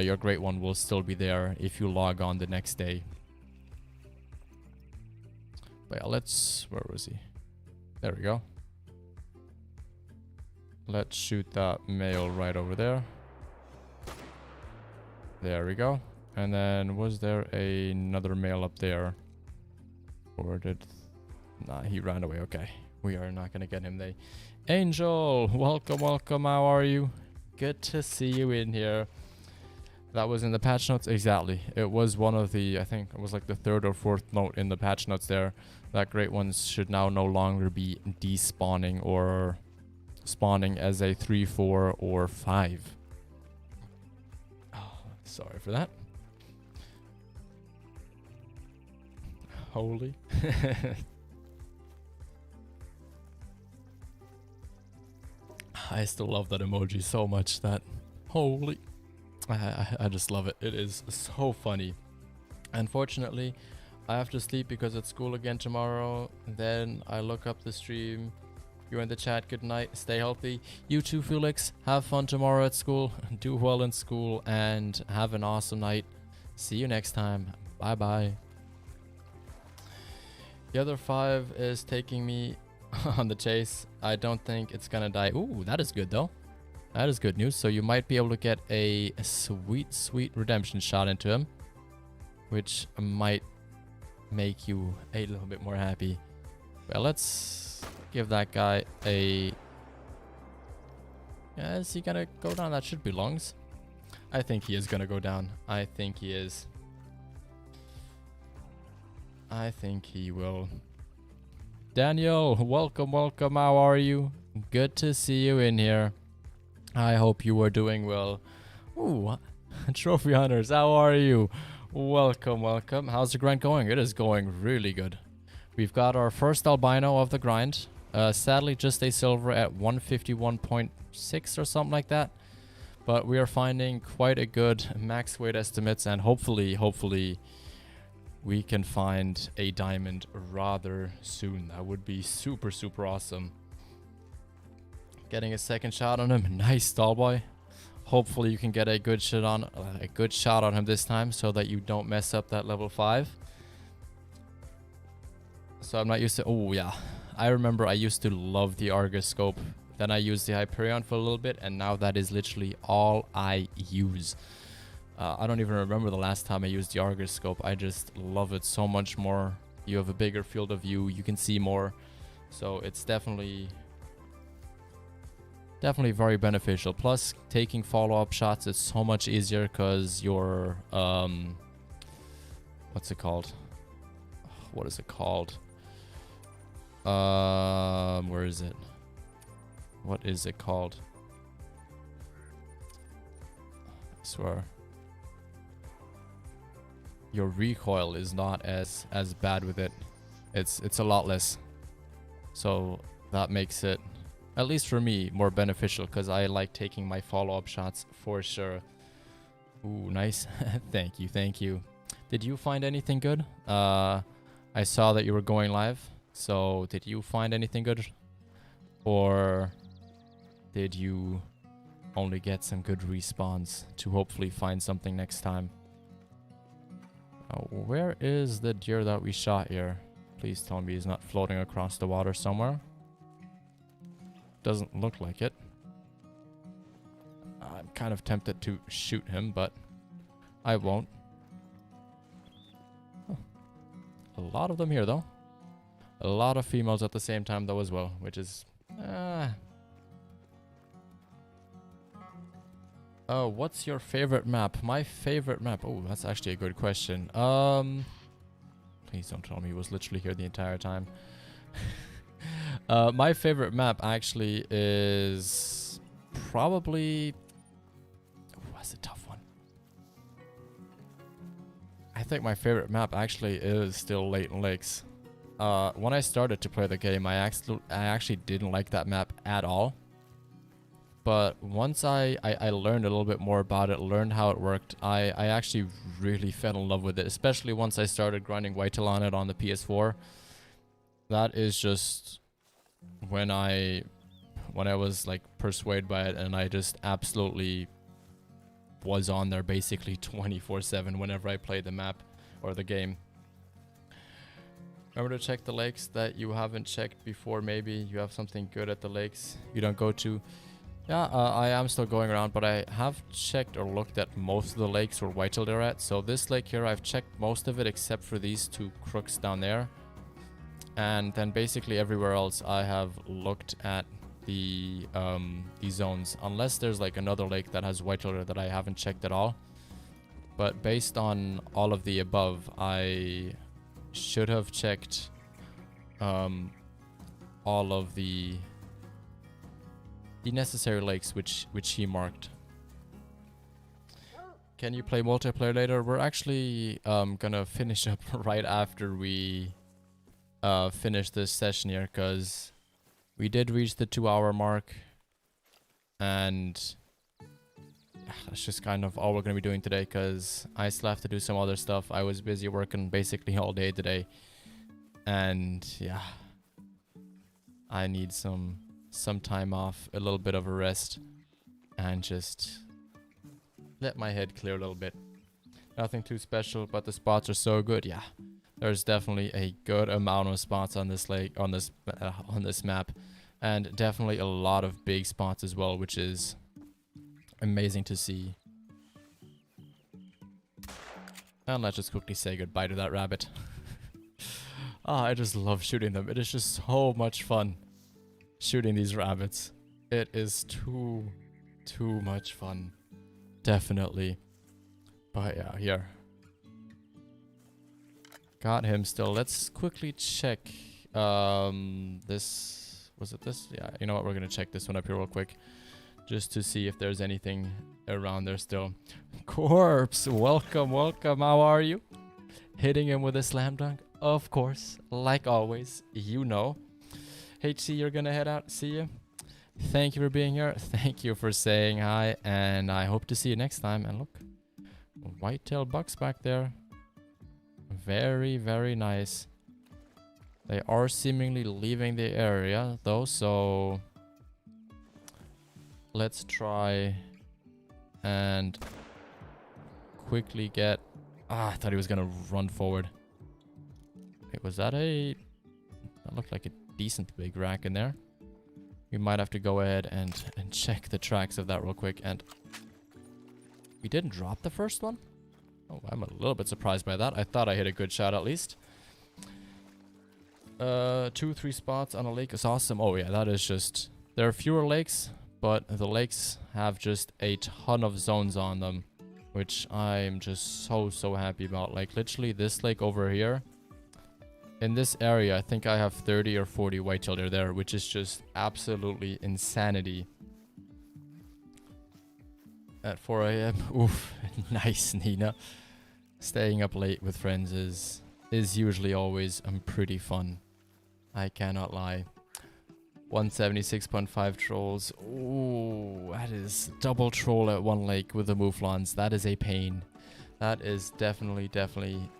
your great one will still be there if you log on the next day. But yeah, let's... Where was he? There we go. Let's shoot that male right over there. There we go. And then was there another male up there? Or did... Nah, he ran away. Okay. We are not going to get him. Angel! Welcome. How are you? Good to see you in here. That was in the patch notes? Exactly. It was one of the... I think it was like the 3rd or 4th note in the patch notes there. That great ones should now no longer be despawning or spawning as a 3, 4, or 5. Sorry for that. Holy. I still love that emoji so much. That holy. I just love it. It is so funny. Unfortunately, I have to sleep because it's school again tomorrow. Then I look up the stream. You're in the chat. Good night. Stay healthy. You too, Felix. Have fun tomorrow at school. Do well in school and have an awesome night. See you next time. Bye bye. The other 5 is taking me on the chase. I don't think it's gonna die. Ooh, that is good though. That is good news. So you might be able to get a sweet redemption shot into him, which might make you a little bit more happy. Well, let's give that guy a... Yeah, is he gonna go down? That should be lungs. I think he is gonna go down. I think he is. I think he will. Daniel, welcome. How are you? Good to see you in here. I hope you are doing well. Ooh, Trophy Hunters, how are you? Welcome. How's the grind going? It is going really good. We've got our first albino of the grind. Sadly, just a silver at 151.6 or something like that. But we are finding quite a good max weight estimates, and hopefully we can find a diamond rather soon. That would be super awesome. Getting a second shot on him. Nice, stall boy. Hopefully you can get a good shot on him this time, so that you don't mess up that level 5. So I'm not used to... Oh yeah, I remember I used to love the Argus scope. Then I used the Hyperion for a little bit, and now that is literally all I use. I don't even remember the last time I used the Argus scope. I just love it so much more. You have a bigger field of view. You can see more. So it's definitely very beneficial. Plus, taking follow-up shots is so much easier because your what's it called? What is it called? Where is it? What is it called? I swear. Your recoil is not as bad with it. It's a lot less. So that makes it, at least for me, more beneficial, because I like taking my follow-up shots for sure. Ooh, nice. Thank you. Did you find anything good? I saw that you were going live. So did you find anything good? Or did you only get some good respawns to hopefully find something next time? Where is the deer that we shot here? Please tell me he's not floating across the water somewhere. Doesn't look like it. I'm kind of tempted to shoot him, but I won't. Oh. A lot of them here, though. A lot of females at the same time, though, as well, which is... Oh, what's your favorite map? My favorite map... Oh, that's actually a good question. Please don't tell me he was literally here the entire time. My favorite map actually is... Probably... Oh, that's a tough one. I think my favorite map actually is still Leighton Lakes. When I started to play the game, I actually didn't like that map at all. But once I learned a little bit more about it, learned how it worked, I actually really fell in love with it. Especially once I started grinding whitetail on it on the PS4. That is just when I was like persuaded by it, and I just absolutely was on there basically 24/7 whenever I played the map or the game. Remember to check the lakes that you haven't checked before. Maybe you have something good at the lakes you don't go to. Yeah, I am still going around, but I have checked or looked at most of the lakes where whitetail they're at. So this lake here, I've checked most of it except for these two crooks down there. And then basically everywhere else I have looked at the zones. Unless there's like another lake that has whitetail that I haven't checked at all. But based on all of the above, I should have checked all of the necessary lakes which he marked. Can you play multiplayer later? We're actually gonna finish up right after we finish this session here, because we did reach the 2-hour mark, and that's just kind of all we're gonna be doing today, because I still have to do some other stuff. I was busy working basically all day today, and yeah, I need some time off, a little bit of a rest, and just let my head clear a little bit. Nothing too special, but the spots are so good. Yeah, there's definitely a good amount of spots on this lake, on this map, and definitely a lot of big spots as well, which is amazing to see. And let's just quickly say goodbye to that rabbit. I just love shooting them. It is just so much fun shooting these rabbits. It is too much fun. Definitely. But yeah, here. Got him still. Let's quickly check this. Was it this? Yeah, you know what? We're gonna check this one up here real quick, just to see if there's anything around there still. Corpse, welcome. How are you? Hitting him with a slam dunk, of course, like always. You know. HC, you're gonna head out. See you. Thank you for being here. Thank you for saying hi, and I hope to see you next time. And look, white-tailed bucks back there. Very, very nice. They are seemingly leaving the area though, so let's try and quickly get... I thought he was gonna run forward. Wait, was that a... That looked like a decent big rack in there. We might have to go ahead and check the tracks of that real quick. And we didn't drop the first one? Oh, I'm a little bit surprised by that. I thought I hit a good shot at least. 2-3 spots on a lake is awesome. Oh yeah, that is just... There are fewer lakes, but the lakes have just a ton of zones on them, which I'm just so happy about. Like literally this lake over here, in this area, I think I have 30 or 40 whitetail deer there, which is just absolutely insanity. At 4 a.m. Oof, nice, Nina. Staying up late with friends is usually always pretty fun. I cannot lie. 176.5 trolls. Ooh, that is double troll at one lake with the mouflons. That is a pain. That is definitely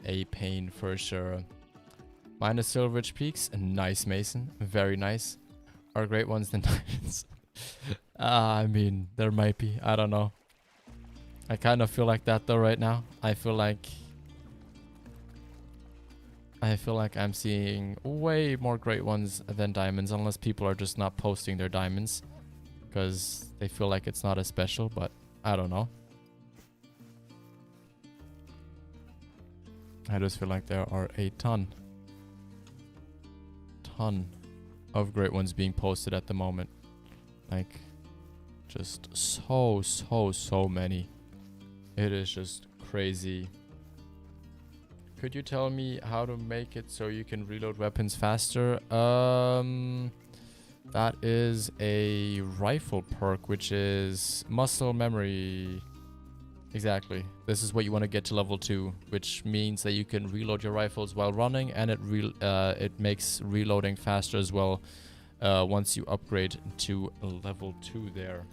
a pain for sure. Minus Silveridge Peaks. Nice, Mason. Very nice. Are great ones the diamonds. I mean, there might be. I don't know. I kind of feel like that though right now. I feel like I'm seeing way more great ones than diamonds, unless people are just not posting their diamonds because they feel like it's not as special, but I don't know. I just feel like there are a ton of great ones being posted at the moment. Like, just so many. It is just crazy. Could you tell me how to make it so you can reload weapons faster? That is a rifle perk, which is muscle memory. Exactly. This is what you want to get to level 2, which means that you can reload your rifles while running, and it makes reloading faster as well once you upgrade to level 2 there.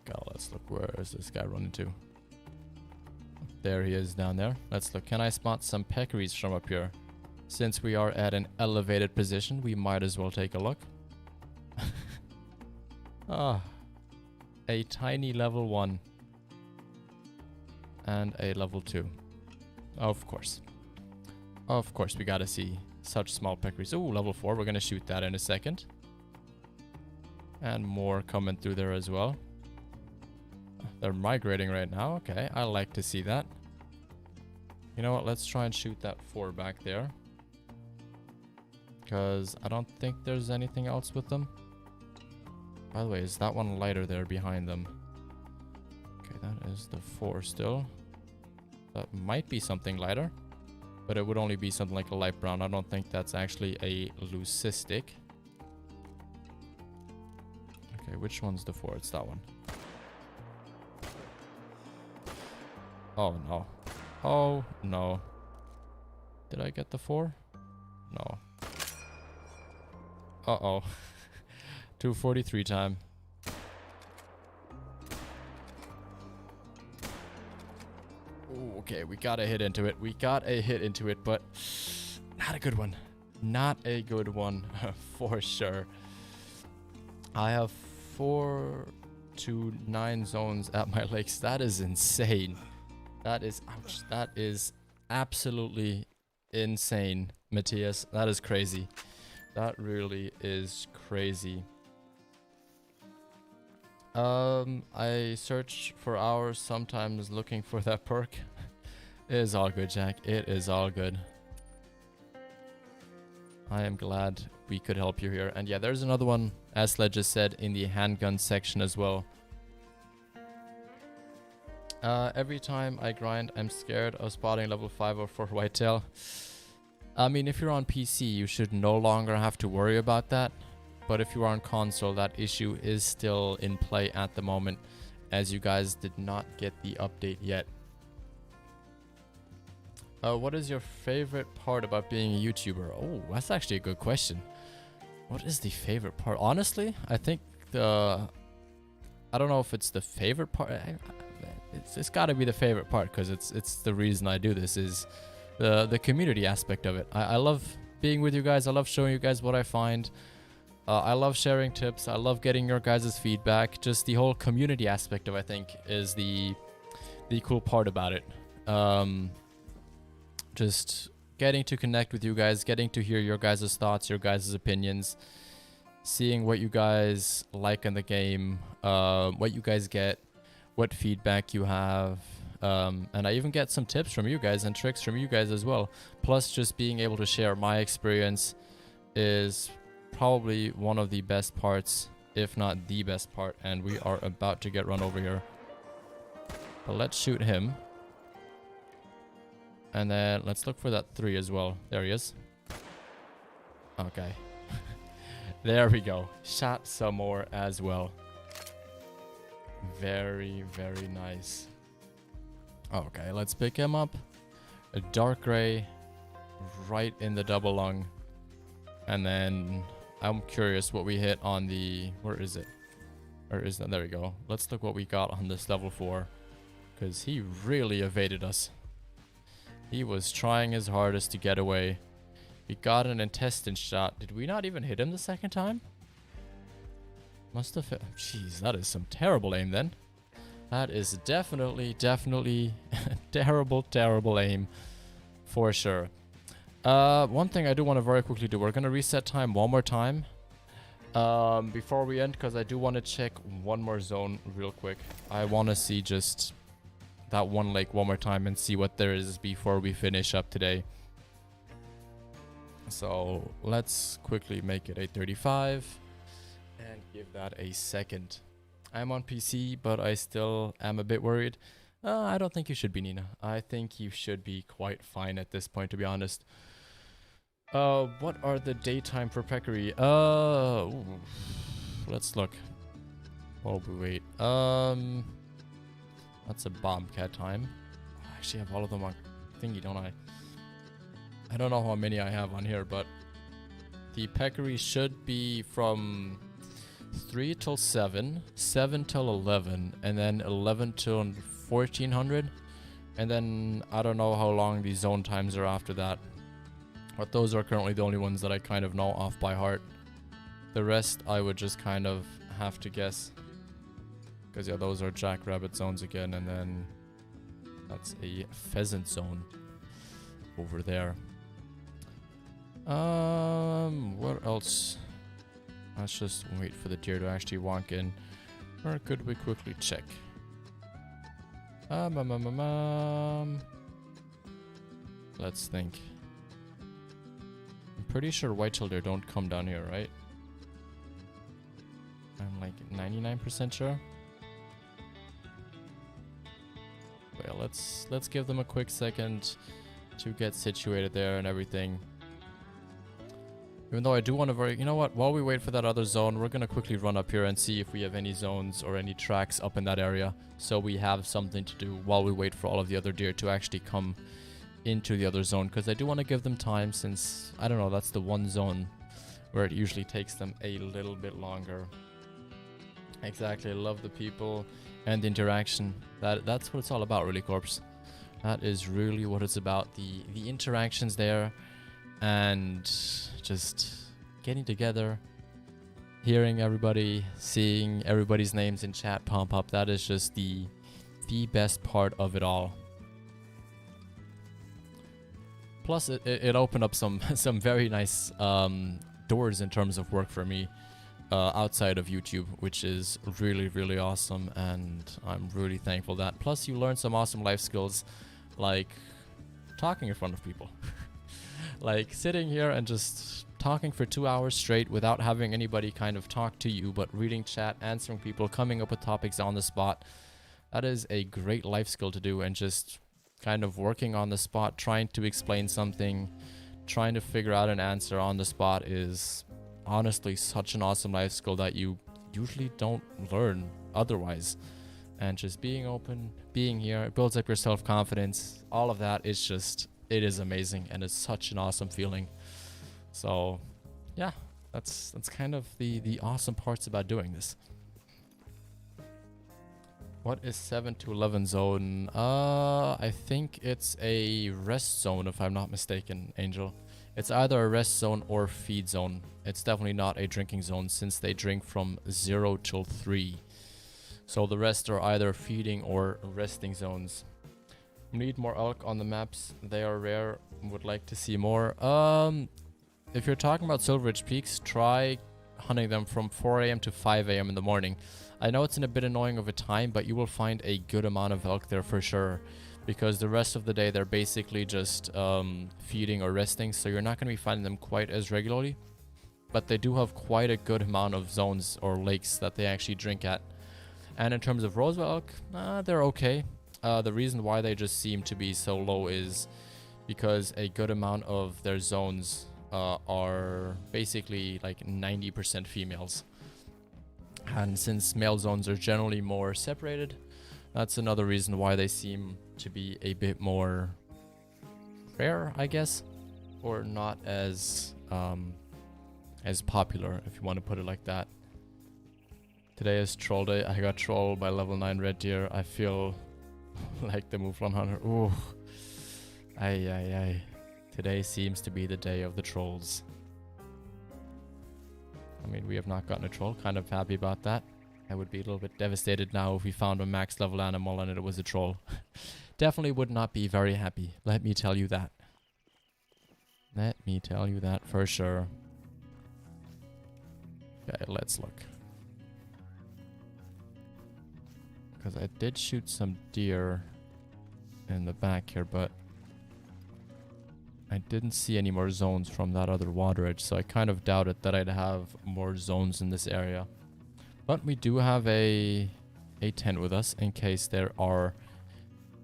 God, let's look. Where is this guy running to? There he is down there. Let's look. Can I spot some peccaries from up here? Since we are at an elevated position, we might as well take a look. Ah, a tiny level 1 and a level 2. Of course, we gotta see such small peccaries. Oh, level 4. We're gonna shoot that in a second. And more coming through there as well. They're migrating right now. Okay, I like to see that. You know what? Let's try and shoot that 4 back there, because I don't think there's anything else with them. By the way, is that one lighter there behind them? Okay, that is the 4 still. That might be something lighter, but it would only be something like a light brown. I don't think that's actually a leucistic. Okay, which one's the 4? It's that one. Oh no. Oh no. Did I get the 4? No. Uh-oh. 243 time. Ooh, okay, we got a hit into it. But not a good one. Not a good one for sure. I have 4 to 9 zones at my lakes. That is insane. That is, ouch, that is absolutely insane, Matthias. That is crazy. That really is crazy. I search for hours sometimes looking for that perk. It is all good, Jack. It is all good. I am glad we could help you here. And yeah, there's another one, as Sled just said, in the handgun section as well. Every time I grind, I'm scared of spotting level 5 or 4 whitetail. I mean, if you're on PC, you should no longer have to worry about that. But if you are on console, that issue is still in play at the moment, as you guys did not get the update yet. What is your favorite part about being a YouTuber? Oh, that's actually a good question. What is the favorite part? Honestly, I think I don't know if it's the favorite part. It's got to be the favorite part, because it's the reason I do this, is the community aspect of it. I love being with you guys. I love showing you guys what I find. I love sharing tips. I love getting your guys' feedback. Just the whole community aspect of it, I think, is the cool part about it. Just getting to connect with you guys, getting to hear your guys' thoughts, your guys' opinions, seeing what you guys like in the game, what you guys get, what feedback you have. And I even get some tips from you guys and tricks from you guys as well. Plus, just being able to share my experience is probably one of the best parts, if not the best part. And we are about to get run over here, but let's shoot him, and then let's look for that 3 as well. There he is. Okay. There we go. Shot some more as well. Very, very nice. Okay, let's pick him up. A dark gray right in the double lung. And then I'm curious what we hit on the... Where is it? Where is that? There we go. Let's look what we got on this level 4. Because he really evaded us. He was trying his hardest to get away. We got an intestine shot. Did we not even hit him the second time? Must have hit. Jeez, that is some terrible aim then. That is definitely terrible aim. For sure. One thing I do want to very quickly do. We're going to reset time one more time. Before we end, because I do want to check one more zone real quick. I want to see just that one lake one more time and see what there is before we finish up today. So let's quickly make it 8:35 and give that a second. I'm on PC, but I still am a bit worried. I don't think you should be, Nina. I think you should be quite fine at this point, to be honest. What are the daytime for peccary? Ooh, let's look. Oh, wait. That's a bobcat time. I actually have all of them on thingy, don't I? I don't know how many I have on here, but the peccary should be from 3 till 7, 7 till 11, and then 11 till 1400. And then I don't know how long the zone times are after that. But those are currently the only ones that I kind of know off by heart. The rest I would just kind of have to guess. Because yeah, those are jackrabbit zones again, and then that's a pheasant zone over there. What else? Let's just wait for the deer to actually walk in. Or could we quickly check? Let's think. I'm pretty sure white-tailed deer don't come down here, right? I'm like 99% sure. Well, let's give them a quick second to get situated there and everything. Even though I do want to you know what? While we wait for that other zone, we're gonna quickly run up here and see if we have any zones or any tracks up in that area, so we have something to do while we wait for all of the other deer to actually come into the other zone. Because I do want to give them time, since I don't know, that's the one zone where it usually takes them a little bit longer. Exactly. I love the people and the interaction. That's what it's all about, really, Corpse. That is really what it's about. The interactions there, and just getting together, hearing everybody, seeing everybody's names in chat pop up. That is just the best part of it all. Plus, it opened up some very nice doors in terms of work for me outside of YouTube, which is really awesome, and I'm really thankful that. Plus, you learn some awesome life skills, like talking in front of people. Like sitting here and just talking for 2 hours straight without having anybody kind of talk to you, but reading chat, answering people, coming up with topics on the spot. That is a great life skill to do, and just kind of working on the spot, trying to explain something, trying to figure out an answer on the spot is honestly such an awesome life skill that you usually don't learn otherwise. And just being open, being here, it builds up your self-confidence. All of that is just, it is amazing, and it's such an awesome feeling. So yeah, that's kind of the awesome parts about doing this. What is 7 to 11 zone? I think it's a rest zone, if I'm not mistaken, Angel. It's either a rest zone or feed zone. It's definitely not a drinking zone, since they drink from 0 till 3. So the rest are either feeding or resting zones. Need more elk on the maps. They are rare. Would like to see more. If you're talking about Silver Ridge Peaks, try hunting them from 4 a.m. to 5 a.m. in the morning. I know it's in a bit annoying of a time, but you will find a good amount of elk there for sure. Because the rest of the day, they're basically just feeding or resting. So you're not going to be finding them quite as regularly. But they do have quite a good amount of zones or lakes that they actually drink at. And in terms of Roseville elk, they're okay. The reason why they just seem to be so low is because a good amount of their zones are basically like 90% females. And since male zones are generally more separated, that's another reason why they seem to be a bit more rare, I guess, or not as popular, if you want to put it like that. Today is troll day. I got trolled by level 9 red deer. I feel like the Mouflon hunter. Ooh. Ay. Today seems to be the day of the trolls. I mean, we have not gotten a troll. Kind of happy about that. I would be a little bit devastated now if we found a max level animal and it was a troll. Definitely would not be very happy. Let me tell you that. Let me tell you that for sure. Okay, let's look. Because I did shoot some deer in the back here, but I didn't see any more zones from that other water edge, so I kind of doubted that I'd have more zones in this area. But we do have a tent with us in case there are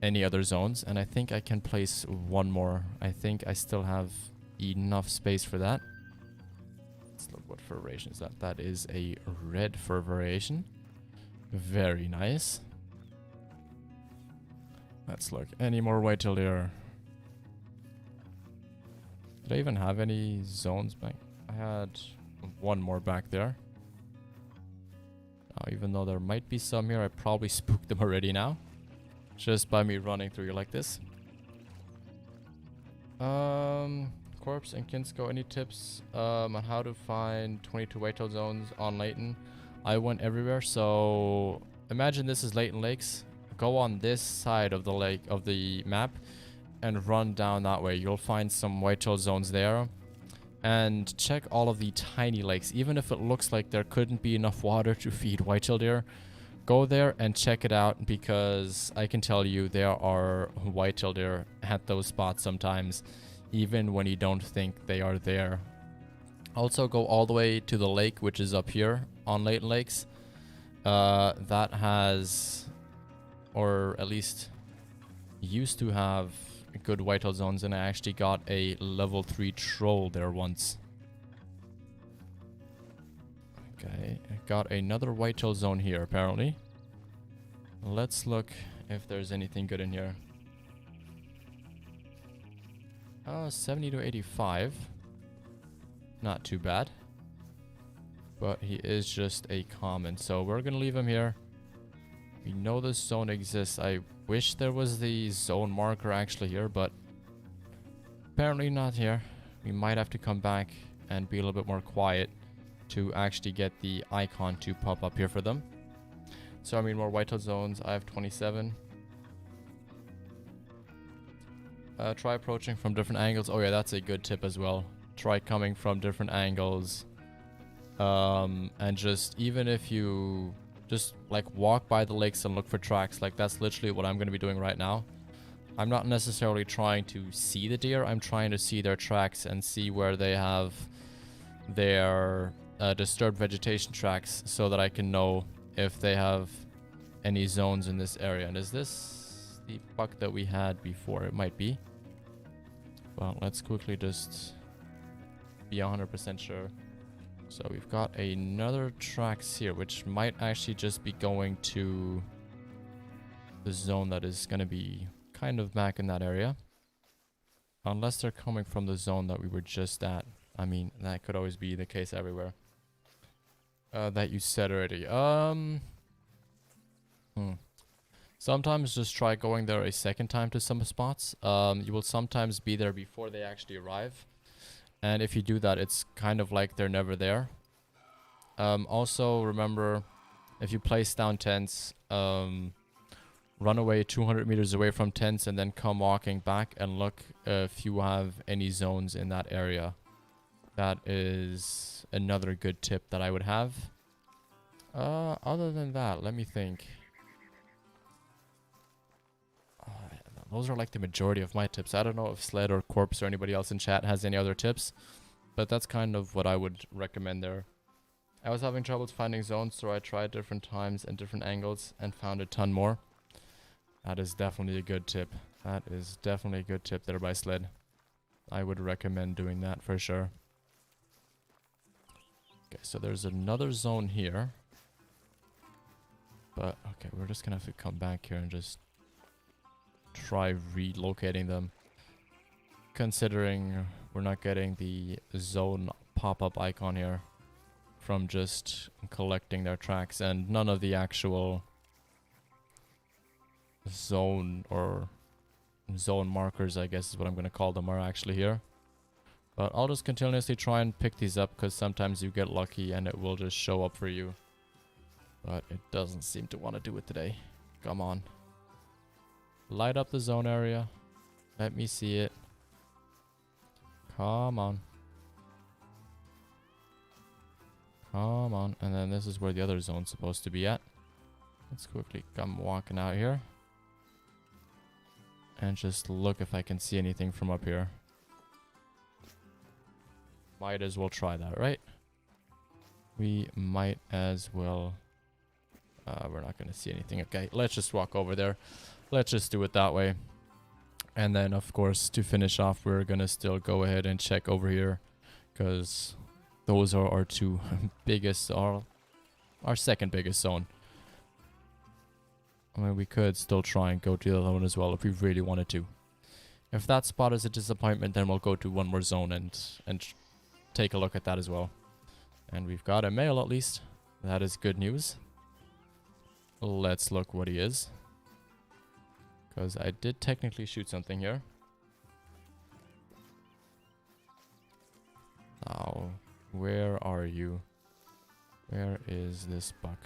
any other zones, and I think I can place one more. I think I still have enough space for that. Let's look what fur variation is that. That is a red fur variation. Very nice. Let's look. Any more white-tailed deer? Did I even have any zones back? I had one more back there. Even though there might be some here, I probably spooked them already now. Just by me running through here like this. Corpse and Kinsko, any tips on how to find 22 white-tailed zones on Layton? I went everywhere, so imagine this is Layton Lakes. Go on this side of the lake, of the map, and run down that way. You'll find some white-tailed zones there. And check all of the tiny lakes. Even if it looks like there couldn't be enough water to feed white-tailed deer, go there and check it out, because I can tell you there are white-tailed deer at those spots sometimes, even when you don't think they are there. Also, go all the way to the lake, which is up here on Layton Lakes. That has, or at least used to have, good whitetail zones, and I actually got a level 3 troll there once. Okay, I got another whitetail zone here apparently. Let's look if there's anything good in here. 70 to 85. Not too bad. But he is just a common, so we're gonna leave him here. We know this zone exists. I wish there was the zone marker actually here, but apparently not here. We might have to come back and be a little bit more quiet to actually get the icon to pop up here for them. So I mean, more whitetail zones. I have 27. Try approaching from different angles. Oh yeah, that's a good tip as well. Try coming from different angles. And just, even if you just like walk by the lakes and look for tracks, like that's literally what I'm going to be doing right now. I'm not necessarily trying to see the deer. I'm trying to see their tracks and see where they have their disturbed vegetation tracks, so that I can know if they have any zones in this area. And is this the buck that we had before? It might be. Well, let's quickly just be 100% sure. So we've got another tracks here, which might actually just be going to the zone that is going to be kind of back in that area. Unless they're coming from the zone that we were just at. I mean, that could always be the case everywhere. That you said already. Sometimes just try going there a second time to some spots. You will sometimes be there before they actually arrive. And if you do that, it's kind of like they're never there. Also, remember, if you place down tents, run away 200 meters away from tents and then come walking back and look if you have any zones in that area. That is another good tip that I would have. Other than that, let me think. Those are like the majority of my tips. I don't know if Sled or Corpse or anybody else in chat has any other tips, but that's kind of what I would recommend there. I was having troubles finding zones, so I tried different times and different angles and found a ton more. That is definitely a good tip. That is definitely a good tip there by Sled. I would recommend doing that for sure. Okay, so there's another zone here. But, okay, we're just gonna have to come back here and just try relocating them, considering we're not getting the zone pop-up icon here from just collecting their tracks, and none of the actual zone or zone markers, I guess is what I'm going to call them, are actually here. But I'll just continuously try and pick these up because sometimes you get lucky and it will just show up for you. But it doesn't seem to want to do it today. Come on. Light up the zone area. Let me see it. Come on. Come on. And then this is where the other zone's supposed to be at. Let's quickly come walking out here. And just look if I can see anything from up here. Might as well try that, right? We might as well. We're not going to see anything. Okay, let's just walk over there. Let's just do it that way. And then, of course, to finish off, we're going to still go ahead and check over here. Because those are our two biggest, our second biggest zone. I mean, we could still try and go to the other one as well if we really wanted to. If that spot is a disappointment, then we'll go to one more zone and take a look at that as well. And we've got a male at least. That is good news. Let's look what he is. Because I did technically shoot something here. Now, where are you? Where is this buck?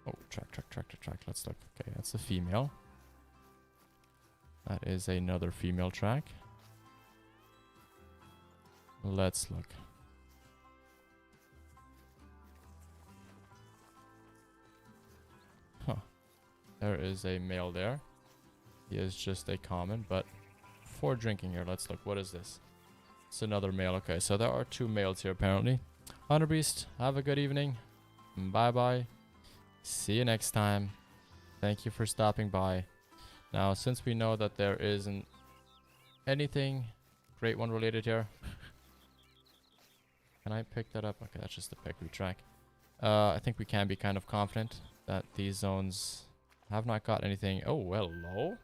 Oh, track. Let's look. Okay, that's a female. That is another female track. Let's look. Huh. There is a male there. He is just a common, but for drinking here, let's look. What is this? It's another male. Okay, so there are two males here apparently. Hunter Beast, have a good evening. Bye-bye. See you next time. Thank you for stopping by. Now, since we know that there isn't anything Great One related here. Can I pick that up? Okay, that's just a pick we track. I think we can be kind of confident that these zones have not got anything. Oh, hello.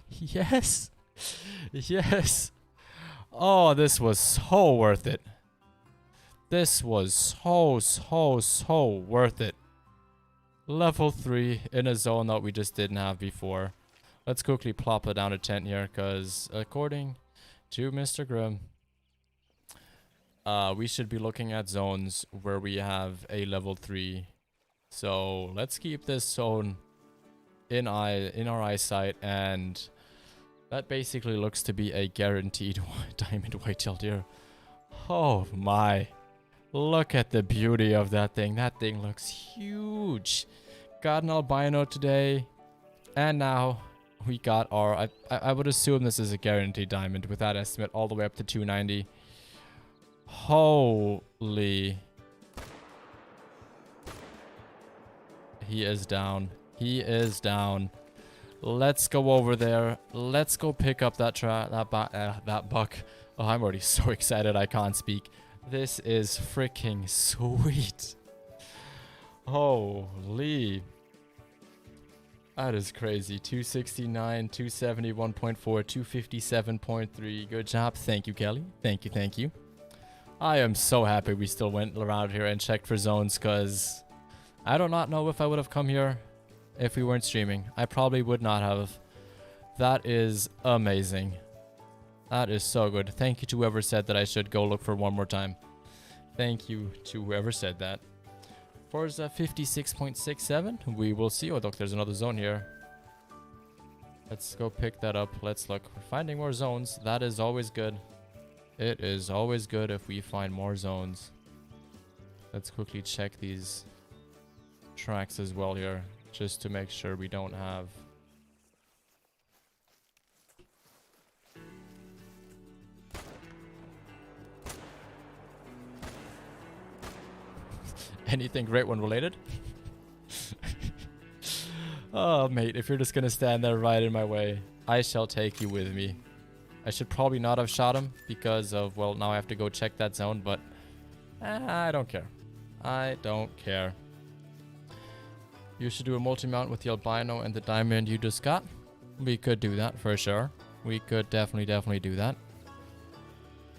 Yes. Yes. Oh, this was so worth it. This was so worth it. Level 3 in a zone that we just didn't have before. Let's quickly plop it down a tent here, because according to Mr. Grimm, we should be looking at zones where we have a level 3. So let's keep this zone in our eyesight, and that basically looks to be a guaranteed diamond white-tailed deer. Oh my. Look at the beauty of that thing. That thing looks huge. Got an albino today. And now we got our... I would assume this is a guaranteed diamond with that estimate all the way up to 290. Holy... He is down. He is down. Let's go over there. Let's go pick up that buck. Oh, I'm already so excited I can't speak. This is freaking sweet. Holy. That is crazy. 269, 271.4, 257.3. Good job. Thank you, Kelly. Thank you. I am so happy we still went around here and checked for zones, because I do not know if I would have come here if we weren't streaming. I probably would not have. That is amazing. That is so good. Thank you to whoever said that I should go look for one more time. Thank you to whoever said that. Forza 56.67. We will see. Oh, look, there's another zone here. Let's go pick that up. Let's look. We're finding more zones. That is always good. It is always good if we find more zones. Let's quickly check these tracks as well here, just to make sure we don't have... anything Great One related? Oh, mate, if you're just gonna stand there right in my way, I shall take you with me. I should probably not have shot him because of, well, now I have to go check that zone, but I don't care. I don't care. You should do a multi-mount with the albino and the diamond you just got. We could do that for sure. We could definitely do that.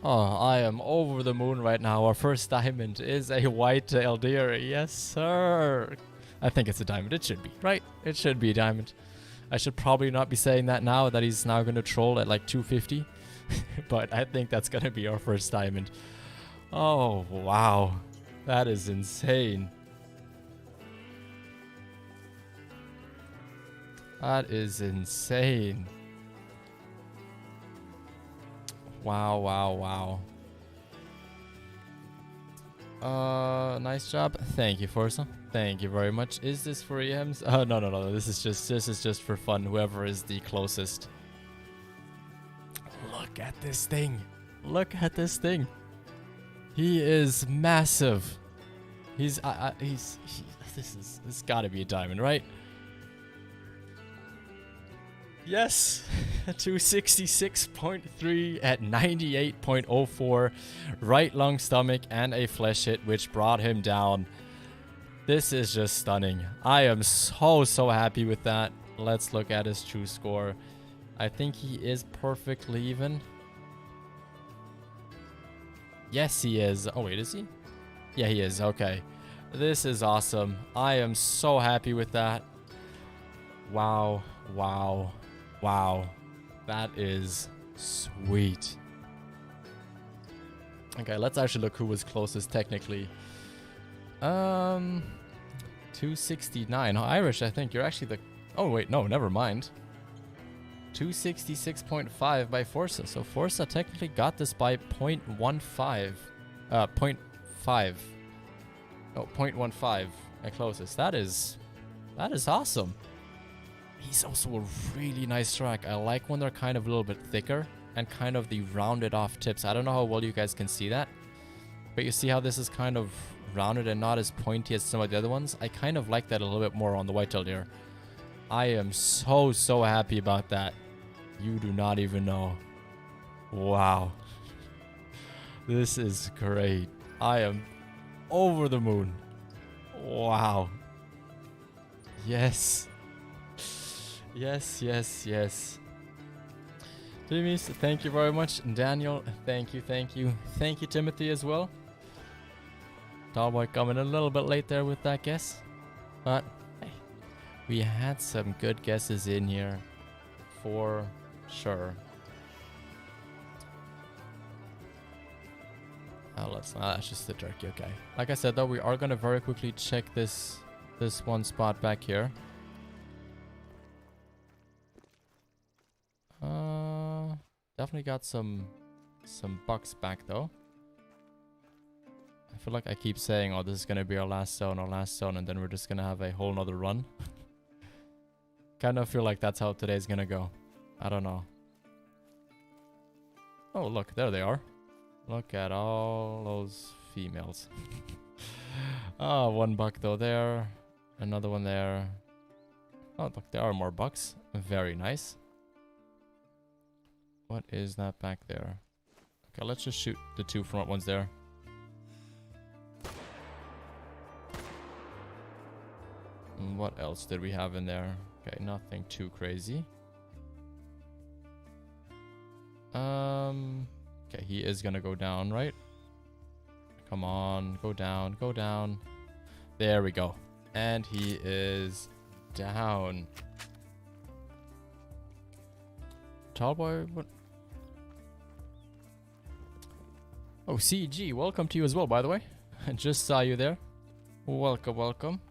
Oh, I am over the moon right now. Our first diamond is a white-tailed deer. Yes, sir. I think it's a diamond. It should be, right? It should be a diamond. I should probably not be saying that now that he's now going to troll at like 250. But I think that's going to be our first diamond. Oh, wow. That is insane. That is insane. Wow, wow, wow. Nice job. Thank you, Forza. Thank you very much. Is this for EMs? No. This is just for fun. Whoever is the closest. Look at this thing. Look at this thing. He is massive. This gotta be a diamond, right? Yes, 266.3 at 98.04, right lung, stomach, and a flesh hit, which brought him down. This is just stunning. I am so happy with that. Let's look at his true score. I think he is perfectly even. Yes, he is. Oh, wait, is he? Yeah, he is. Okay. This is awesome. I am so happy with that. Wow. Wow. Wow. That is sweet. Okay, let's actually look who was closest technically. 269. Irish, I think. You're actually the... Oh, wait. No, never mind. 266.5 by Forza. So Forza technically got this by 0.15. 0.5. Oh, 0.15 at closest. That is awesome. He's also a really nice track. I like when they're kind of a little bit thicker and kind of the rounded off tips. I don't know how well you guys can see that, but you see how this is kind of rounded and not as pointy as some of the other ones? I kind of like that a little bit more on the whitetail deer. I am so happy about that. You do not even know. Wow. This is great. I am over the moon. Wow. Yes. Yes. Timmy's, thank you very much. Daniel, thank you. Thank you, Timothy, as well. Tallboy coming a little bit late there with that guess. But, hey, we had some good guesses in here. For sure. Oh, that's just the turkey, okay. Like I said, though, we are going to very quickly check this one spot back here. Definitely got some bucks back though. I feel like I keep saying, oh, this is gonna be our last zone, and then we're just gonna have a whole nother run. Kind of feel like that's how today's gonna go. I don't know. Oh, look, there they are. Look at all those females. Oh, one buck though there. Another one there. Oh, look, there are more bucks. Very nice. What is that back there? Okay, let's just shoot the two front ones there. And what else did we have in there? Okay, nothing too crazy. Okay, he is gonna go down, right? Come on, go down, go down. There we go. And he is down. Tallboy, what? Oh, CG, welcome to you as well, by the way. I just saw you there. Welcome.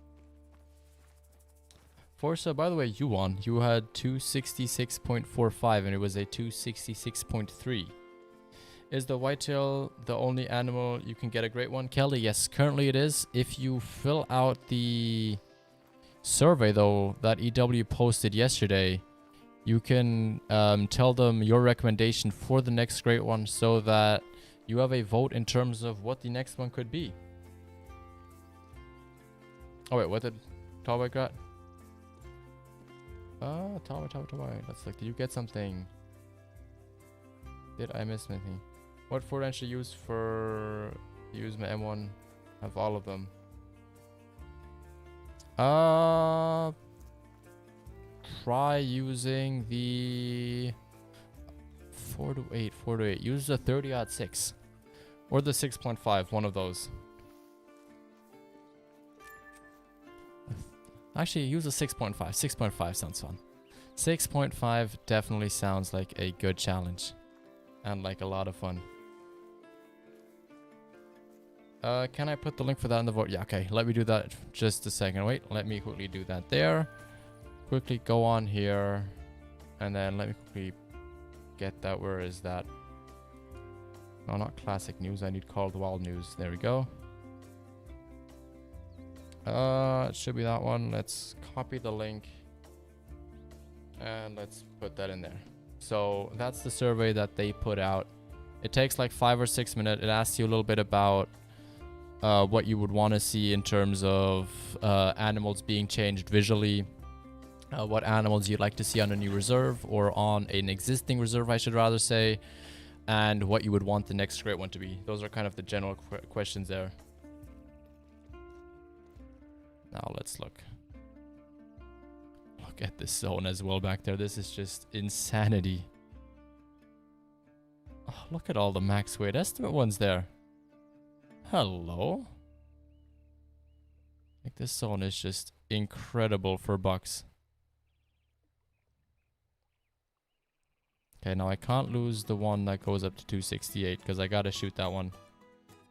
Forza, by the way, you won. You had 266.45 and it was a 266.3. Is the whitetail the only animal you can get a great one? Kelly, yes, currently it is. If you fill out the survey, though, that EW posted yesterday, you can tell them your recommendation for the next great one so that you have a vote in terms of what the next one could be. Oh, wait, what did Tallboy got? Tallboy. Let's look. Did you get something? Did I miss anything? What 4-inch to use for use my M1? Have all of them. Try using the 4-8. Use the 30-06 or the 6.5, one of those. Actually, use a 6.5. 6.5 sounds fun. 6.5 definitely sounds like a good challenge. And like a lot of fun. Can I put the link for that in the vote? Yeah, okay. Let me do that just a second. Wait, let me quickly do that there. Quickly go on here. And then let me quickly get that. Where is that? No, not classic news. I need Called Wild news. There we go. It should be that one. Let's copy the link. And let's put that in there. So that's the survey that they put out. It takes like 5 or 6 minutes. It asks you a little bit about what you would want to see in terms of animals being changed visually. What animals you'd like to see on a new reserve or on an existing reserve, I should rather say. And what you would want the next great one to be. Those are kind of the general questions there. Now let's look. Look at this zone as well back there. This is just insanity. Oh, look at all the max weight estimate ones there. Hello. Like this zone is just incredible for bucks. Okay, now I can't lose the one that goes up to 268 because I gotta shoot that one.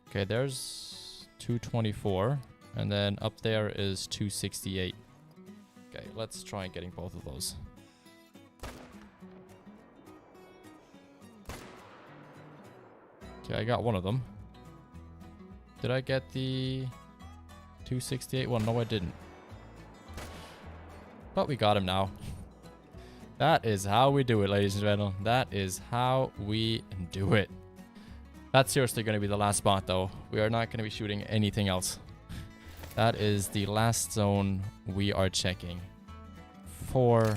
Okay, there's 224 and then up there is 268. Okay, let's try getting both of those. Okay, I got one of them. Did I get the 268 one? No, I didn't. But we got him now. That is how we do it, ladies and gentlemen. That is how we do it. That's seriously going to be the last spot, though. We are not going to be shooting anything else. That is the last zone we are checking. For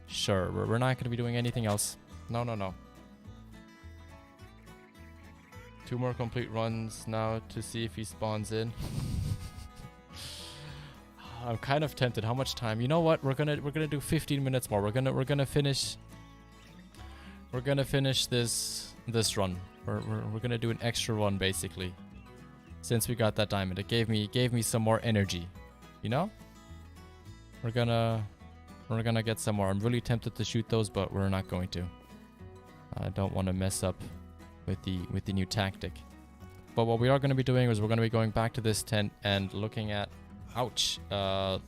sure. We're not going to be doing anything else. No, no, no. 2 more complete runs now to see if he spawns in. I'm kind of tempted. How much time? You know what? We're gonna do 15 minutes more. We're gonna finish this run. We're gonna do an extra run basically. Since we got that diamond, it gave me some more energy. You know? We're gonna get some more. I'm really tempted to shoot those, but we're not going to. I don't want to mess up with the new tactic. But what we are going to be doing is we're going to be going back to this tent and looking at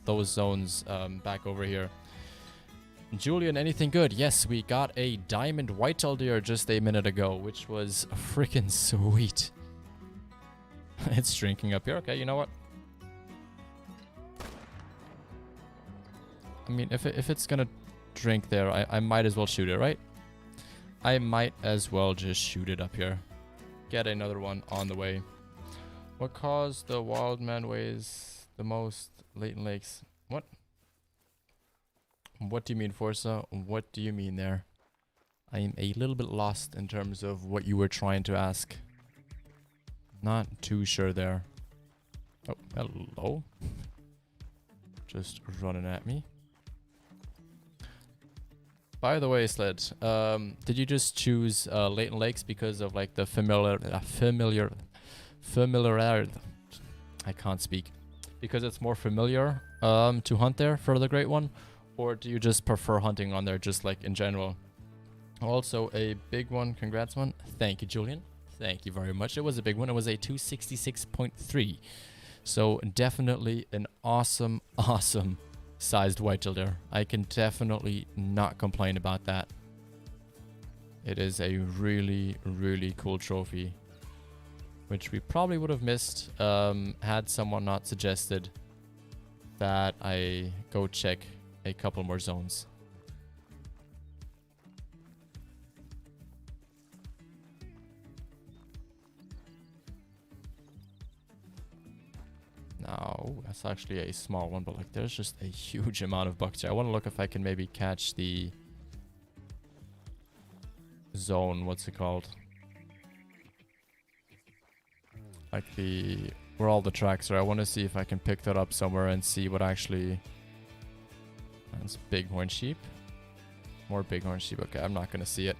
those zones back over here. Julian, anything good? Yes, we got a diamond white-tailed deer just a minute ago, which was freaking sweet. It's drinking up here. Okay, you know what? I mean, if it's gonna drink there, I might as well shoot it, right? I might as well just shoot it up here. Get another one on the way. What caused the wild man weighs the most? Latent Lakes. What? What do you mean, Forza? What do you mean there? I am a little bit lost in terms of what you were trying to ask. Not too sure there. Oh, hello. Just running at me. By the way, Sled, did you just choose Latent Lakes because of like the familiar, I can't speak. Because it's more familiar to hunt there for the Great One? Or do you just prefer hunting on there just like in general? Also a big one, congrats one. Thank you, Julian. Thank you very much. It was a big one. It was a 266.3. So definitely an awesome sized white-tailed deer. I can definitely not complain about that. It is a really cool trophy, which we probably would have missed had someone not suggested that I go check a couple more zones. Now, that's actually a small one, but like there's just a huge amount of bucks here. I want to look if I can maybe catch the zone, what's it called? Like where all the tracks are. I want to see if I can pick that up somewhere and see what actually... That's bighorn sheep. More bighorn sheep. Okay, I'm not going to see it.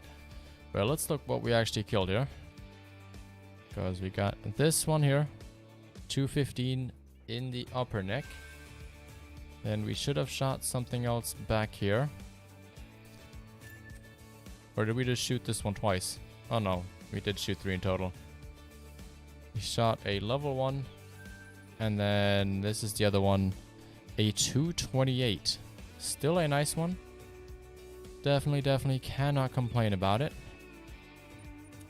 Well, let's look what we actually killed here. Because we got this one here. 215 in the upper neck. Then we should have shot something else back here. Or did we just shoot this one twice? Oh no, we did shoot 3 in total. We shot a level 1. And then this is the other one. A 228. Still a nice one. Definitely cannot complain about it.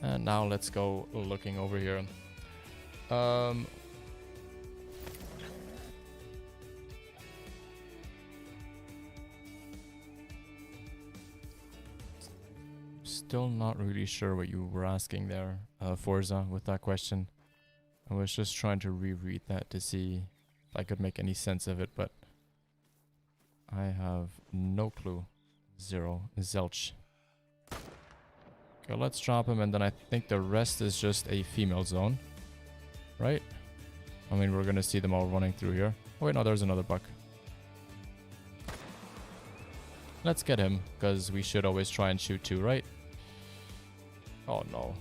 And now let's go looking over here. Still not really sure what you were asking there, Forza, with that question. I was just trying to reread that to see if I could make any sense of it, but I have no clue. Zero. Zelch. Okay, let's drop him, and then I think the rest is just a female zone. Right? I mean, we're gonna see them all running through here. Oh wait, no, there's another buck. Let's get him, because we should always try and shoot 2, right? Oh no.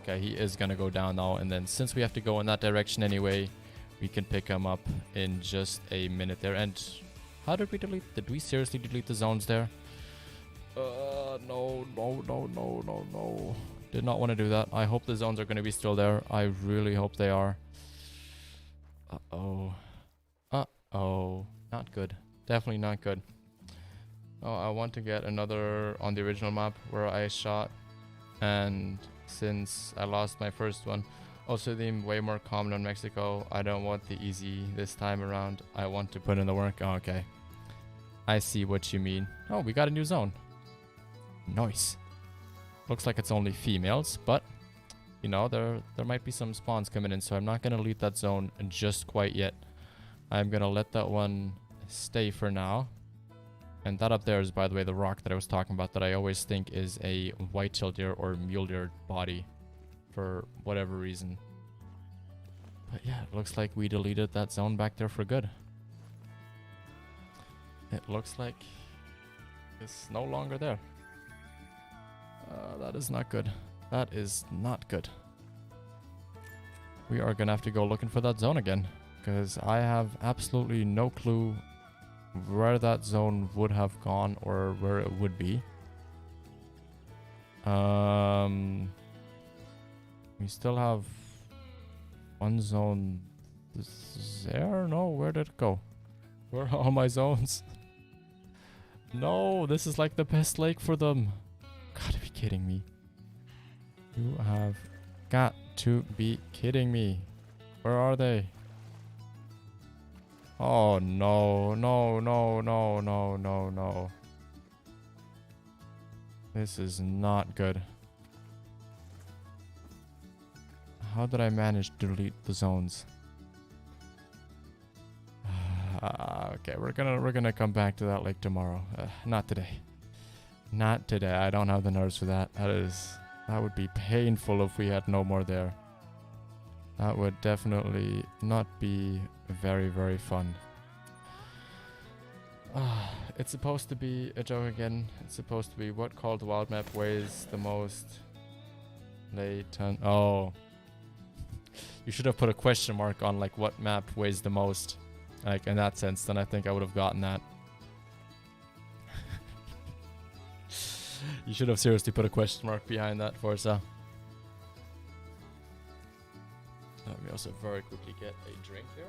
Okay, he is gonna go down now, and then since we have to go in that direction anyway, we can pick him up in just a minute there. And how did we delete? Did we seriously delete the zones there? No. Did not want to do that. I hope the zones are going to be still there. I really hope they are. Uh-oh. Uh-oh. Not good. Definitely not good. Oh, I want to get another on the original map where I shot. And since I lost my first one, also the way more common in Mexico, I don't want the easy this time around. I want to put in the work. Oh, okay. I see what you mean. Oh, we got a new zone. Nice. Looks like it's only females, but you know, there might be some spawns coming in, so I'm not going to leave that zone just quite yet. I'm going to let that one stay for now. And that up there is, by the way, the rock that I was talking about that I always think is a white-tailed deer or mule deer body for whatever reason. But yeah, it looks like we deleted that zone back there for good. It looks like it's no longer there. That is not good. That is not good. We are gonna have to go looking for that zone again, because I have absolutely no clue where that zone would have gone or where it would be. We still have one zone there. No, where did it go? Where are all my zones? No, this is like the best lake for them. Gotta be kidding me. You have got to be kidding me. Where are they? Oh no, no. This is not good. How did I manage to delete the zones? Okay, we're gonna come back to that lake tomorrow. Not today. Not today. I don't have the nerves for that. That would be painful if we had no more there. That would definitely not be very, very fun. It's supposed to be a joke again. It's supposed to be what called wild map weighs the most. Latent. Oh. You should have put a question mark on like what map weighs the most. Like in that sense, then I think I would have gotten that. You should have seriously put a question mark behind that, Forza. Let me also very quickly get a drink here.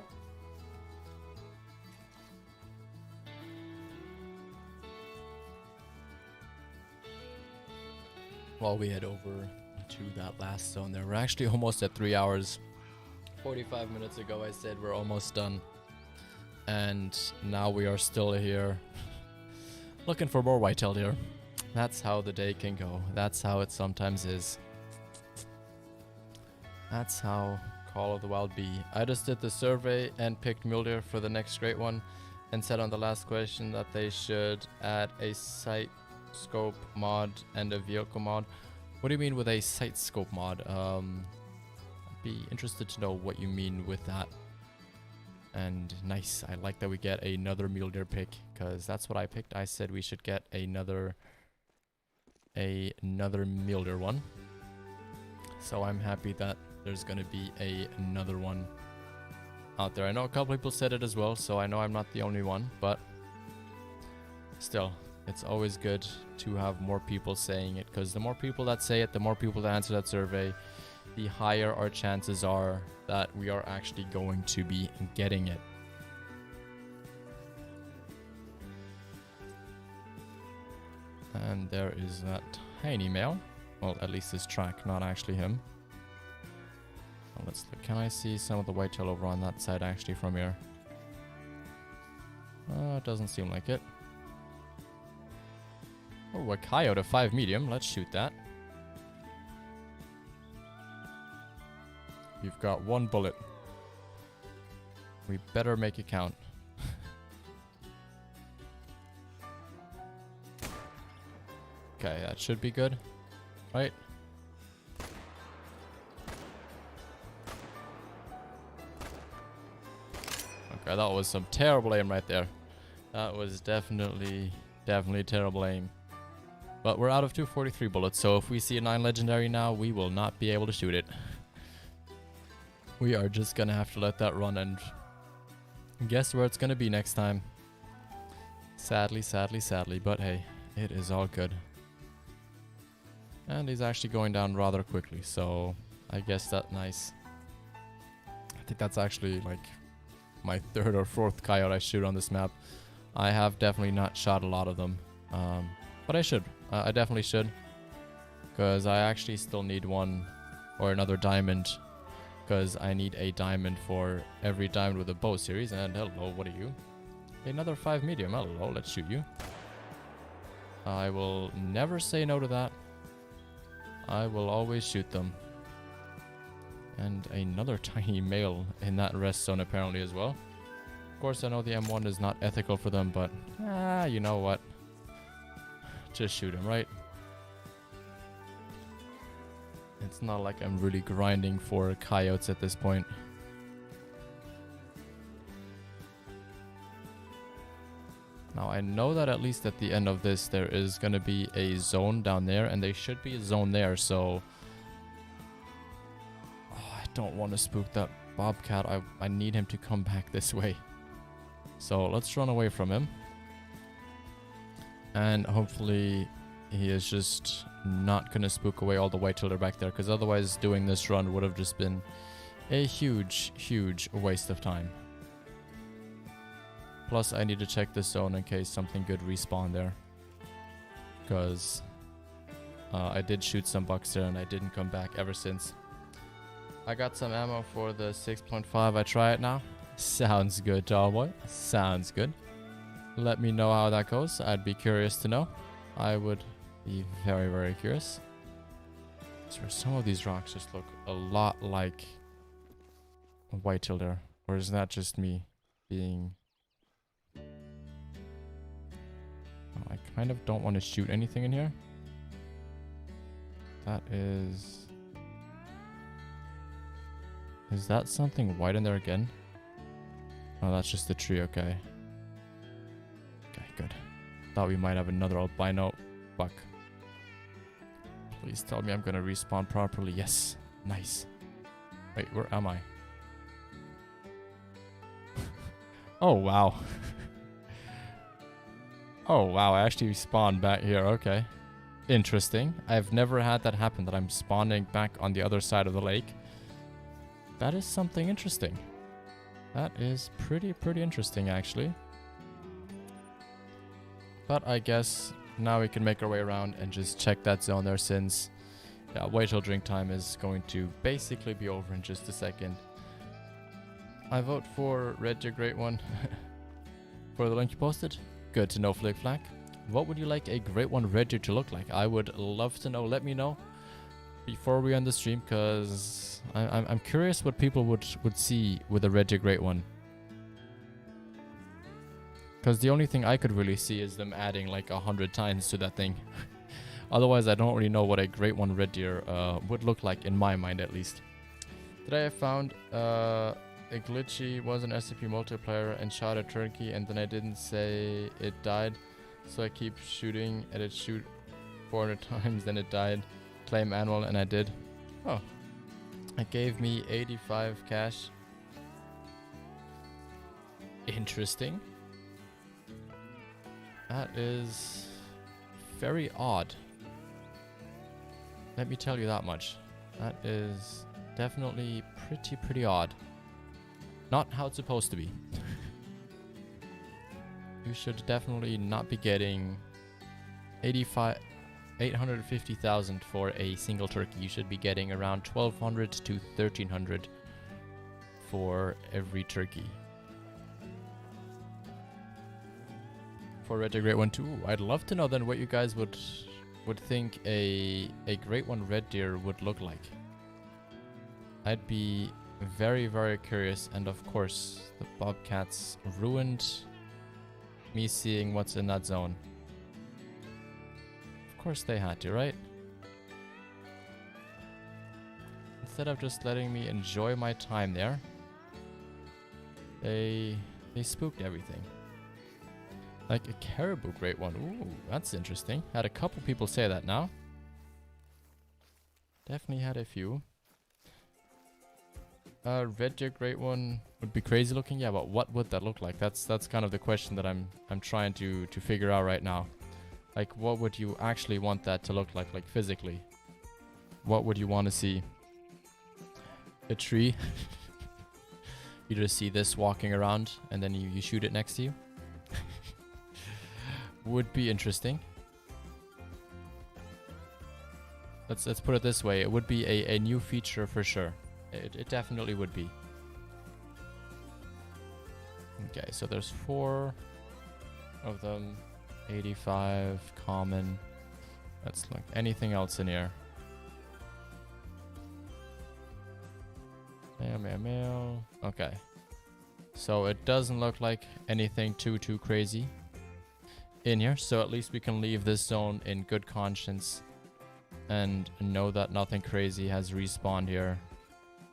While we head over to that last zone there. We're actually almost at 3 hours. 45 minutes ago I said we're almost done. And now we are still here looking for more white-tailed deer. That's how the day can go. That's how it sometimes is. That's how Call of the Wild be. I just did the survey and picked mule deer for the next great one, and said on the last question that they should add a sight scope mod and a vehicle mod. What do you mean with a sight scope mod? I'd be interested to know what you mean with that. And nice, I like that we get another mule deer pick, because that's what I picked. I said we should get another mule deer one. So I'm happy that there's gonna be another one out there. I know a couple people said it as well, so I know I'm not the only one, but still, it's always good to have more people saying it, because the more people that say it, the more people that answer that survey, the higher our chances are that we are actually going to be getting it. And there is that tiny male. Well, at least his track, not actually him. Well, let's look. Can I see some of the whitetail over on that side actually from here? It doesn't seem like it. Oh, a coyote, 5 medium. Let's shoot that. You've got 1 bullet. We better make it count. Okay, that should be good, right? Okay, that was some terrible aim right there. That was definitely terrible aim. But we're out of 243 bullets, so if we see a 9 legendary now, we will not be able to shoot it. We are just gonna have to let that run and guess where it's gonna be next time. Sadly, but hey, it is all good. And he's actually going down rather quickly, so I guess that's nice. I think that's actually like my 3rd or 4th coyote I shoot on this map. I have definitely not shot a lot of them, but I should. I definitely should, because I actually still need one or another diamond, because I need a diamond for every diamond with a bow series. And hello, what are you? Another 5 medium. Hello, let's shoot you. I will never say no to that. I will always shoot them. And another tiny male in that rest zone apparently as well. Of course, I know the M1 is not ethical for them, but you know what? Just shoot him, right? It's not like I'm really grinding for coyotes at this point. Now I know that at least at the end of this there is going to be a zone down there, and there should be a zone there, so I don't want to spook that bobcat. I need him to come back this way. So let's run away from him. And hopefully he is just not going to spook away all the whitetail back there, because otherwise doing this run would have just been a huge waste of time. Plus I need to check this zone in case something good respawned there, because I did shoot some bucks there and I didn't come back ever since. I got some ammo for the 6.5. I try it now. Sounds good, tall boy. Sounds good. Let me know how that goes. I'd be curious to know. I would be very curious. So some of these rocks just look a lot like whitetail there. Or is that just me being... I kind of don't want to shoot anything in here. That is... Is that something white in there again? Oh, that's just the tree, okay. Okay, good. Thought we might have another albino buck. Please tell me I'm gonna respawn properly. Yes. Nice. Wait, where am I? Oh, wow. Oh, wow. I actually spawned back here. Okay. Interesting. I've never had that happen, that I'm spawning back on the other side of the lake. That is something interesting. That is pretty interesting, actually. But I guess now we can make our way around and just check that zone there, since wait till drink time is going to basically be over in just a second. I vote for Red Your Great One for the link you posted. Good to know, Flick Flack. What would you like a Great One Red Deer to look like? I would love to know. Let me know before we end the stream, because I'm curious what people would see with a Red Deer Great One. Because the only thing I could really see is them adding like 100 tines to that thing. Otherwise, I don't really know what a Great One Red Deer would look like, in my mind at least. Today I found a glitchy was an SCP multiplayer and shot a turkey, and then I didn't say it died, so I keep shooting and it shoot 400 times, then it died. Claim annual, and I did. Oh, it gave me 85 cash. interesting. That is very odd. Let me tell you that much. That is definitely pretty odd. Not how it's supposed to be. You should definitely not be getting 850,000 for a single turkey. You should be getting around 1,200 to 1,300 for every turkey. For Red Deer Great One too. I'd love to know then what you guys would think a Great One Red Deer would look like. I'd be very curious, and of course the bobcats ruined me seeing what's in that zone. Of course they had to, right? Instead of just letting me enjoy my time there, they spooked everything. Like a caribou Great One. Ooh, that's interesting. Had a couple people say that now. Definitely had a few. Red Deer Great One would be crazy looking. Yeah, but what would that look like? That's kind of the question that I'm trying to figure out right now. Like, what would you actually want that to look like physically? What would you want to see? A tree? You just see this walking around and then you shoot it next to you? Would be interesting. Let's put it this way. It would be a new feature for sure. It definitely would be. Okay, so there's 4 of them. 85 common. Let's look. Anything else in here? Male. Okay. So it doesn't look like anything too crazy in here. So at least we can leave this zone in good conscience and know that nothing crazy has respawned here,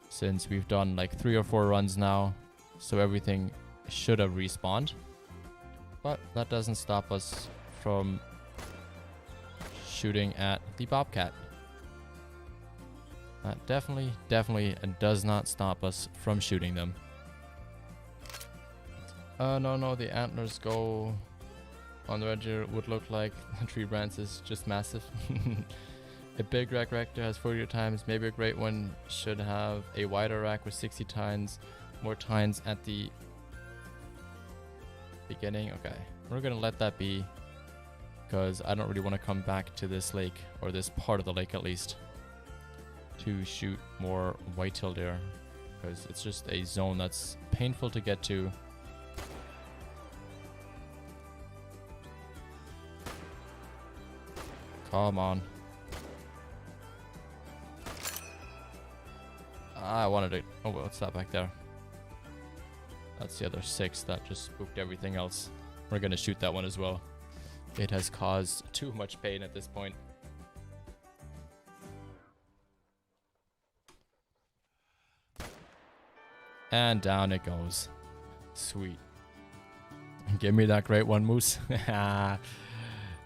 since we've done like 3 or 4 runs now. So everything should have respawned. But that doesn't stop us from shooting at the bobcat. That definitely does not stop us from shooting them. No, the antlers go on the Red Deer would look like the tree branch is just massive. A big rack rector has 40 times. Maybe a Great One should have a wider rack with 60 times, more tines at the beginning. Okay, we're gonna let that be, because I don't really want to come back to this lake, or this part of the lake at least, to shoot more white-tailed deer, because it's just a zone that's painful to get to. Come on. I wanted it. Oh, what's that back there? That's the other 6 that just spooked everything else. We're gonna shoot that one as well. It has caused too much pain at this point. And down it goes. Sweet. Give me that Great One moose. That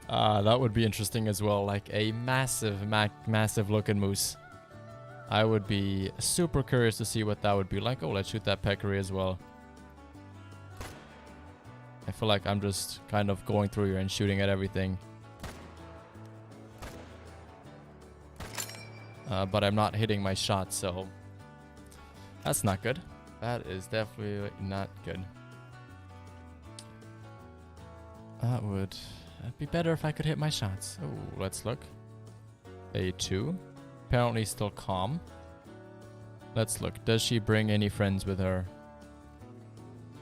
would be interesting as well. Like a massive looking moose. I would be super curious to see what that would be like. Oh, let's shoot that peccary as well. I feel like I'm just kind of going through here and shooting at everything. But I'm not hitting my shots, so that's not good. That is definitely not good. That'd be better if I could hit my shots. Oh, let's look. A2. Apparently still calm. Let's look. Does she bring any friends with her?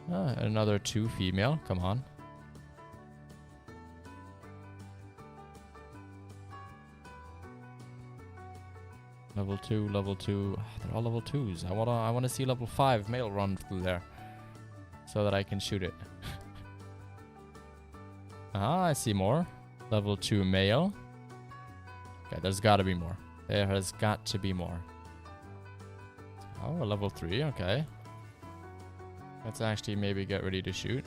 Another 2 female. Come on. Level 2, level 2. They're all level 2s. I wanna see level 5 male run through there, so that I can shoot it. I see more. Level 2 male. Okay, there's gotta be more. There has got to be more. Oh, level 3, okay. Let's actually maybe get ready to shoot.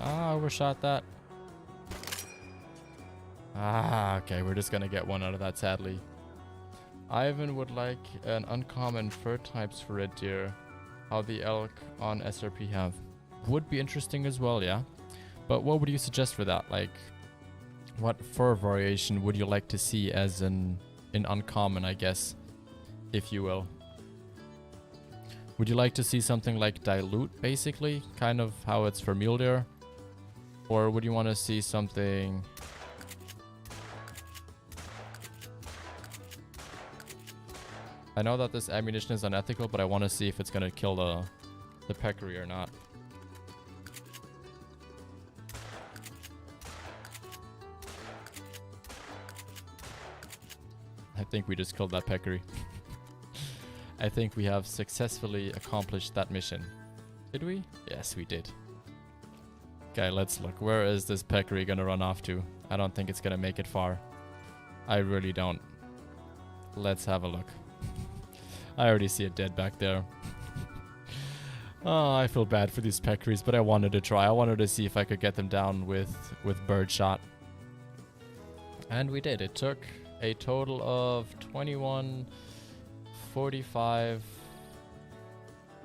Overshot that. Okay, we're just gonna get one out of that, sadly. Ivan would like an uncommon fur types for red deer. How the elk on SRP have. Would be interesting as well, yeah. But what would you suggest for that? Like, what fur variation would you like to see as an uncommon, I guess, if you will? Would you like to see something like dilute, basically? Kind of how it's for mule deer? Or would you want to see something... I know that this ammunition is unethical, but I want to see if it's going to kill the peccary or not. I think we just killed that peccary. I think we have successfully accomplished that mission. Did we? Yes, we did. Okay, let's look. Where is this peccary gonna run off to? I don't think it's gonna make it far. I really don't. Let's have a look. I already see it dead back there. Oh, I feel bad for these peccaries, but I wanted to try. I wanted to see if I could get them down with birdshot. And we did. It took a total of 21, 45,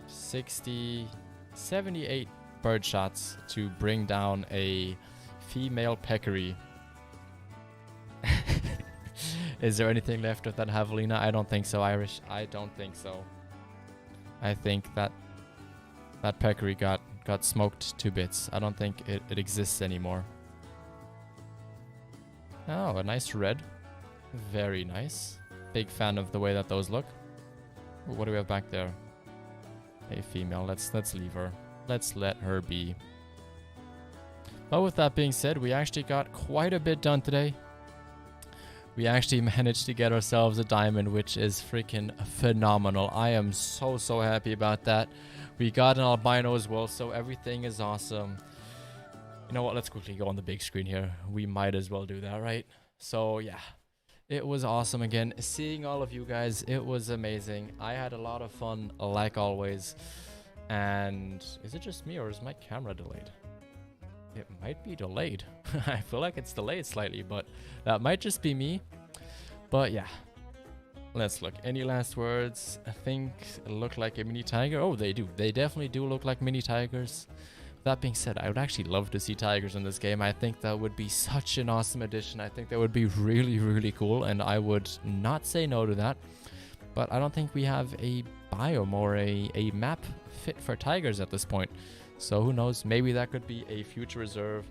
60, 78 bird shots to bring down a female peccary. Is there anything left of that javelina? I don't think so, Irish. I don't think so. I think that peccary got smoked to bits. I don't think it exists anymore. Oh, a nice red. Very nice. Big fan of the way that those look. Ooh, what do we have back there? A female. Let's leave her. Let's let her be. But with that being said, we actually got quite a bit done today. We actually managed to get ourselves a diamond, which is freaking phenomenal. I am so happy about that. We got an albino as well, so everything is awesome. You know what? Let's quickly go on the big screen here. We might as well do that, right? So yeah, it was awesome again. Seeing all of you guys, it was amazing. I had a lot of fun, like always. And is it just me or is my camera delayed? It might be delayed. I feel like it's delayed slightly, but that might just be me. But yeah, let's look. Any last words? I think it look like a mini tiger. Oh, they do. They definitely do look like mini tigers. That being said, I would actually love to see tigers in this game. I think that would be such an awesome addition. I think that would be really cool, and I would not say no to that. But I don't think we have a biome or a map fit for tigers at this point. So who knows, maybe that could be a future reserve.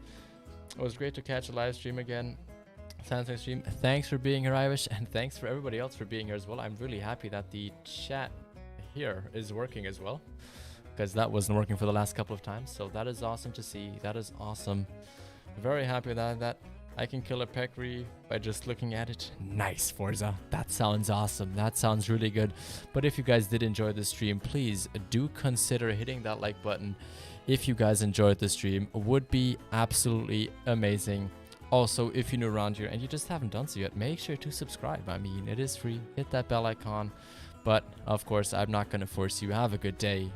It was great to catch a live stream again. Samsung stream. Thanks for being here, Irish, and thanks for everybody else for being here as well. I'm really happy that the chat here is working as well, because that wasn't working for the last couple of times. So that is awesome to see. That is awesome. Very happy that I can kill a peccary by just looking at it. Nice, Forza. That sounds awesome. That sounds really good. But if you guys did enjoy the stream, please do consider hitting that like button. If you guys enjoyed the stream, would be absolutely amazing. Also, if you're new around here and you just haven't done so yet, make sure to subscribe. I mean, it is free. Hit that bell icon. But of course, I'm not going to force you. Have a good day.